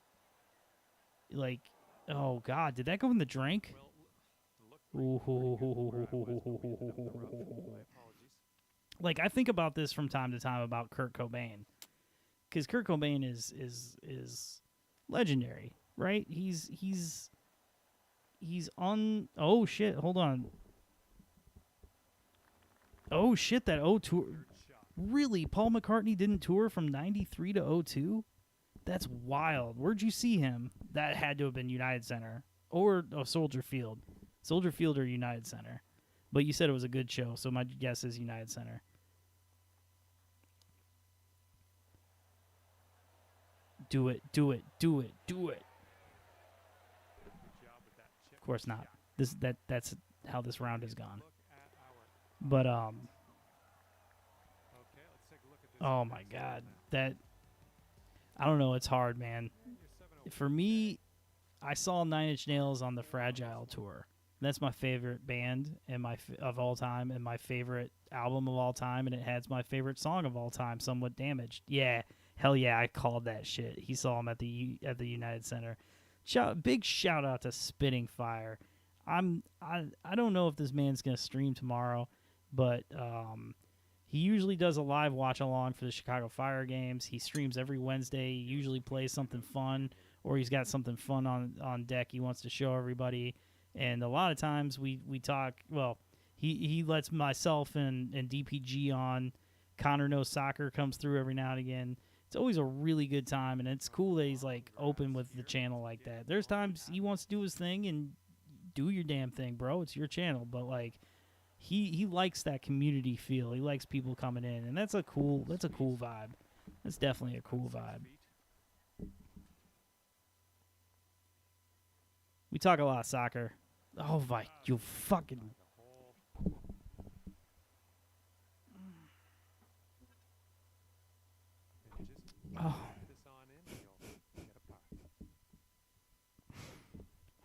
S1: Like, oh, God, did that go in the drink? Like, I think about this from time to time about Kurt Cobain, because Kurt Cobain is legendary, right? He's on. Oh shit! Hold on. Oh shit! That O tour. Really, Paul McCartney didn't tour from '93 to 02? That's wild. Where'd you see him? That had to have been United Center or Soldier Field. Soldier Field or United Center. But you said it was a good show, so my guess is United Center. Do it, do it, do it, do it. Of course not. That's how this round has gone. But oh my God, that, I don't know. It's hard, man. For me, I saw Nine Inch Nails on the Fragile tour. That's my favorite band and of all time, and my favorite album of all time, and it has my favorite song of all time, Somewhat Damaged. Yeah, hell yeah, I called that shit. He saw him at the United Center. Big shout out to Spitting Fire. I don't know if this man's gonna stream tomorrow, but he usually does a live watch along for the Chicago Fire games. He streams every Wednesday. He usually plays something fun, or he's got something fun on deck he wants to show everybody. And a lot of times we talk, well, he lets myself and DPG on. Connor Knows Soccer comes through every now and again it's always a really good time, and it's cool that he's like open with the channel like that. There's times he wants to do his thing and do your damn thing, bro. It's your channel, but like he likes that community feel. He likes people coming in, and that's a cool vibe. That's definitely a cool vibe. We talk a lot of soccer. Oh my, you fucking. Oh.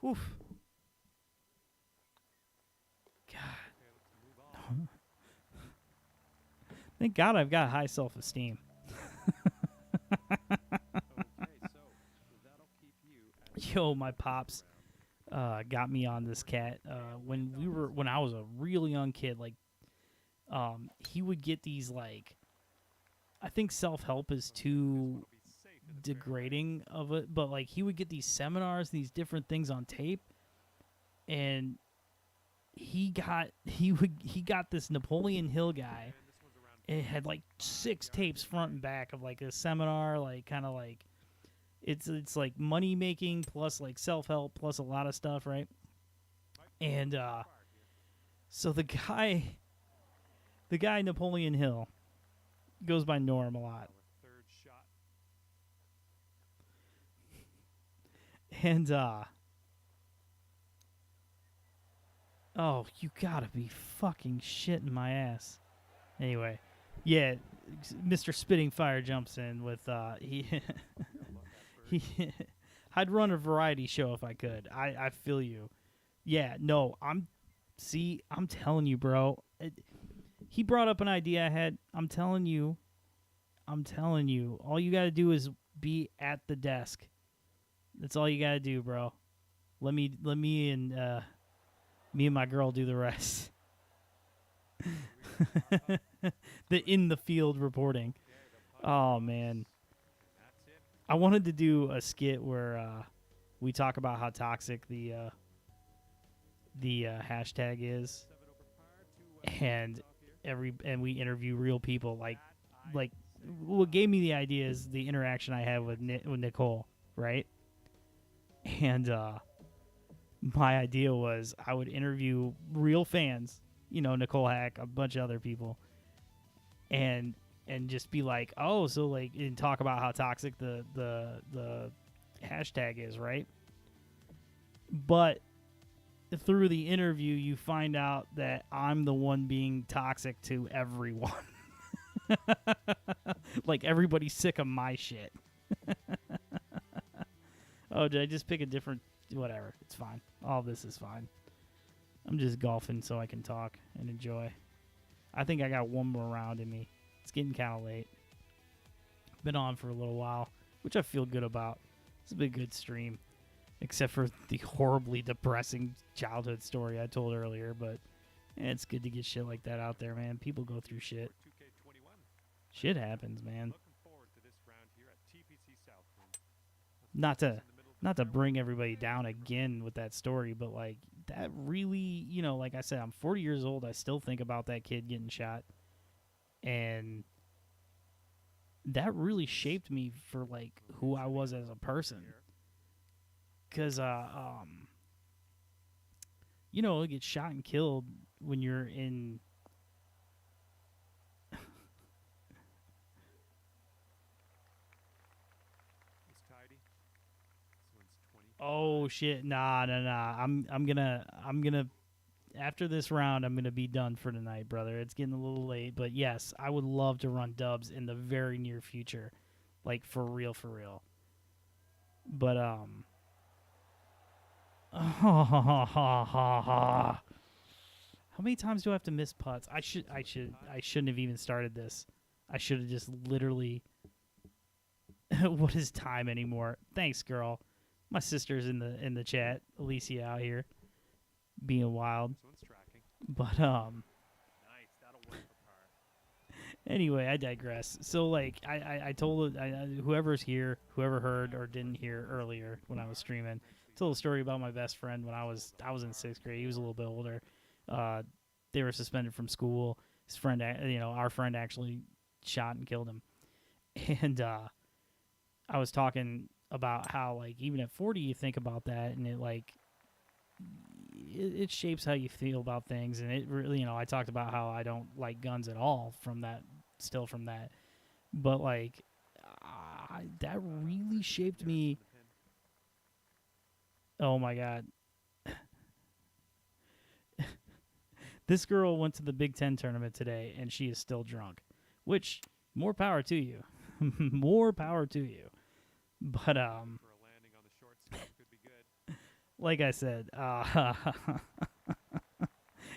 S1: Oof. God. Thank God I've got high self-esteem. Yo, my pops got me on this cat when I was a real young kid. Like, he would get these like. I think self-help is too degrading of it, but like he would get these seminars, these different things on tape, and he got this Napoleon Hill guy. It had like 6 tapes front and back of like a seminar, like kind of like it's like money making plus like self-help plus a lot of stuff, right? And so the guy Napoleon Hill goes by Norm a lot. And oh, you gotta be fucking shitting my ass. Anyway, yeah, Mr. Spitting Fire jumps in with I'd run a variety show if I could. I feel you. Yeah, no, I'm telling you, bro. He brought up an idea I had. I'm telling you. All you got to do is be at the desk. That's all you got to do, bro. Let me and my girl do the rest. The in the field reporting. Oh man. I wanted to do a skit where we talk about how toxic the hashtag is, and we interview real people. Like what gave me the idea is the interaction I had with Nicole, right? And my idea was I would interview real fans, Nicole Hack, a bunch of other people, and just be like, oh, so like, and talk about how toxic the hashtag is, right? But through the interview, you find out that I'm the one being toxic to everyone. Like, everybody's sick of my shit. Oh, did I just pick a different... Whatever, it's fine. All this is fine. I'm just golfing so I can talk and enjoy. I think I got one more round in me. It's getting kind of late. Been on for a little while, which I feel good about. It's been a good stream. Except for the horribly depressing childhood story I told earlier, but it's good to get shit like that out there, man. People go through shit. Shit happens, man. Not to bring everybody down again with that story, but like that really, like I said, I'm 40 years old. I still think about that kid getting shot, and that really shaped me for like who I was as a person. Because, you get shot and killed when you're in... Oh, shit. Nah. I'm gonna... After this round, I'm gonna be done for tonight, brother. It's getting a little late. But, yes, I would love to run dubs in the very near future. Like, for real. But, How many times do I have to miss putts? I shouldn't have even started this. I should have just literally... What is time anymore? Thanks, girl. My sister's in the chat. Alicia out here being wild. But anyway, I digress. So like I told whoever's here, whoever heard or didn't hear earlier when I was streaming, told a story about my best friend when I was in 6th grade. He was a little bit older. They were suspended from school. His friend, our friend actually shot and killed him. And I was talking about how, like, even at 40, you think about that, and it, like, it shapes how you feel about things. And it really, I talked about how I don't like guns at all from that, but, like, that really shaped me. Oh, my God. This girl went to the Big Ten tournament today, and she is still drunk, which, more power to you. More power to you. But,
S2: For a landing on the short stuff could be good.
S1: like I said,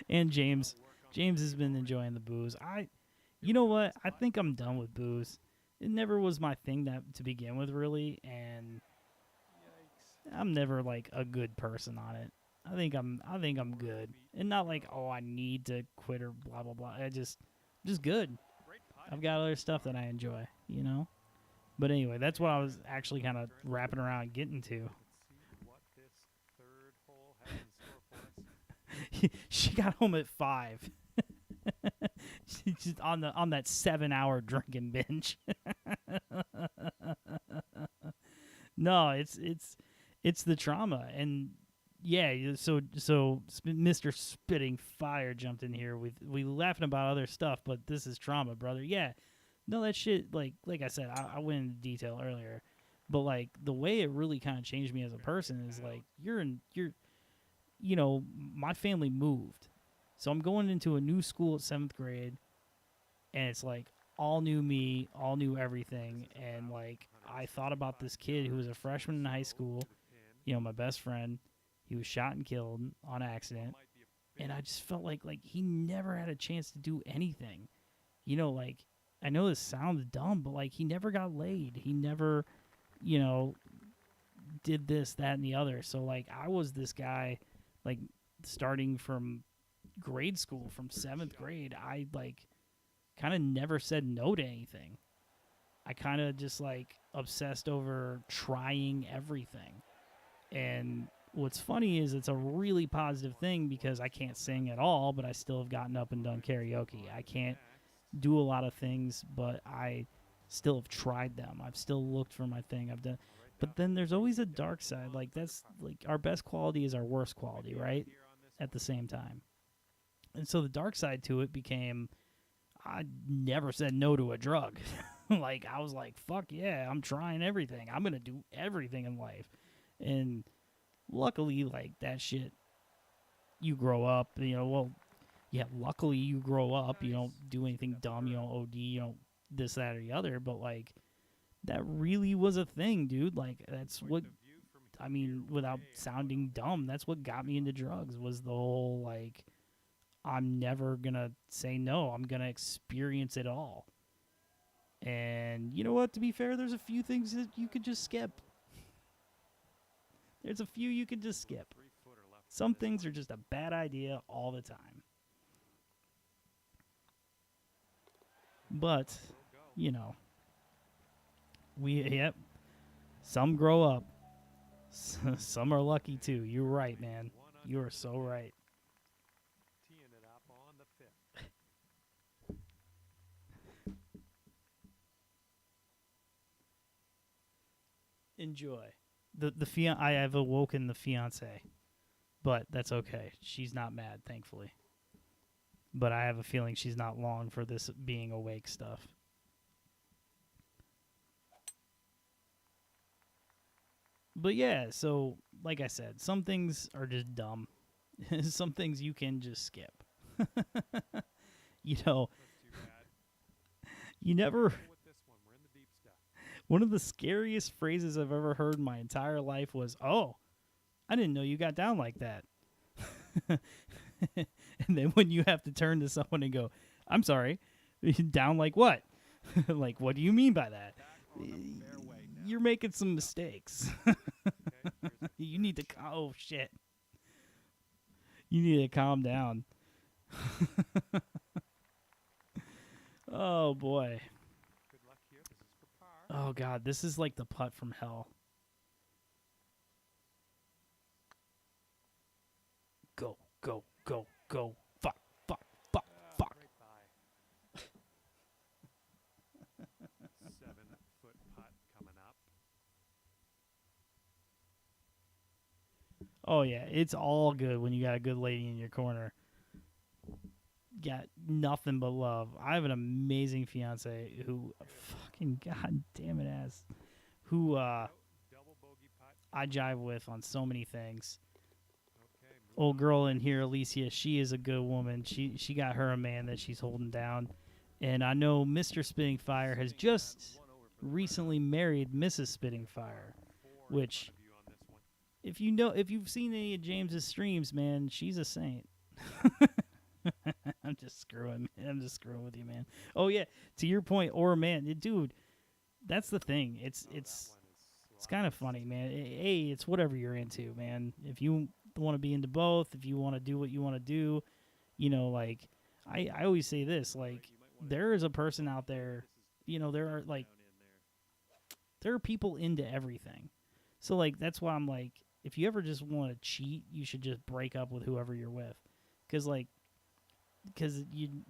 S1: and James has been enjoying the booze. You know what? I think I'm done with booze. It never was my thing to begin with, really, and I'm never, like, a good person on it. I think I'm good, and not like, oh, I need to quit or blah blah blah. Just good. I've got other stuff that I enjoy, But anyway, that's what I was actually kind of wrapping around getting to.
S2: Let's see what this third hole has in store for us.
S1: She got home at 5. She's on that 7-hour drinking binge. No, it's the trauma. And yeah, so Mr. Spitting Fire jumped in here. We laughing about other stuff, but this is trauma, brother. Yeah. No, that shit, like I said, I went into detail earlier, but, like, the way it really kind of changed me as a person is, like, my family moved. So I'm going into a new school at 7th grade, and it's, like, all new me, all new everything. And, like, I thought about this kid who was a freshman in high school, my best friend. He was shot and killed on accident. And I just felt like he never had a chance to do anything. Like, I know this sounds dumb, but, like, he never got laid. He never, did this, that, and the other. So, like, I was this guy, like, starting from grade school, from 7th grade, I, like, kind of never said no to anything. I kind of just, like, obsessed over trying everything. And what's funny is it's a really positive thing because I can't sing at all, but I still have gotten up and done karaoke. I can't do a lot of things, but I still have tried them. I've still looked for my thing. I've done, but then there's always a dark side. Like, that's, like, our best quality is our worst quality, right? At the same time. And so the dark side to it became, I never said no to a drug. Like, I was like, fuck yeah, I'm trying everything. I'm going to do everything in life. And luckily, like, that shit, you grow up, luckily you grow up, you don't do anything dumb, you don't OD, you don't this, that, or the other, but, like, that really was a thing, dude. Like, that's what, I mean, without sounding dumb, that's what got me into drugs, was the whole, like, I'm never gonna say no, I'm gonna experience it all. And you know what, to be fair, there's a few things that you could just skip. There's a few you could just skip. Some things are just a bad idea all the time. But, some grow up. Some are lucky too. You're right, man. You are so right.
S2: Teeing it up on the 5th.
S1: Enjoy. I have awoken the fiance, but that's okay. She's not mad, thankfully. But I have a feeling she's not long for this being awake stuff. But yeah, so like I said, some things are just dumb. Some things you can just skip. You never.
S2: With this one, we're in the deep stuff.
S1: One of the scariest phrases I've ever heard in my entire life was, "Oh, I didn't know you got down like that." And then when you have to turn to someone and go, "I'm sorry, down like what?" Like, what do you mean by that? You're making some mistakes. You need to, oh shit. You need to calm down. Oh boy.
S2: Good luck here. This is for par.
S1: Oh god, this is like the putt from hell. Go, go, go, go. Fuck, fuck, fuck, fuck.
S2: Right by. 7-foot putt coming up.
S1: Oh yeah, it's all good when you got a good lady in your corner. Got nothing but love. I have an amazing fiance who, fucking god damn it ass, who
S2: Double bogey putt.
S1: I jive with on so many things.
S2: Okay.
S1: Old girl in here, Alicia, she is a good woman. She got her a man that she's holding down, and I know Mr. Spitting Fire has just recently married Mrs. Spitting Fire, which, if you've seen any of James's streams, man, she's a saint. I'm just screwing with you, man. Oh yeah, to your point, or man, dude, that's the thing. It's kind of funny, man. Hey, it's whatever you're into, man. If you want to be into both, if you want to do what you want to do, like I always say this, like there is a person out there, there are people into everything. So like that's why I'm like, if you ever just want to cheat, you should just break up with whoever you're with, because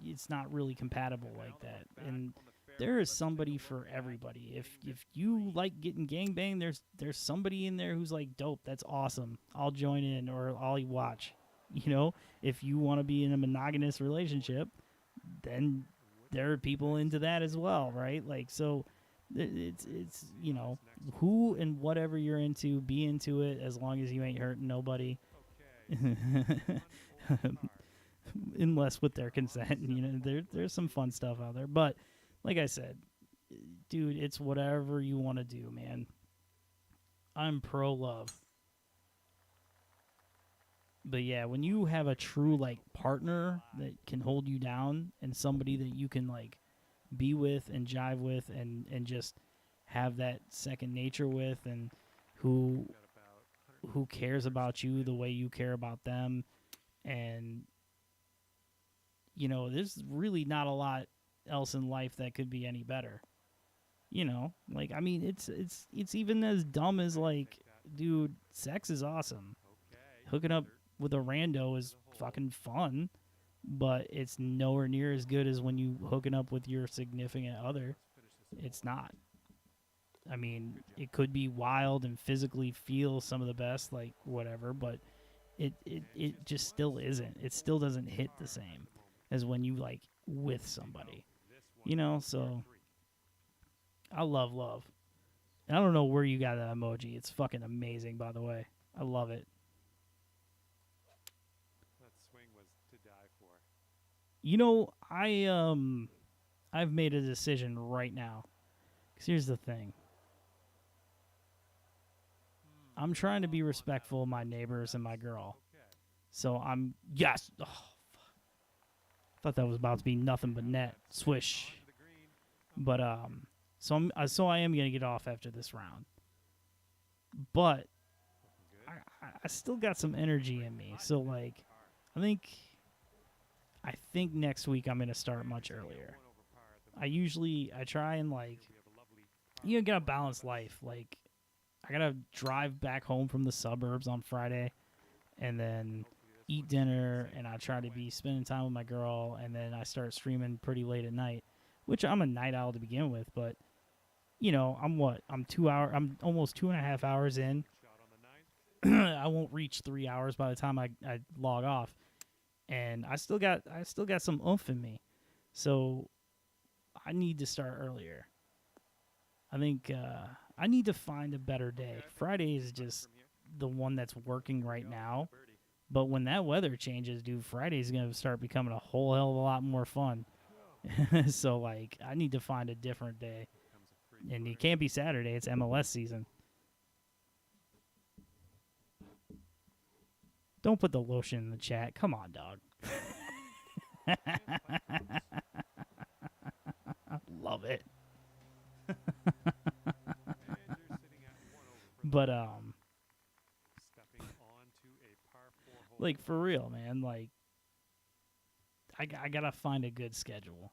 S1: it's not really compatible like that. And there is somebody for everybody. If you like getting gangbanged, there's somebody in there who's like, dope, that's awesome, I'll join in, or I'll watch. If you want to be in a monogamous relationship, then there are people into that as well, right? Like, so it's who and whatever you're into, be into it as long as you ain't hurting nobody. Unless with their consent. There's some fun stuff out there, but like I said, dude, it's whatever you want to do, man. I'm pro love. But yeah, when you have a true like partner that can hold you down, and somebody that you can like be with and jive with and just have that second nature with, and who cares about you the way you care about them, and there's really not a lot else in life that could be any better. Like, I mean, it's even as dumb as like, dude, sex is awesome. Hooking up with a rando is fucking fun, but it's nowhere near as good as when you hooking up with your significant other. It's not. I mean, it could be wild and physically feel some of the best, like whatever, but it just still isn't. It still doesn't hit the same as when you like with somebody. So I love. And I don't know where you got that emoji. It's fucking amazing, by the way. I love it.
S2: That swing was to die for.
S1: I've made a decision right now. 'Cause here's the thing. I'm trying to be respectful of my neighbors and my girl. So yes. Oh, fuck. Thought that was about to be nothing but net. Swish. But so I am gonna get off after this round. But I still got some energy in me. So like, I think next week I'm gonna start much earlier. I try and like, gotta balance life. Like, I gotta drive back home from the suburbs on Friday, and then eat dinner, and I try to be spending time with my girl, and then I start streaming pretty late at night, which I'm a night owl to begin with, but I'm almost 2.5 hours in. I won't reach 3 hours by the time I log off, and I still got some oomph in me, so I need to start earlier. I think I need to find a better day. Friday is just the one that's working right now, but when that weather changes, dude, Friday's going to start becoming a whole hell of a lot more fun. So, like, I need to find a different day. And it can't be Saturday. It's MLS season. Don't put the lotion in the chat. Come on, dog. Love it. But, like, for real, man, like, I gotta find a good schedule.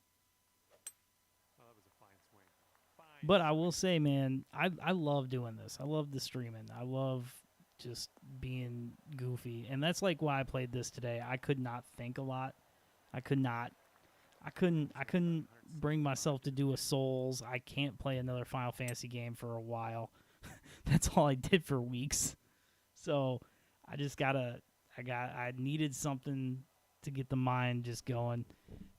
S1: But I will say, man, I love doing this. I love the streaming. I love just being goofy. And that's like why I played this today. I could not think a lot. I couldn't bring myself to do a Souls. I can't play another Final Fantasy game for a while. That's all I did for weeks. So I needed something to get the mind just going.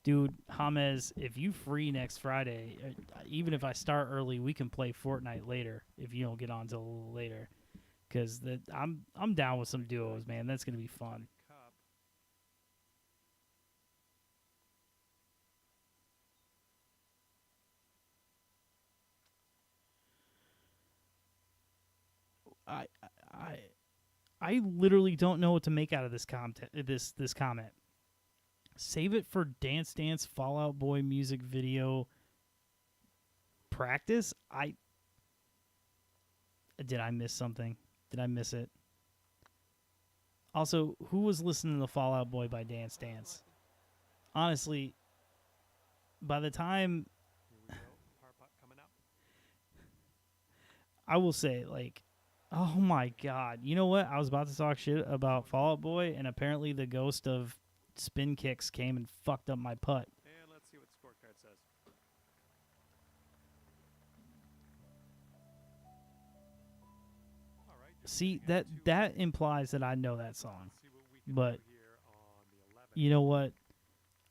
S1: Dude, James, if you free next Friday, even if I start early, we can play Fortnite later if you don't get on till a little later. Because I'm down with some duos, man. That's going to be fun.
S2: Cup.
S1: I I I literally don't know what to make out of this this comment. Save it for Dance Dance Fall Out Boy music video practice. Did I miss something? Did I miss it? Also, who was listening to Fall Out Boy by Dance Dance? Honestly, by the time
S2: Here we go. Par putt coming up.
S1: I will say, like, oh my God. You know what? I was about to talk shit about Fall Out Boy, and apparently the ghost of spin kicks came and fucked up my putt.
S2: And let's see what the scorecard says. All right. just
S1: See,
S2: sitting at
S1: that
S2: 2.
S1: implies that I know that song.
S2: Let's see what we can
S1: But
S2: do here on the 11th.
S1: you know what?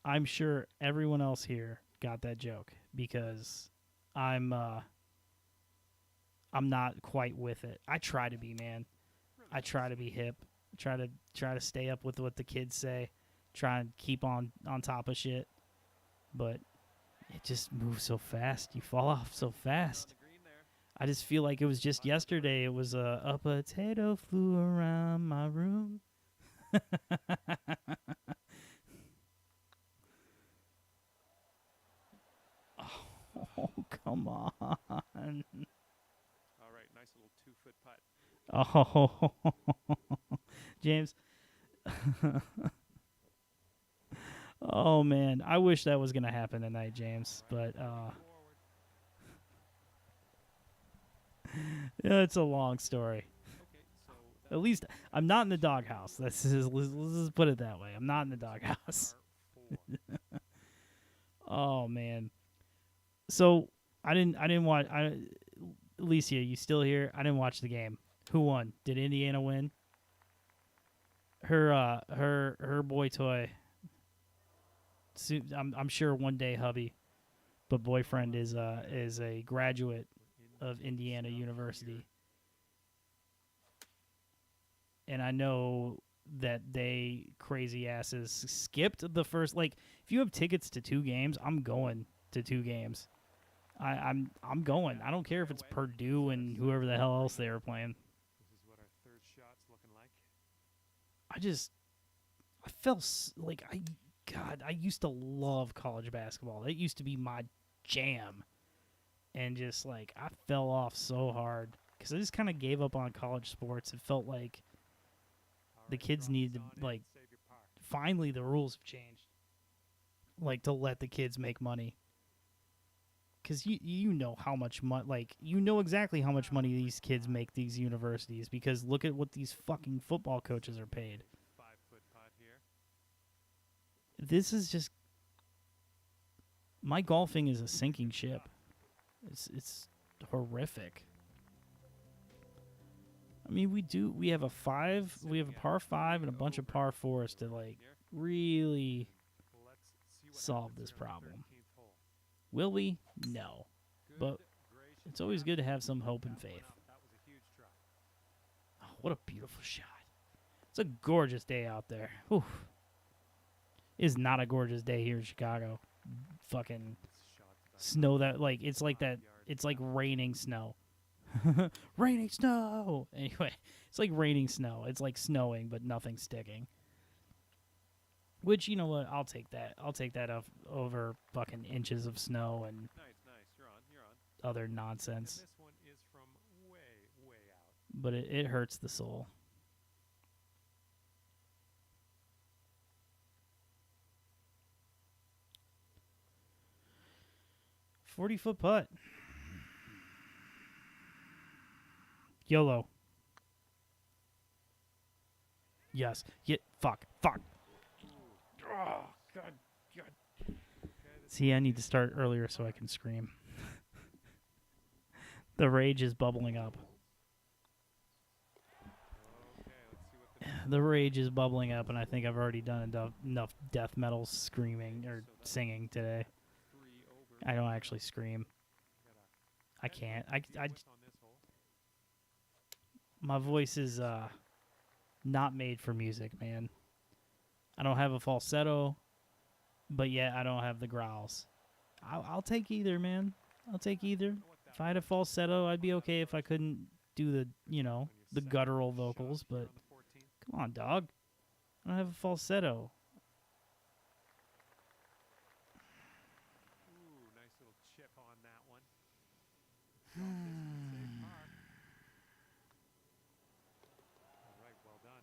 S1: I'm sure everyone else here got that joke because I'm not quite with it. I try to be, man. I try to be hip. Try to stay up with what the kids say. Try and keep on top of shit. But it just moves so fast. You fall off so
S2: On
S1: fast.
S2: the green there.
S1: I just feel like it was just yesterday. It was a potato flew around my room. Oh, come on.
S2: All right. Nice little 2-foot putt.
S1: Oh, James. Oh, man. I wish that was going to happen tonight, James. But
S2: Forward.
S1: yeah, it's a long story.
S2: Okay. So
S1: At least I'm not in the doghouse. Let's just put it that way. I'm not in the doghouse.
S2: par 4.
S1: Oh, man. So I didn't watch. Alicia, you still here? I didn't watch the game. Who won? Did Indiana win? Her boy toy. I'm sure one day hubby, but boyfriend is a graduate of Indiana University, and I know that they crazy asses skipped the first. Like, if you have tickets to 2 games, I'm going to 2 games. I'm going. I don't care if it's Purdue and whoever the hell else they were playing.
S2: This is what our third shot's looking like.
S1: I felt like I used to love college basketball. That used to be my jam. And just like I fell off so hard because I just kind of gave up on college sports. It felt like
S2: All
S1: the
S2: right,
S1: kids
S2: drop
S1: need
S2: this
S1: to,
S2: on in,
S1: like,
S2: save your par.
S1: finally the rules have changed. Like, to let the kids make money. Because you know how much money, like, you know exactly how much money these kids make, these universities, because look at what these fucking football coaches are paid.
S2: 5-foot putt here.
S1: This is just, my golfing is a sinking ship. It's horrific. I mean, we have a par 5 and a bunch of par 4s to, like, really
S2: Let's see what
S1: solve
S2: happens
S1: this
S2: here on the
S1: problem.
S2: 13th hole.
S1: Will we? No.
S2: Good
S1: But
S2: gracious,
S1: it's always good to have some hope and
S2: that one
S1: faith.
S2: up. That was a huge try.
S1: Oh, what a beautiful shot. It's a gorgeous day out there. Oof. It is not a gorgeous day here in Chicago. Fucking
S2: This shot's about
S1: snow that, like, it's like
S2: 5
S1: that,
S2: yards
S1: it's like
S2: out.
S1: raining snow. Raining snow! Anyway, it's like raining snow. It's like snowing, but nothing sticking. Which, you know what? I'll take that. I'll take that over fucking inches of snow and
S2: Nice, nice. You're on.
S1: other
S2: And
S1: nonsense.
S2: this one is from way, way out.
S1: But it hurts the soul. $40-foot putt. YOLO. Yes. Fuck. Oh, God. See, I need to start earlier so I can scream. The rage is bubbling up.
S2: Okay, let's see what
S1: The rage is bubbling up, and I think I've already done enough death metal screaming or singing today.
S2: 3 over.
S1: I don't actually scream.
S2: Got a
S1: I can't.
S2: voice on this hole.
S1: My voice is not made for music, man. I don't have a falsetto, but yet I don't have the growls. I'll take either, man. I'll take either. If I had a falsetto, I'd be okay if I couldn't do the, the guttural vocals, but come on, dog. I don't have a falsetto.
S2: Ooh, nice little chip on that one. Drop this one, save par. All right, well done.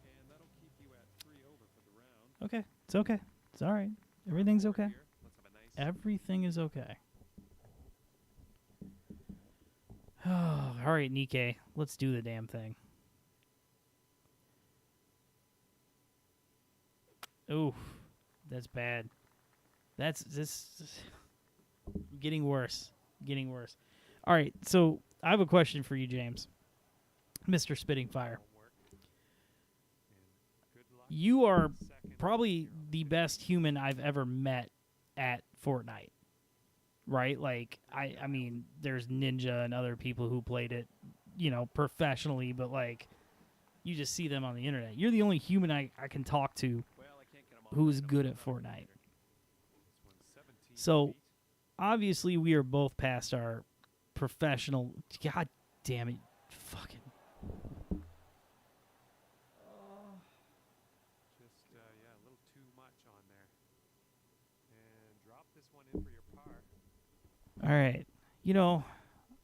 S2: And that'll keep you at 3 over for the round.
S1: Okay. It's okay. It's all right. Everything's okay.
S2: Here, let's have a nice
S1: Everything is okay. All right, Nikkei. Let's do the damn thing. Oof. That's bad. That's this getting worse. Getting worse. All right, so I have a question for you, James. Mr. Spitting Fire.
S2: homework. And good luck.
S1: You are
S2: Second
S1: probably the best human I've ever met at Fortnite. Right? Like I mean, there's Ninja and other people who played it, professionally, but like you just see them on the internet. You're the only human I can talk to
S2: well, I can't get 'em all
S1: who's
S2: right.
S1: good at Fortnite.
S2: This one's 17
S1: So-
S2: feet.
S1: Obviously, we are both past our professional. God damn it. Fucking.
S2: Just, a little too much on there. And drop this one in for your par.
S1: All right.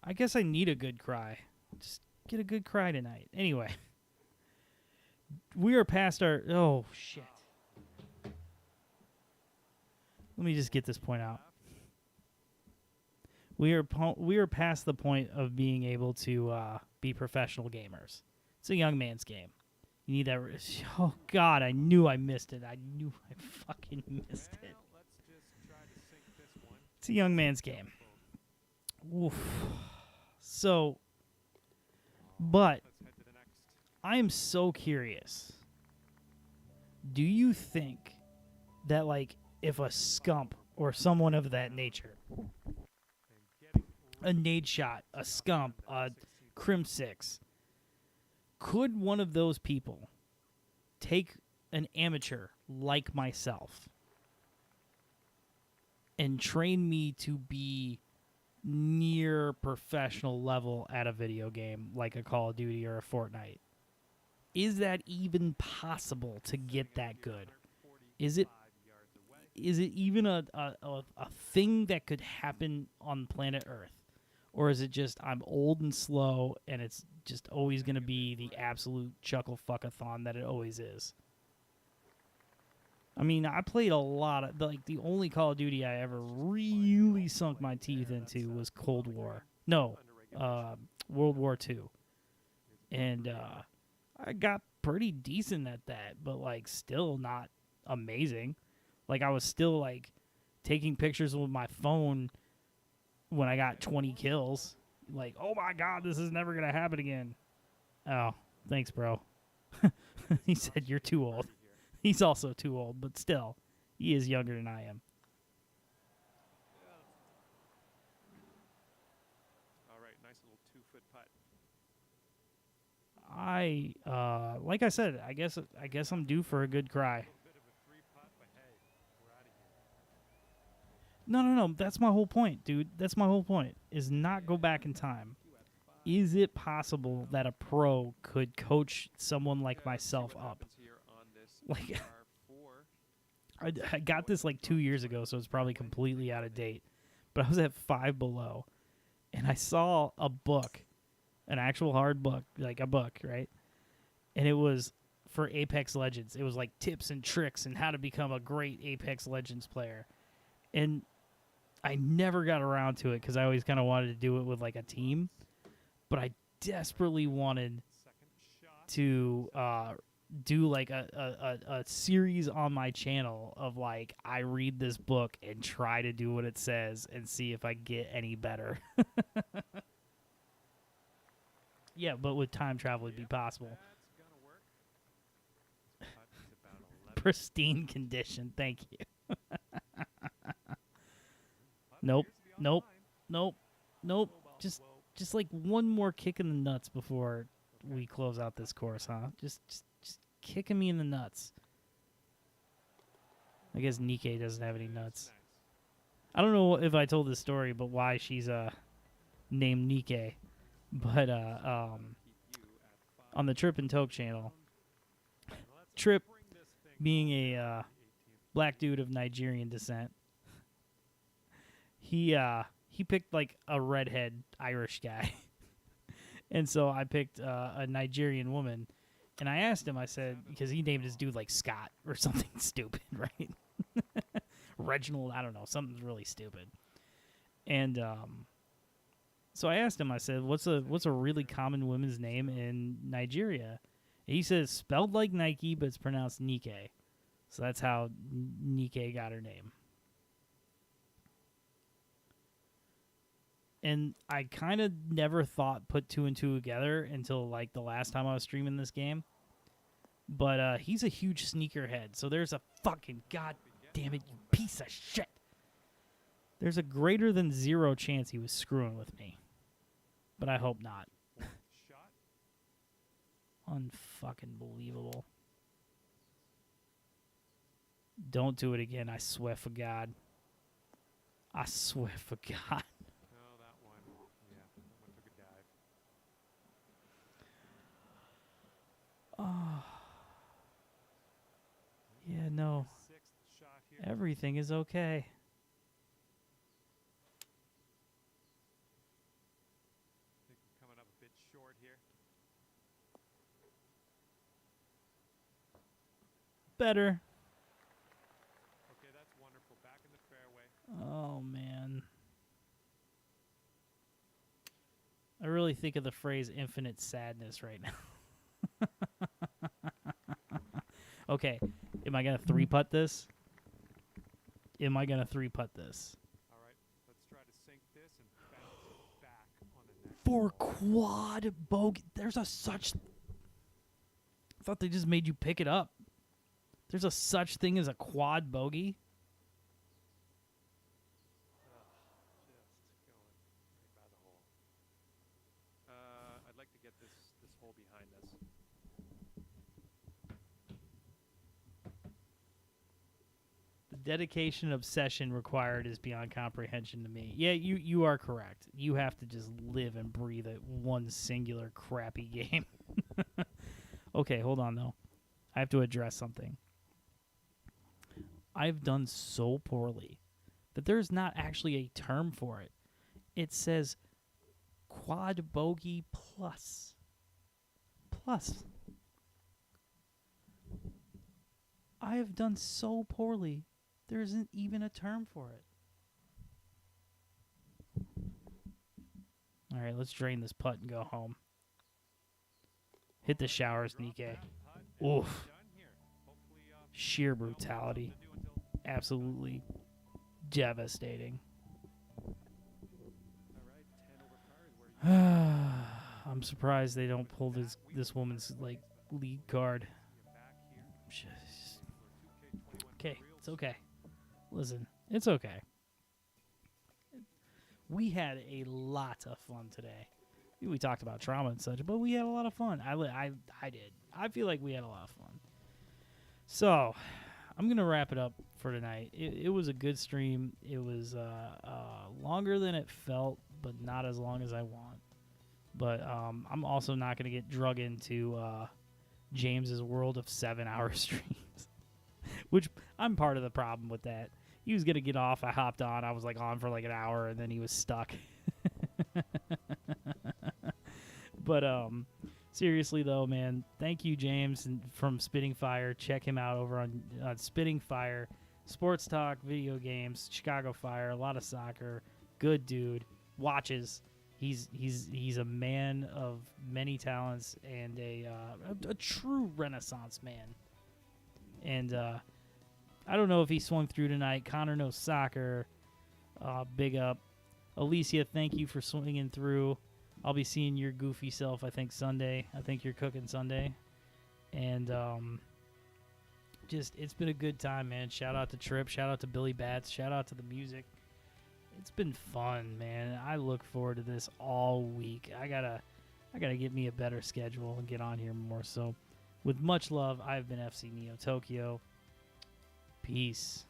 S1: I guess I need a good cry. Just get a good cry tonight. Anyway. We are past our. Oh, shit. Let me just get this point out. We are past the point of being able to be professional gamers. It's a young man's game. You need that. Oh God, I knew I missed it. I knew I fucking missed it.
S2: Well, let's just try to sink this one.
S1: It's a young man's game. Oof. So, but
S2: Let's head to the next.
S1: I am so curious. Do you think that like if a scump or someone of that nature,
S2: And getting
S1: a nade shot, a scump, a crim six, could one of those people take an amateur like myself and train me to be near professional level at a video game like a Call of Duty or a Fortnite? Is that even possible to get that good? Is it even a thing that could happen on planet Earth? Or is it just I'm old and slow and it's just always going to be the absolute chuckle fuckathon that it always is? I mean, I played a lot of the only Call of Duty I ever really sunk my teeth into was Cold War. No, World War II. And I got pretty decent at that, but like still not amazing. Like I was still like taking pictures with my phone when I got 20 kills. Like, oh my God, this is never going to happen again. Oh, thanks, bro. He said you're too old. He's also too old, but still, he is younger than I am.
S2: All right, nice little 2-foot putt.
S1: Like I said, I guess I'm due for a good cry.
S2: A bit of a 3-putt, but hey, we're out of here.
S1: No. That's my whole point, dude. That's my whole point, is not go back in time. Is it possible that a pro could coach someone like myself up? Like, I got this like 2 years ago, so it's probably completely out of date. But I was at Five Below, and I saw a book, an actual hard book, like a book, right? And it was for Apex Legends. It was like tips and tricks and how to become a great Apex Legends player. And I never got around to it because I always kind of wanted to do it with like a team. But I desperately wanted
S2: Second shot.
S1: to do like a series on my channel of like I read this book and try to do what it says and see if I get any better. Yeah, but with time travel it'd be possible.
S2: That's gonna work. This putt is about 11.
S1: Pristine condition, thank you.
S2: Putt
S1: Nope,
S2: appears to be on the
S1: nope.
S2: line.
S1: Nope, nope.
S2: Whoa,
S1: Just
S2: whoa.
S1: just like one more kick in the nuts before we close out this course, huh? Just kicking me in the nuts. I guess Nikkei doesn't have any nuts.
S2: Nice.
S1: I don't know if I told this story, but why she's named Nikkei. But
S2: Keep you at 5.
S1: on the Trip and Toke channel,
S2: Let's
S1: Trip,
S2: bring this thing
S1: being
S2: to
S1: a
S2: the 18th.
S1: black dude of Nigerian descent, he picked like a redhead Irish guy. And so I picked a Nigerian woman, and I asked him, I said, because he named his dude like Scott or something stupid, right? Reginald, I don't know, something's really stupid. And so I asked him, I said, what's a really common women's name in Nigeria? And he says, spelled like Nike, but it's pronounced Nikkei. So that's how Nikkei got her name. And I kind of never put two and two together until like the last time I was streaming this game. But he's a huge sneakerhead, so there's a fucking goddamn it, you piece of shit. There's a greater than 0 chance he was screwing with me, but I hope not.
S2: Shot.
S1: Unfucking believable. Don't do it again, I swear for God. I swear for God.
S2: No, that one. Yeah, that one took a dive.
S1: Oh. Yeah, no.
S2: 6th shot here.
S1: Everything is okay.
S2: I think we're coming up a bit short here.
S1: Better.
S2: Okay, that's wonderful. Back in the fairway.
S1: Oh, man. I really think of the phrase infinite sadness right now. Okay, am I going to 3-putt this? Am I going to 3-putt this?
S2: All right, let's try to sink this and bounce it back on the next.
S1: For quad bogey, there's a such... I thought they just made you pick it up. There's a such thing as a quad bogey?
S2: Just going right by the hole. I'd like to get this hole behind us.
S1: The dedication obsession required is beyond comprehension to me. Yeah, you are correct. You have to just live and breathe it one singular crappy game. Okay, hold on though. I have to address something. I've done so poorly that there's not actually a term for it. It says quad bogey plus. Plus. I have done so poorly. There isn't even a term for it. All right, let's drain this putt and go home. Hit the showers, Nikkei.
S2: That putt and we're
S1: Oof.
S2: done here. Hopefully,
S1: Sheer
S2: no more left
S1: brutality.
S2: to do until
S1: Absolutely devastating.
S2: all right, 10 over par is where you
S1: I'm surprised they don't pull this woman's like lead card.
S2: see it back here.
S1: Just-
S2: For 2K21
S1: Okay,
S2: real
S1: it's okay. Listen, it's okay. We had a lot of fun today. We talked about trauma and such, but we had a lot of fun. I did. I feel like we had a lot of fun. So, I'm going to wrap it up for tonight. It was a good stream. It was longer than it felt, but not as long as I want. But I'm also not going to get drug into James's world of 7-hour streams, which I'm part of the problem with that. He was going to get off. I hopped on. I was like on for like an hour, and then he was stuck. But seriously though, man, thank you, James, from Spitting Fire. Check him out over on Spitting Fire. Sports talk, video games, Chicago Fire, a lot of soccer. Good dude. Watches. He's a man of many talents and a true Renaissance man. And I don't know if he swung through tonight. Connor knows soccer. Big up. Alicia, thank you for swinging through. I'll be seeing your goofy self, I think, Sunday. I think you're cooking Sunday. And just, it's been a good time, man. Shout out to Trip. Shout out to Billy Bats. Shout out to the music. It's been fun, man. I look forward to this all week. I gotta get me a better schedule and get on here more. So, with much love, I've been FC Neo Tokyo. Peace.